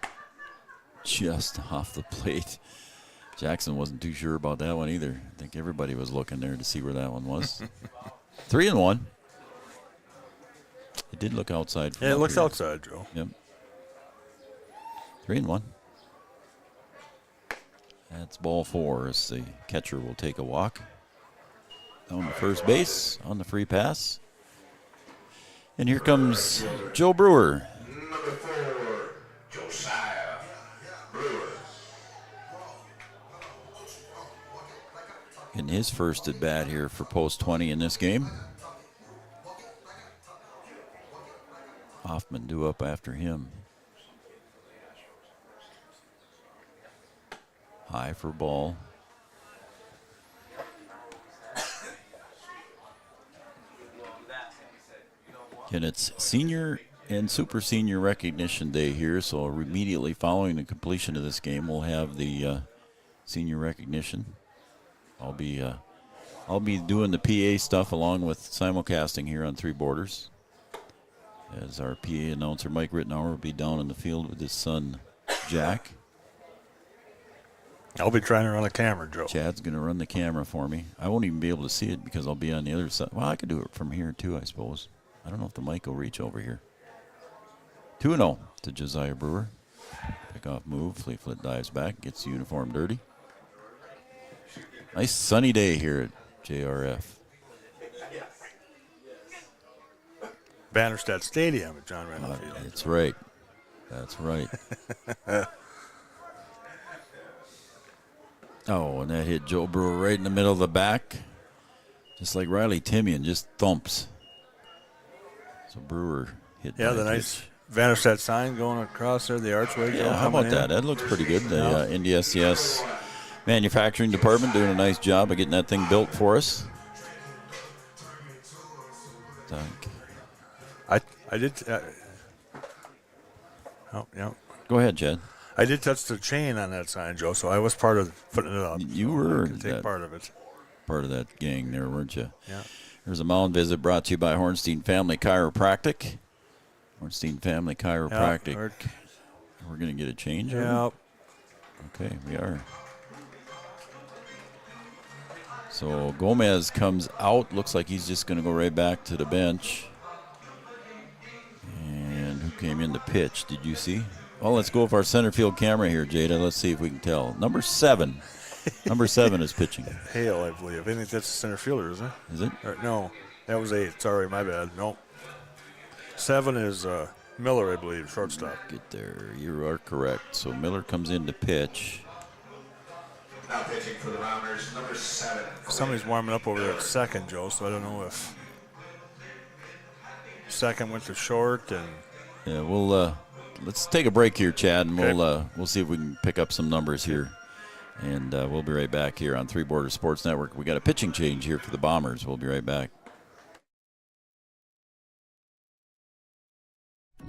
just off the plate. Jackson wasn't too sure about that one either. I think everybody was looking there to see where that one was. 3-1. It did look outside. Yeah, it looks outside, Joe. Yep. 3-1. That's ball 4 as the catcher will take a walk. Down to first base on the free pass. And here comes Joe Brewer. Number 4, Josiah Brewer. In his first at bat here for post 20 in this game. Hoffman due up after him. High for ball. And it's senior and super senior recognition day here, so immediately following the completion of this game, we'll have the senior recognition. I'll be doing the PA stuff along with simulcasting here on Three Borders, as our PA announcer Mike Rittenauer will be down in the field with his son Jack. I'll be trying to run a camera, Joe. Chad's going to run the camera for me. I won't even be able to see it because I'll be on the other side. Well, I could do it from here too, I suppose. I don't know if the mic will reach over here. 2-0 to Josiah Brewer. Pick-off move. Fleeflet dives back, gets the uniform dirty. Nice sunny day here at JRF. Bannerstadt Stadium at John Randall Field. That's right. That's right. Oh, and that hit Joe Brewer right in the middle of the back. Just like Riley Timian, just thumps. So Brewer hit. Yeah, the nice Bannerstadt sign going across there, the archway. Yeah, how about that? That looks pretty good. The NDSCS manufacturing department doing a nice job of getting that thing built for us. I did. Oh, yeah. Go ahead, Chad. I did touch the chain on that sign, Joe, so I was part of putting it up. You were part of it. Part of that gang there, weren't you? Yeah. There's a mound visit brought to you by Hornstein Family Chiropractic. Hornstein Family Chiropractic. Yeah, we're going to get a change? Yeah. Okay, we are. So Gomez comes out. Looks like he's just going to go right back to the bench. And who came in to pitch? Did you see? Well, let's go with our center field camera here, Jada. Let's see if we can tell. Number 7. Number 7 is pitching. Hale, I believe. I think that's the center fielder, isn't it? Is it? No, that was 8. Sorry, my bad. Nope. 7 is Miller, I believe, shortstop. Get there. You are correct. So Miller comes in to pitch. Now pitching for the Rounders, number 7. Somebody's warming up over there at second, Joe, so I don't know if second went to short. And yeah, we'll let's take a break here, Chad, and we'll see if we can pick up some numbers here And we'll be right back here on Three Borders Sports Network. We got a pitching change here for the Bombers. We'll be right back.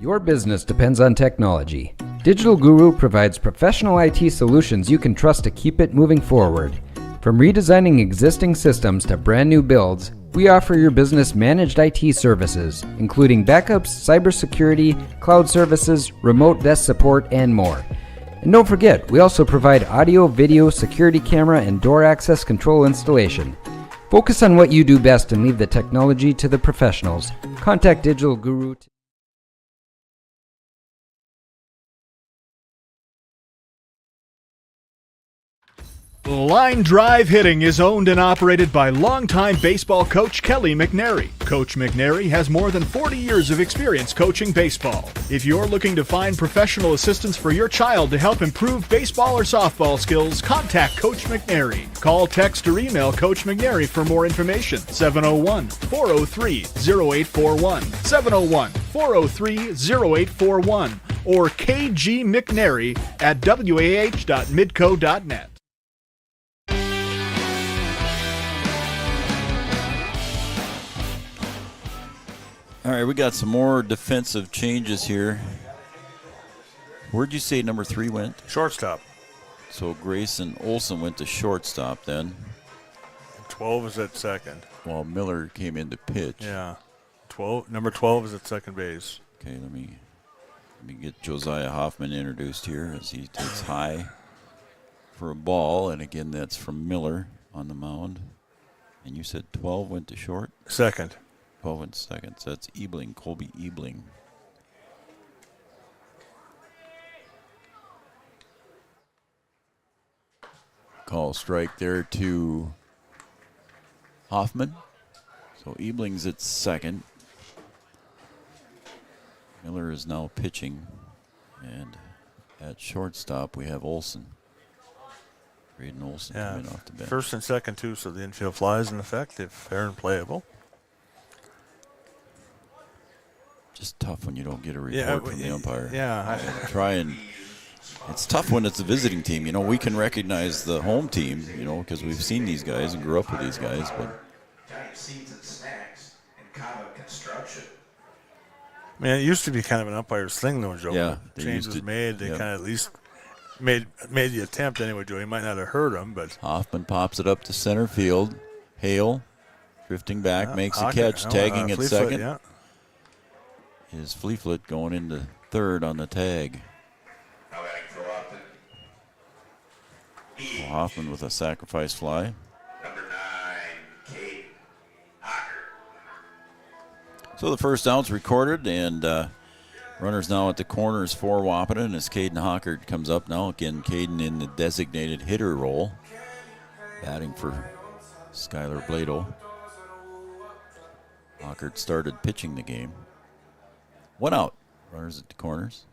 Your business depends on technology. Digital Guru provides professional IT solutions you can trust to keep it moving forward. From redesigning existing systems to brand new builds, we offer your business managed IT services, including backups, cybersecurity, cloud services, remote desk support, and more. And don't forget, we also provide audio, video, security camera, and door access control installation. Focus on what you do best and leave the technology to the professionals. Contact Digital Guru. Line Drive Hitting is owned and operated by longtime baseball coach Kelly McNary. Coach McNary has more than 40 years of experience coaching baseball. If you're looking to find professional assistance for your child to help improve baseball or softball skills, contact Coach McNary. Call, text, or email Coach McNary for more information. 701-403-0841. 701-403-0841 or kgmcnary@wah.midco.net. All right, we got some more defensive changes here. Where'd you say number 3 went? Shortstop. So Grayson Olson went to shortstop then. 12 is at second. While Miller came in to pitch. Yeah. Number 12 is at second base. Okay, let me get Josiah Hoffman introduced here as he takes high for a ball. And again, that's from Miller on the mound. And you said 12 went to short? Second. 12 went to second. So that's Ebling, Colby Ebling. Call strike there to Hoffman. So Ebling's at second. Miller is now pitching. And at shortstop, we have Olson. Braden Olson coming off the bench. First and second, too, so the infield fly is in effect if fair and playable. Just tough when you don't get a report from the umpire. Yeah. It's tough when it's a visiting team. You know, we can recognize the home team, you know, because we've seen these guys and grew up with these guys. But Giant seeds and snacks and common construction. Man, it used to be kind of an umpire's thing, though, Joe. Yeah. Change was made. They kind of at least made the attempt anyway, Joe. You might not have heard him, but. Hoffman pops it up to center field. Hale drifting back, makes a catch, tagging at second. Yeah. Is Fleetfoot going into third on the tag. So Hoffman with a sacrifice fly. Number 9, Kate Hocker. So the first out's recorded, and runners now at the corners for Wahpeton as Caden Hockert comes up now. Again, Caden in the designated hitter role, batting for Skylar Blado. Hockert started pitching the game. 1 out. Runners at the corners.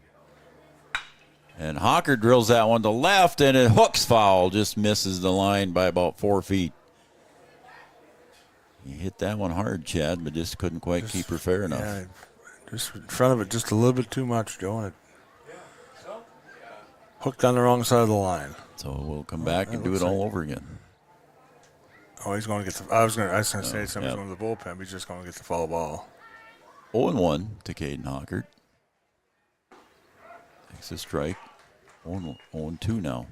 And Hocker drills that one to left, and it hooks foul. Just misses the line by about 4 feet. He hit that one hard, Chad, but just couldn't quite keep her fair enough. Yeah, just in front of it just a little bit too much, Joe, and it hooked on the wrong side of the line. So we'll come back and do it all over again. Oh, he's going to get the – I was going to say somebody's going to the bullpen, but he's just going to get the foul ball. 0-1 to Caden Hockert. Takes a strike. 0-2 now.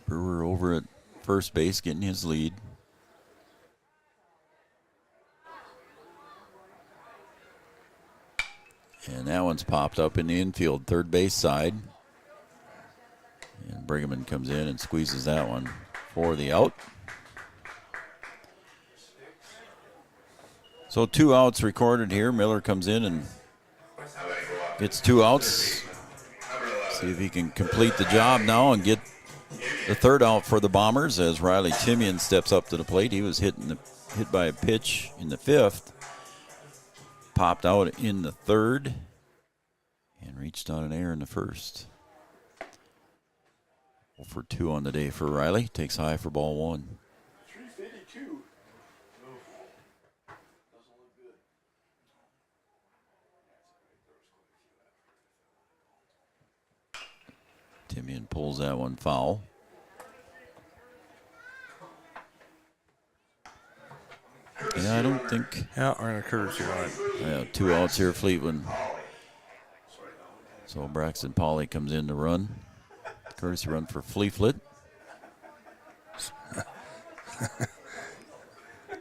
Brewer over at first base getting his lead. And that one's popped up in the infield, third base side. And Brigham comes in and squeezes that one for the out. So 2 outs recorded here. Miller comes in and gets 2 outs. See if he can complete the job now and get the third out for the Bombers as Riley Timian steps up to the plate. He was hit by a pitch in the 5th. Popped out in the 3rd and reached on an error in the 1st. 0 for 2 on the day for Riley. Takes high for ball 1. pulls that one foul. Yeah, I don't think. Yeah, we're in a courtesy line. Yeah, 2 outs here, Fleetwood. So Braxton Pauley comes in to run. Courtesy run for Fleetwood.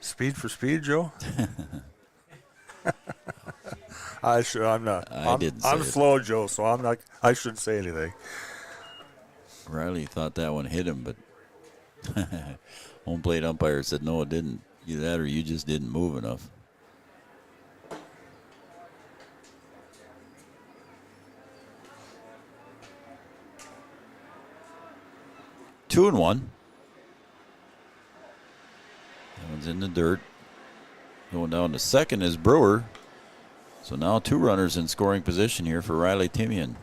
Speed for speed, Joe? I'm not. I'm slow, Joe, so I'm not. I shouldn't say anything. Riley thought that one hit him, but home plate umpire said no, it didn't. Either that or you just didn't move enough. Two and one. That one's in the dirt. Going down to second is Brewer. So now 2 runners in scoring position here for Riley Timian.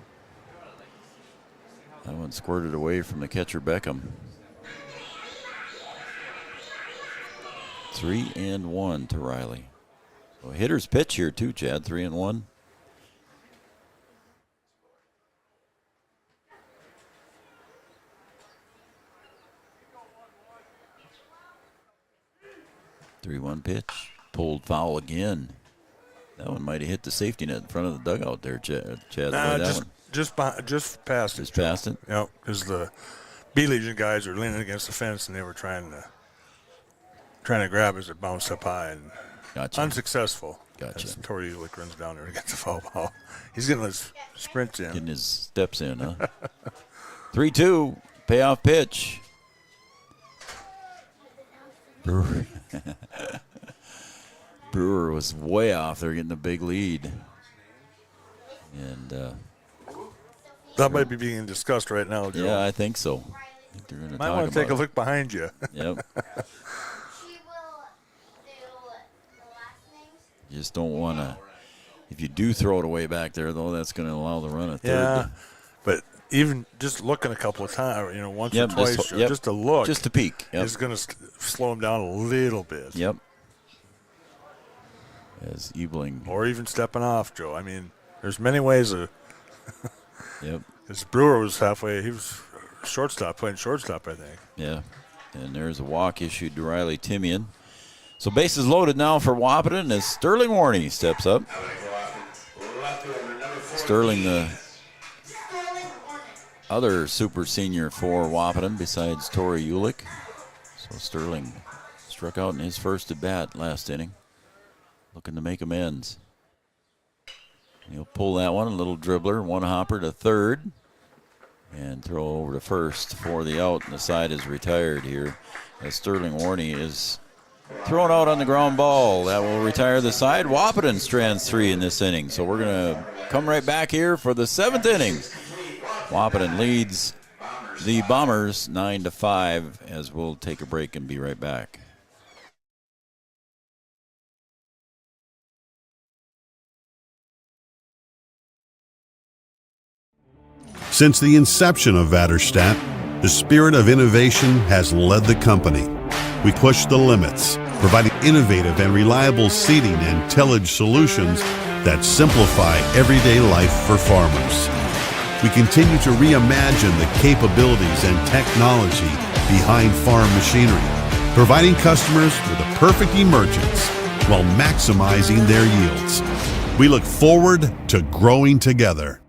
That one squirted away from the catcher Beckham. 3-1 to Riley. So hitter's pitch here too, Chad. 3-1. Three-one pitch. Pulled foul again. That one might have hit the safety net in front of the dugout there, Chad. Nah, just past it. Just past it? Yep, because the B-Legion guys were leaning against the fence and they were trying to grab as it bounced up high and unsuccessful. Gotcha. As Tori Ulick runs down there to get the foul ball. He's getting his sprints in. Getting his steps in, huh? 3-2, payoff pitch. Brewer was way off there getting the big lead. And that might be being discussed right now, Joe. Yeah, I think so. I think they're going to might want to take a look behind you. Yep. You just don't want to. If you do throw it away back there, though, that's going to allow the run at third. Yeah, but even just looking a couple of times, once or twice, just to look. Just to peek. Is going to slow him down a little bit. Yep. As Ebling. Or even stepping off, Joe. I mean, there's many ways of. Yep. Because Brewer was halfway. He was playing shortstop, I think. Yeah. And there's a walk issued to Riley Timian. So bases loaded now for Wahpeton as Sterling Warney steps up. Sterling, the other super senior for Wahpeton besides Tori Ulick. So Sterling struck out in his first at bat last inning. Looking to make amends. He'll pull that one, a little dribbler, one hopper to third, and throw over to first for the out, and the side is retired here as Sterling Warney is thrown out on the ground ball. That will retire the side. Wahpeton strands 3 in this inning, so we're going to come right back here for the 7th inning. Wahpeton leads the Bombers 9-5 as we'll take a break and be right back. Since the inception of Vaderstadt, the spirit of innovation has led the company. We push the limits, providing innovative and reliable seeding and tillage solutions that simplify everyday life for farmers. We continue to reimagine the capabilities and technology behind farm machinery, providing customers with a perfect emergence while maximizing their yields. We look forward to growing together.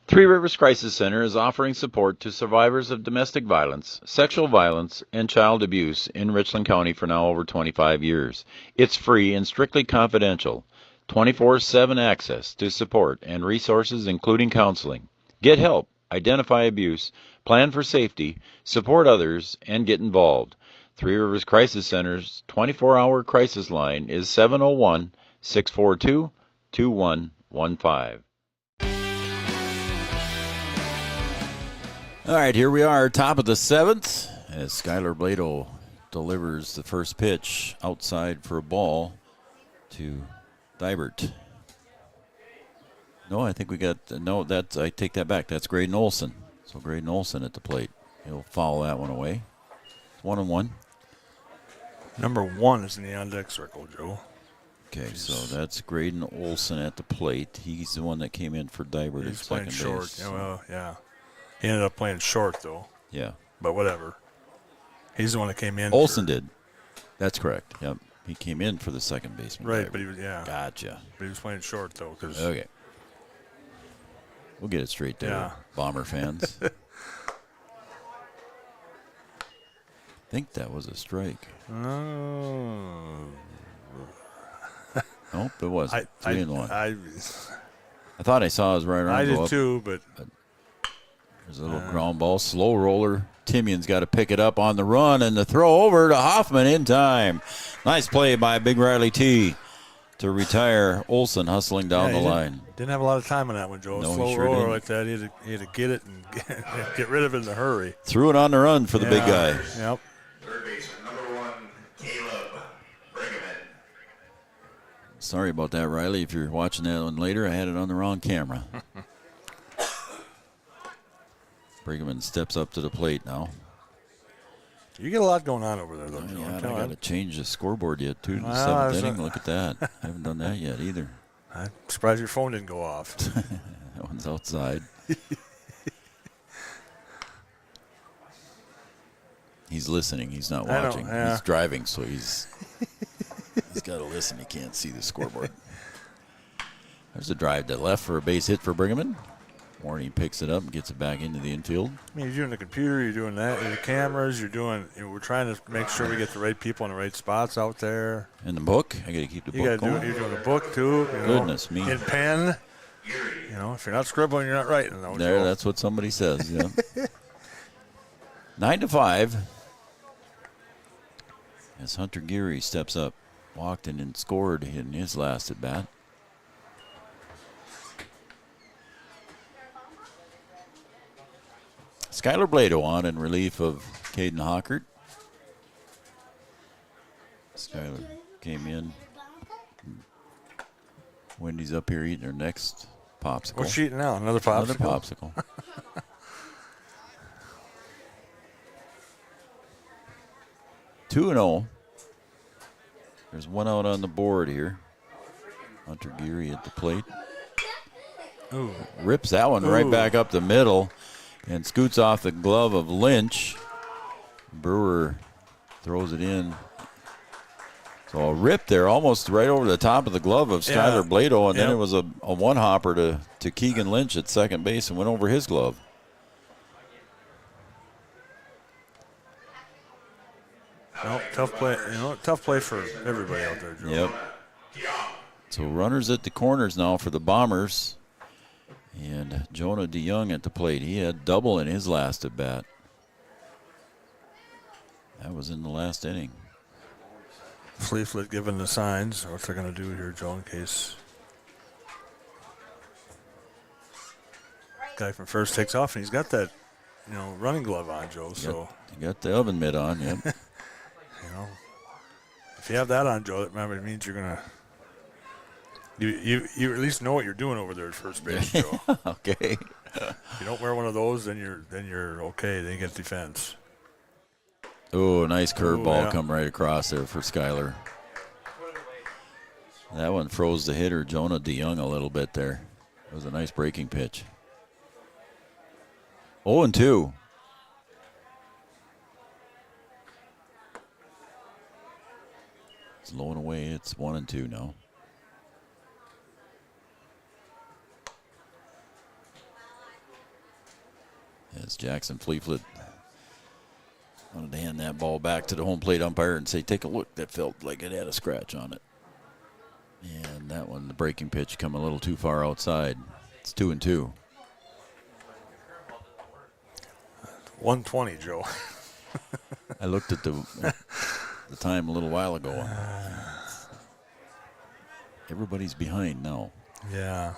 Three Rivers Crisis Center is offering support to survivors of domestic violence, sexual violence, and child abuse in Richland County for now over 25 years. It's free and strictly confidential. 24/7 access to support and resources including counseling. Get help, identify abuse, plan for safety, support others, and get involved. Three Rivers Crisis Center's 24-hour crisis line is 701-642-2115. All right, here we are, top of the 7th, as Skylar Blado delivers the first pitch outside for a ball to Dibert. No, I think we got, no, that's, I take that back. That's Graydon Olson. So Graydon Olson at the plate. He'll foul that one away. 1-1. Number 1 is in the on-deck circle, Joe. Okay, so that's Graydon Olson at the plate. He's the one that came in for Dybert at He's second playing short. base. Yeah, well, yeah. He ended up playing short, though. Yeah. But whatever. He's the one that came in. Olson did. That's correct. Yep. He came in for the second baseman. Right, Dybert. but he was, yeah. Gotcha. But he was playing short, though. Okay. We'll get it straight there, Yeah. Bomber fans. I think that was a strike. Oh. Nope, it wasn't. 3-1. I thought I saw his right arm I go did up. too, but There's a little ground ball. Slow roller. Timian's got to pick it up on the run, and the throw over to Hoffman in time. Nice play by Big Riley T to retire Olson hustling down the line. Didn't have a lot of time on that one, Joe. No, he Slow sure roller didn't. like that. He had to get it and get rid of it in a hurry. Threw it on the run for the big guy. Yep. Third baseman, number 1, Caleb Brigham. Sorry about that, Riley. If you're watching that one later, I had it on the wrong camera. Brigham steps up to the plate now. You get a lot going on over there, though, Joe. Yeah, I got to change the scoreboard yet, too. The Well, 7th inning. Look at that. I haven't done that yet either. I'm surprised your phone didn't go off. That one's outside. He's listening. He's not I know, watching. yeah. He's driving, so he's got to listen. He can't see the scoreboard. There's a drive to left for a base hit for Brigham. Warney picks it up and gets it back into the infield. I mean, you're doing the computer, you're doing that, the cameras, we're trying to make sure we get the right people in the right spots out there. And the book. I got to keep the book going. You're doing the book, too. Goodness me. In pen. If you're not scribbling, you're not writing. Though, There, Joe. that's what somebody says, yeah. 9-5. As Hunter Geary steps up, walked in and scored in his last at bat. Skylar Blado on in relief of Caden Hockert. Skylar came in. Wendy's up here eating her next popsicle. What's she eating now? Another popsicle? Another popsicle. 2-0. There's one out on the board here. Hunter Geary at the plate. Ooh. Rips that one right back up the middle and scoots off the glove of Lynch. Brewer throws it in. So a rip there almost right over the top of the glove of Skylar Blado, and then it was a one-hopper to Keegan Lynch at second base and went over his glove. No, tough play. Tough play for everybody out there, Joe. Yep. So runners at the corners now for the Bombers. And Jonah DeYoung at the plate. He had double in his last at bat. That was in the last inning. Fleetfoot giving the signs. What they're going to do here, Joe, in case guy from first takes off, and he's got that, running glove on, Joe. So You got the oven mitt on, yep. If you have that on, Joe, it means you're going to. You at least know what you're doing over there at first base, Joe. Okay. If you don't wear one of those, then you're okay. Then you get defense. Oh, nice curveball yeah. come right across there for Skylar. That one froze the hitter, Jonah DeYoung, a little bit there. It was a nice breaking pitch. 0-2. It's low and away. It's 1-2 now. As Jackson Fleetfoot wanted to hand that ball back to the home plate umpire and say, take a look. That felt like it had a scratch on it. And that one, the breaking pitch, come a little too far outside. It's 2-2. 120, Joe. I looked at the time a little while ago. Everybody's behind now. Yeah.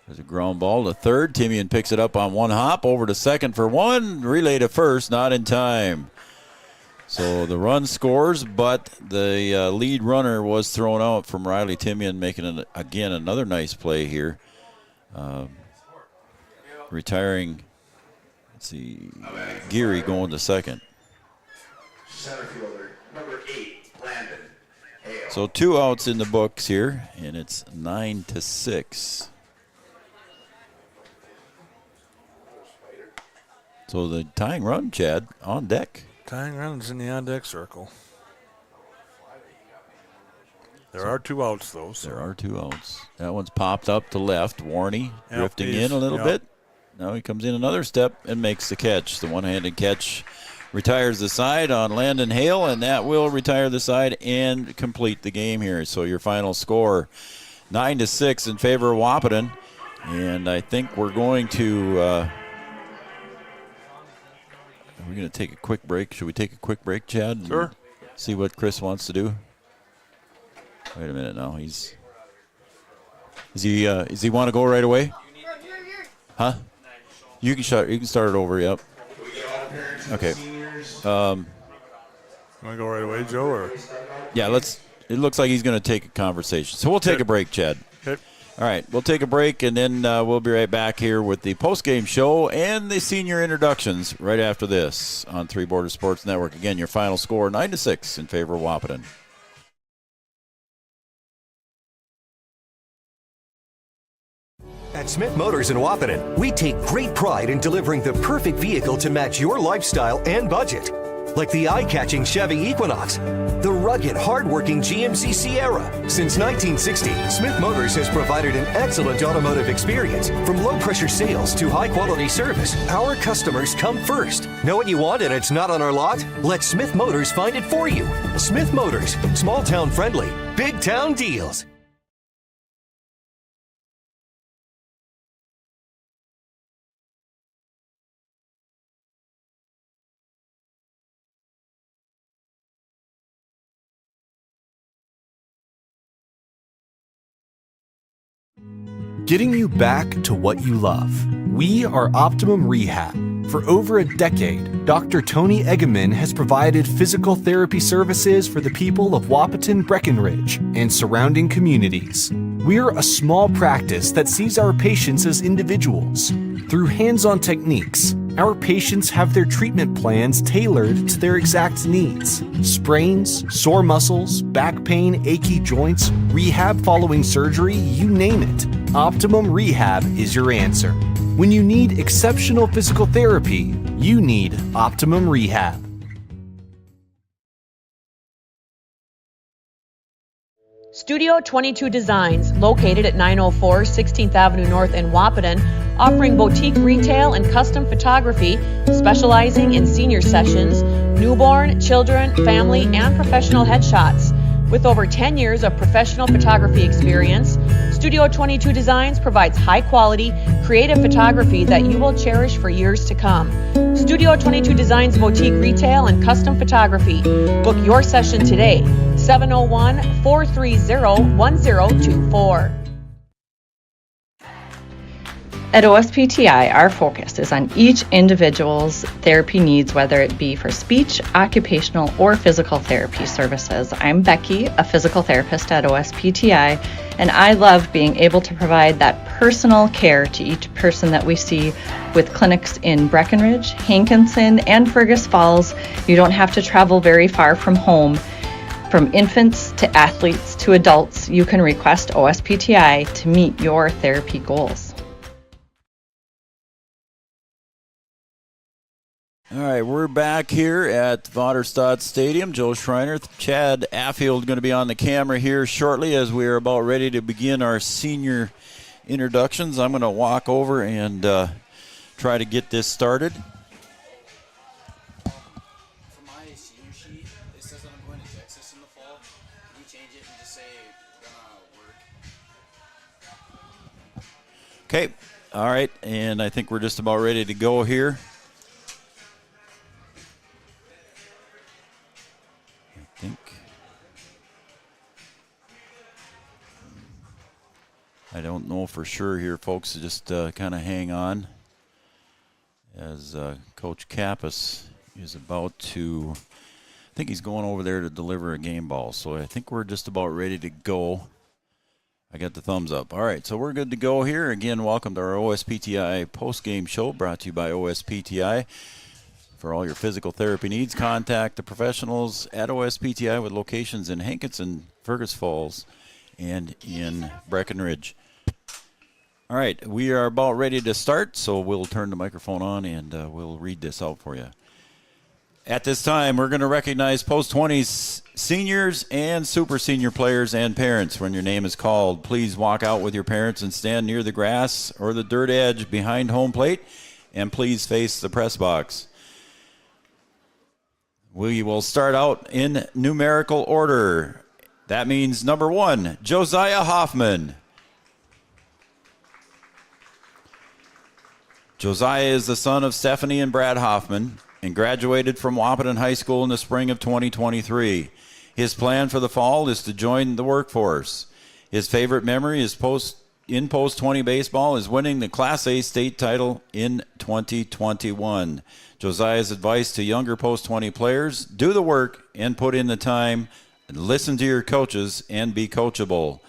There's a ground ball to third. Timian picks it up on one hop. Over to second for one. Relay to first, not in time. So the run scores, but the lead runner was thrown out from Riley Timian, making, again, another nice play here. Retiring Let's see, Geary going to second. Center fielder, number 8, Landon Hale. So 2 outs in the books here, and it's 9-6. So the tying run, Chad, on deck. Tying runs in the on-deck circle. There are 2 outs, though. So. There are 2 outs. That one's popped up to left. Warney drifting he's- in a little bit. Now he comes in another step and makes the catch. The one-handed catch retires the side on Landon Hale, and that will retire the side and complete the game here. So your final score, 9-6 in favor of Wahpeton. And I think we're going to take a quick break. Should we take a quick break, Chad? Sure. See what Chris wants to do. Wait a minute now. Does he want to go right away? Huh? You can start it over. Yep. Okay. Want to go right away, Joe? Or? Yeah. It looks like he's going to take a conversation. So we'll take a break, Chad. Okay. All right. We'll take a break, and then we'll be right back here with the post-game show and the senior introductions right after this on Three Border Sports Network. Again, your final score, 9-6 in favor of Wahpeton. At Smith Motors in Wahpeton, we take great pride in delivering the perfect vehicle to match your lifestyle and budget. Like the eye-catching Chevy Equinox, the rugged, hard-working GMC Sierra. Since 1960, Smith Motors has provided an excellent automotive experience. From low-pressure sales to high-quality service, our customers come first. Know what you want and it's not on our lot? Let Smith Motors find it for you. Smith Motors, small-town friendly, big-town deals. Getting you back to what you love. We are Optimum Rehab. For over a decade, Dr. Tony Egeman has provided physical therapy services for the people of Wahpeton, Breckenridge, and surrounding communities. We're a small practice that sees our patients as individuals. Through hands-on techniques, our patients have their treatment plans tailored to their exact needs. Sprains, sore muscles, back pain, achy joints, rehab following surgery, you name it. Optimum Rehab is your answer. When you need exceptional physical therapy, you need Optimum Rehab. Studio 22 Designs, located at 904 16th Avenue North in Wahpeton, offering boutique retail and custom photography, specializing in senior sessions, newborn, children, family, and professional headshots. With over 10 years of professional photography experience, Studio 22 Designs provides high-quality, creative photography that you will cherish for years to come. Studio 22 Designs boutique retail and custom photography. Book your session today, 701-430-1024. At OSPTI, our focus is on each individual's therapy needs, whether it be for speech, occupational, or physical therapy services. I'm Becky, a physical therapist at OSPTI, and I love being able to provide that personal care to each person that we see with clinics in Breckenridge, Hankinson, and Fergus Falls. You don't have to travel very far from home. From infants to athletes to adults, you can request OSPTI to meet your therapy goals. All right, we're back here at Vaterstad Stadium. Joe Schreiner, Chad Affield going to be on the camera here shortly as we are about ready to begin our senior introductions. I'm going to walk over and try to get this started. For my senior sheet, it says that I'm going to Texas in the fall. Can you change it and just say work? Okay, all right, and I think we're just about ready to go here. I don't know for sure here, folks. Just kind of hang on as Coach Kappas is about to, I think he's going over there to deliver a game ball. So I think we're just about ready to go. I got the thumbs up. All right, so we're good to go here. Again, welcome to our OSPTI post-game show brought to you by OSPTI. For all your physical therapy needs, contact the professionals at OSPTI with locations in Hankinson, Fergus Falls, and in Breckenridge. All right, we are about ready to start, so we'll turn the microphone on and we'll read this out for you. At this time, we're going to recognize post-20s seniors and super senior players and parents. When your name is called, please walk out with your parents and stand near the grass or the dirt edge behind home plate, and please face the press box. We will start out in numerical order. That means number 1, Josiah Hoffman. Josiah is the son of Stephanie and Brad Hoffman and graduated from Wahpeton High School in the spring of 2023. His plan for the fall is to join the workforce. His favorite memory is post-20 baseball is winning the Class A state title in 2021. Josiah's advice to younger post-20 players: do the work and put in the time, and listen to your coaches and be coachable.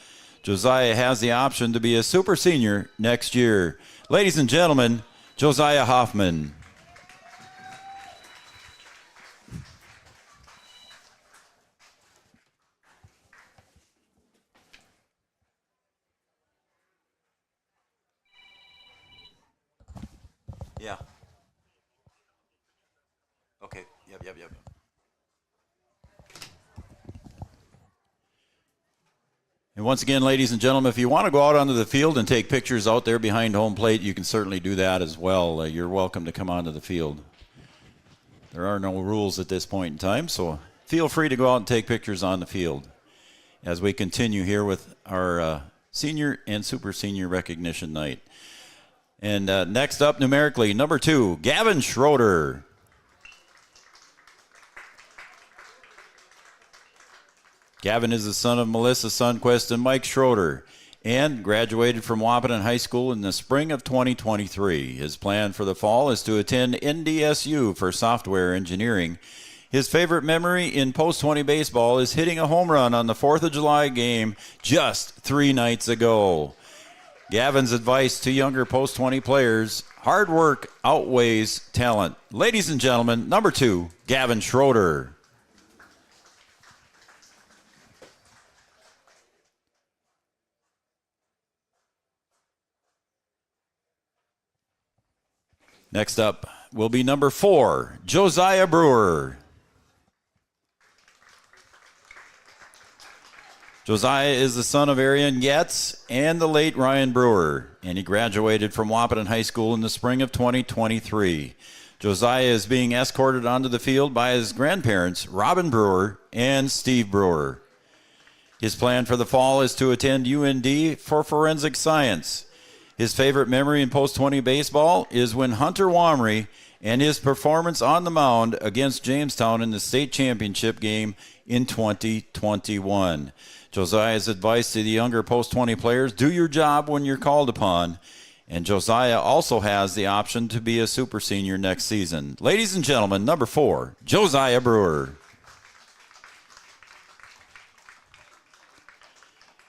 Josiah has the option to be a super senior next year. Ladies and gentlemen, Josiah Hoffman. Yeah. Okay. Yep. And once again, ladies and gentlemen, if you want to go out onto the field and take pictures out there behind home plate, you can certainly do that as well. You're welcome to come onto the field. There are no rules at this point in time, so feel free to go out and take pictures on the field as we continue here with our senior and super senior recognition night. And next up, numerically, number 2, Gavin Schroeder. Gavin is the son of Melissa Sundquist and Mike Schroeder and graduated from Wahpeton High School in the spring of 2023. His plan for the fall is to attend NDSU for software engineering. His favorite memory in post-20 baseball is hitting a home run on the 4th of July game just 3 nights ago. Gavin's advice to younger post-20 players: hard work outweighs talent. Ladies and gentlemen, number 2, Gavin Schroeder. Next up will be number 4, Josiah Brewer. Josiah is the son of Arian Getz and the late Ryan Brewer, and he graduated from Wahpeton High School in the spring of 2023. Josiah is being escorted onto the field by his grandparents, Robin Brewer and Steve Brewer. His plan for the fall is to attend UND for forensic science. His favorite memory in post-20 baseball is when Hunter Wamry and his performance on the mound against Jamestown in the state championship game in 2021. Josiah's advice to the younger post-20 players: do your job when you're called upon. And Josiah also has the option to be a super senior next season. Ladies and gentlemen, number 4, Josiah Brewer.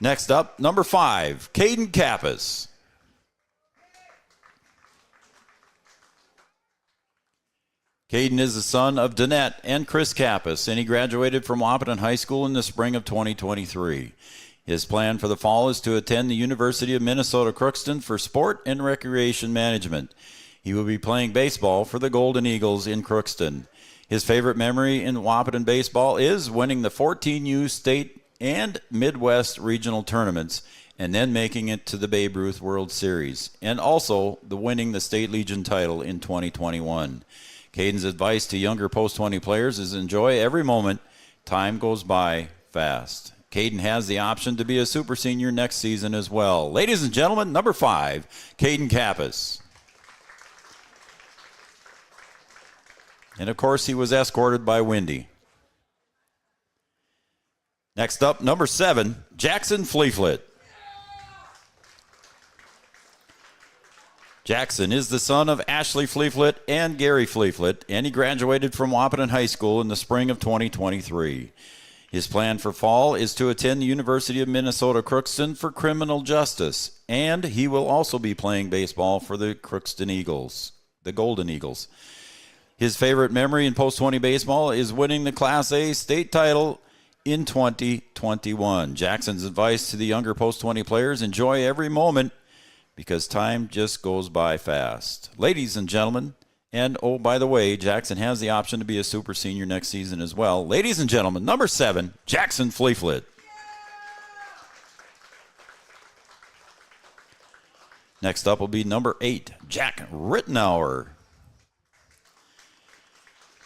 Next up, number 5, Caden Kappas. Caden is the son of Danette and Chris Kappas, and he graduated from Wahpeton High School in the spring of 2023. His plan for the fall is to attend the University of Minnesota Crookston for sport and recreation management. He will be playing baseball for the Golden Eagles in Crookston. His favorite memory in Wahpeton baseball is winning the 14U state and Midwest regional tournaments and then making it to the Babe Ruth World Series, and also the winning the State Legion title in 2021. Caden's advice to younger post-20 players is enjoy every moment. Time goes by fast. Caden has the option to be a super senior next season as well. Ladies and gentlemen, number 5, Caden Kappas. And of course, he was escorted by Wendy. Next up, number 7, Jackson Fleeflet. Jackson is the son of Ashley Fleeflet and Gary Fleeflet, and he graduated from Wahpeton High School in the spring of 2023. His plan for fall is to attend the University of Minnesota Crookston for criminal justice, and he will also be playing baseball for the Crookston Eagles, the Golden Eagles. His favorite memory in post-20 baseball is winning the Class A state title in 2021. Jackson's advice to the younger post-20 players: enjoy every moment because time just goes by fast. Ladies and gentlemen, and oh, by the way, Jackson has the option to be a super senior next season as well. Ladies and gentlemen, number 7, Jackson Fleeflet. Next up will be number 8, Jack Rittenauer.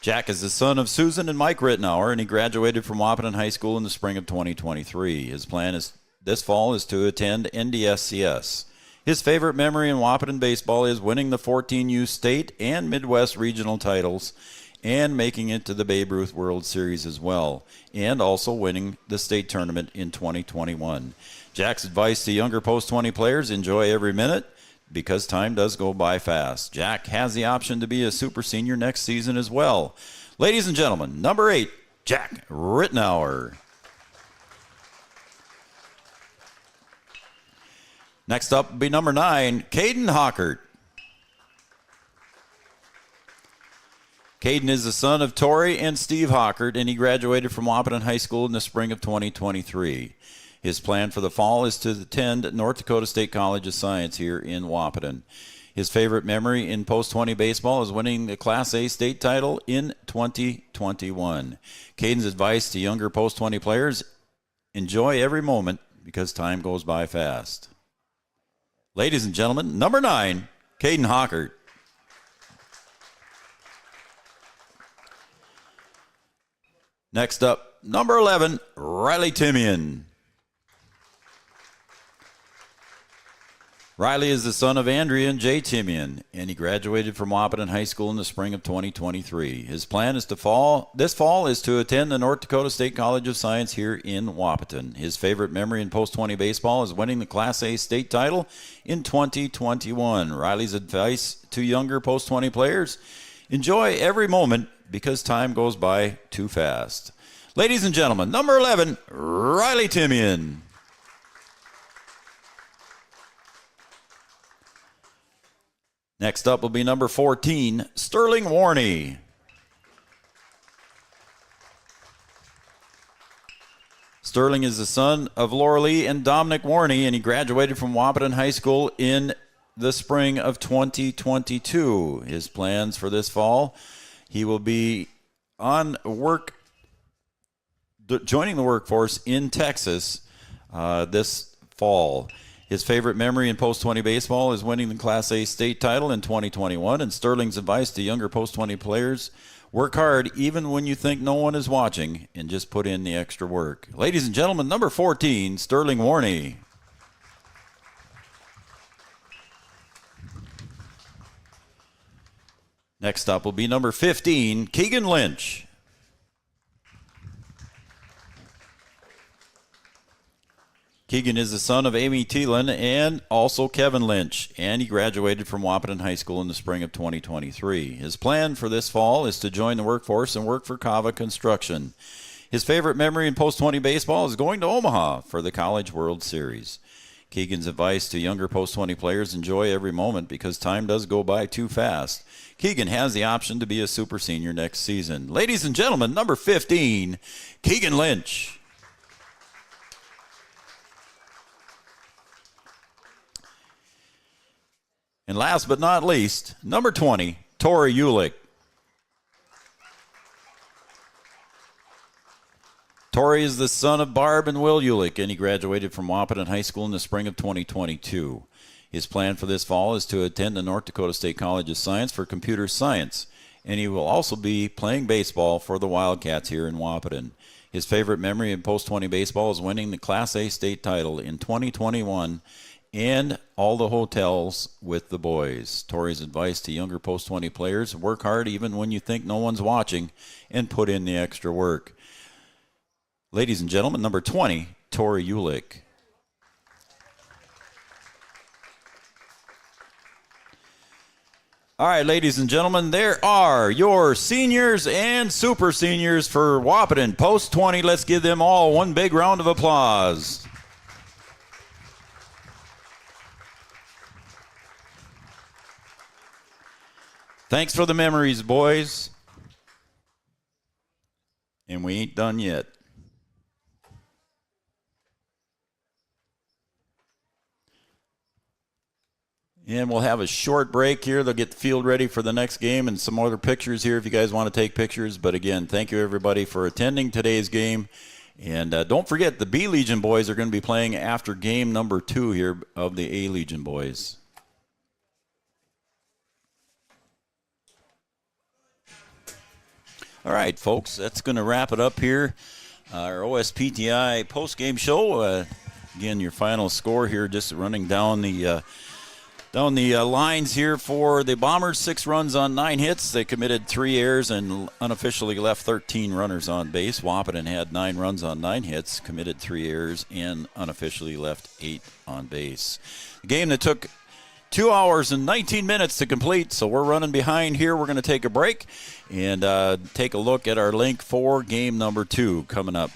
Jack is the son of Susan and Mike Rittenauer, and he graduated from Wahpeton High School in the spring of 2023. His plan is this fall is to attend NDSCS. His favorite memory in Wahpeton baseball is winning the 14U state and Midwest regional titles and making it to the Babe Ruth World Series as well, and also winning the state tournament in 2021. Jack's advice to younger post-20 players: enjoy every minute because time does go by fast. Jack has the option to be a super senior next season as well. Ladies and gentlemen, number 8, Jack Rittenauer. Next up will be number 9, Caden Hockert. Caden is the son of Tori and Steve Hockert, and he graduated from Wahpeton High School in the spring of 2023. His plan for the fall is to attend North Dakota State College of Science here in Wahpeton. His favorite memory in post-20 baseball is winning the Class A state title in 2021. Caden's advice to younger post-20 players: enjoy every moment because time goes by fast. Ladies and gentlemen, number 9, Caden Hockert. Next up, number 11, Riley Timian. Riley is the son of Andrea and Jay Timian, and he graduated from Wahpeton High School in the spring of 2023. His plan is this fall is to attend the North Dakota State College of Science here in Wahpeton. His favorite memory in post-20 baseball is winning the Class A state title in 2021. Riley's advice to younger post-20 players: enjoy every moment because time goes by too fast. Ladies and gentlemen, number 11, Riley Timian. Next up will be number 14, Sterling Warney. Sterling is the son of Laura Lee and Dominic Warney, and he graduated from Wahpeton High School in the spring of 2022. His plans for this fall: he will be joining the workforce in Texas this fall. His favorite memory in post-20 baseball is winning the Class A state title in 2021, and Sterling's advice to younger post-20 players: work hard even when you think no one is watching and just put in the extra work. Ladies and gentlemen, number 14, Sterling Warney. Next up will be number 15, Keegan Lynch. Keegan is the son of Amy Thielen and also Kevin Lynch, and he graduated from Wahpeton High School in the spring of 2023. His plan for this fall is to join the workforce and work for Kava Construction. His favorite memory in post-20 baseball is going to Omaha for the College World Series. Keegan's advice to younger post-20 players: enjoy every moment because time does go by too fast. Keegan has the option to be a super senior next season. Ladies and gentlemen, number 15, Keegan Lynch. And last but not least, number 20, Tori Ulick. Tori is the son of Barb and Will Ulick, and he graduated from Wahpeton High School in the spring of 2022. His plan for this fall is to attend the North Dakota State College of Science for computer science, and he will also be playing baseball for the Wildcats here in Wahpeton. His favorite memory in post-20 baseball is winning the Class A state title in 2021 and all the hotels with the boys. Tori's advice to younger post-20 players: work hard even when you think no one's watching and put in the extra work. Ladies and gentlemen, number 20, Tori Ulick. All right, ladies and gentlemen, there are your seniors and super seniors for Wahpeton Post 20. Let's give them all one big round of applause. Thanks for the memories, boys. And we ain't done yet. And we'll have a short break here. They'll get the field ready for the next game and some other pictures here if you guys want to take pictures. But again, thank you everybody for attending today's game. And don't forget, the B Legion boys are going to be playing after game number 2 here of the A Legion boys. All right, folks, that's going to wrap it up here. Our OSPTI post-game show. Again, your final score here, just running down the lines here for the Bombers. 6 runs on 9 hits. They committed 3 errors and unofficially left 13 runners on base. Wahpeton had 9 runs on 9 hits, committed 3 errors, and unofficially left 8 on base. A game that took 2 hours and 19 minutes to complete, so we're running behind here. We're going to take a break and take a look at our link for game number 2 coming up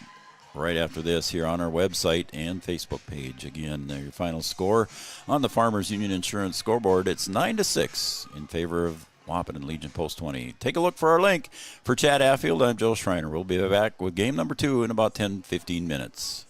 right after this here on our website and Facebook page. Again, your final score on the Farmers Union Insurance scoreboard, it's 9-6 in favor of Wahpeton Legion Post 20. Take a look for our link. For Chad Affield, I'm Joe Schreiner. We'll be back with game number 2 in about 10-15 minutes.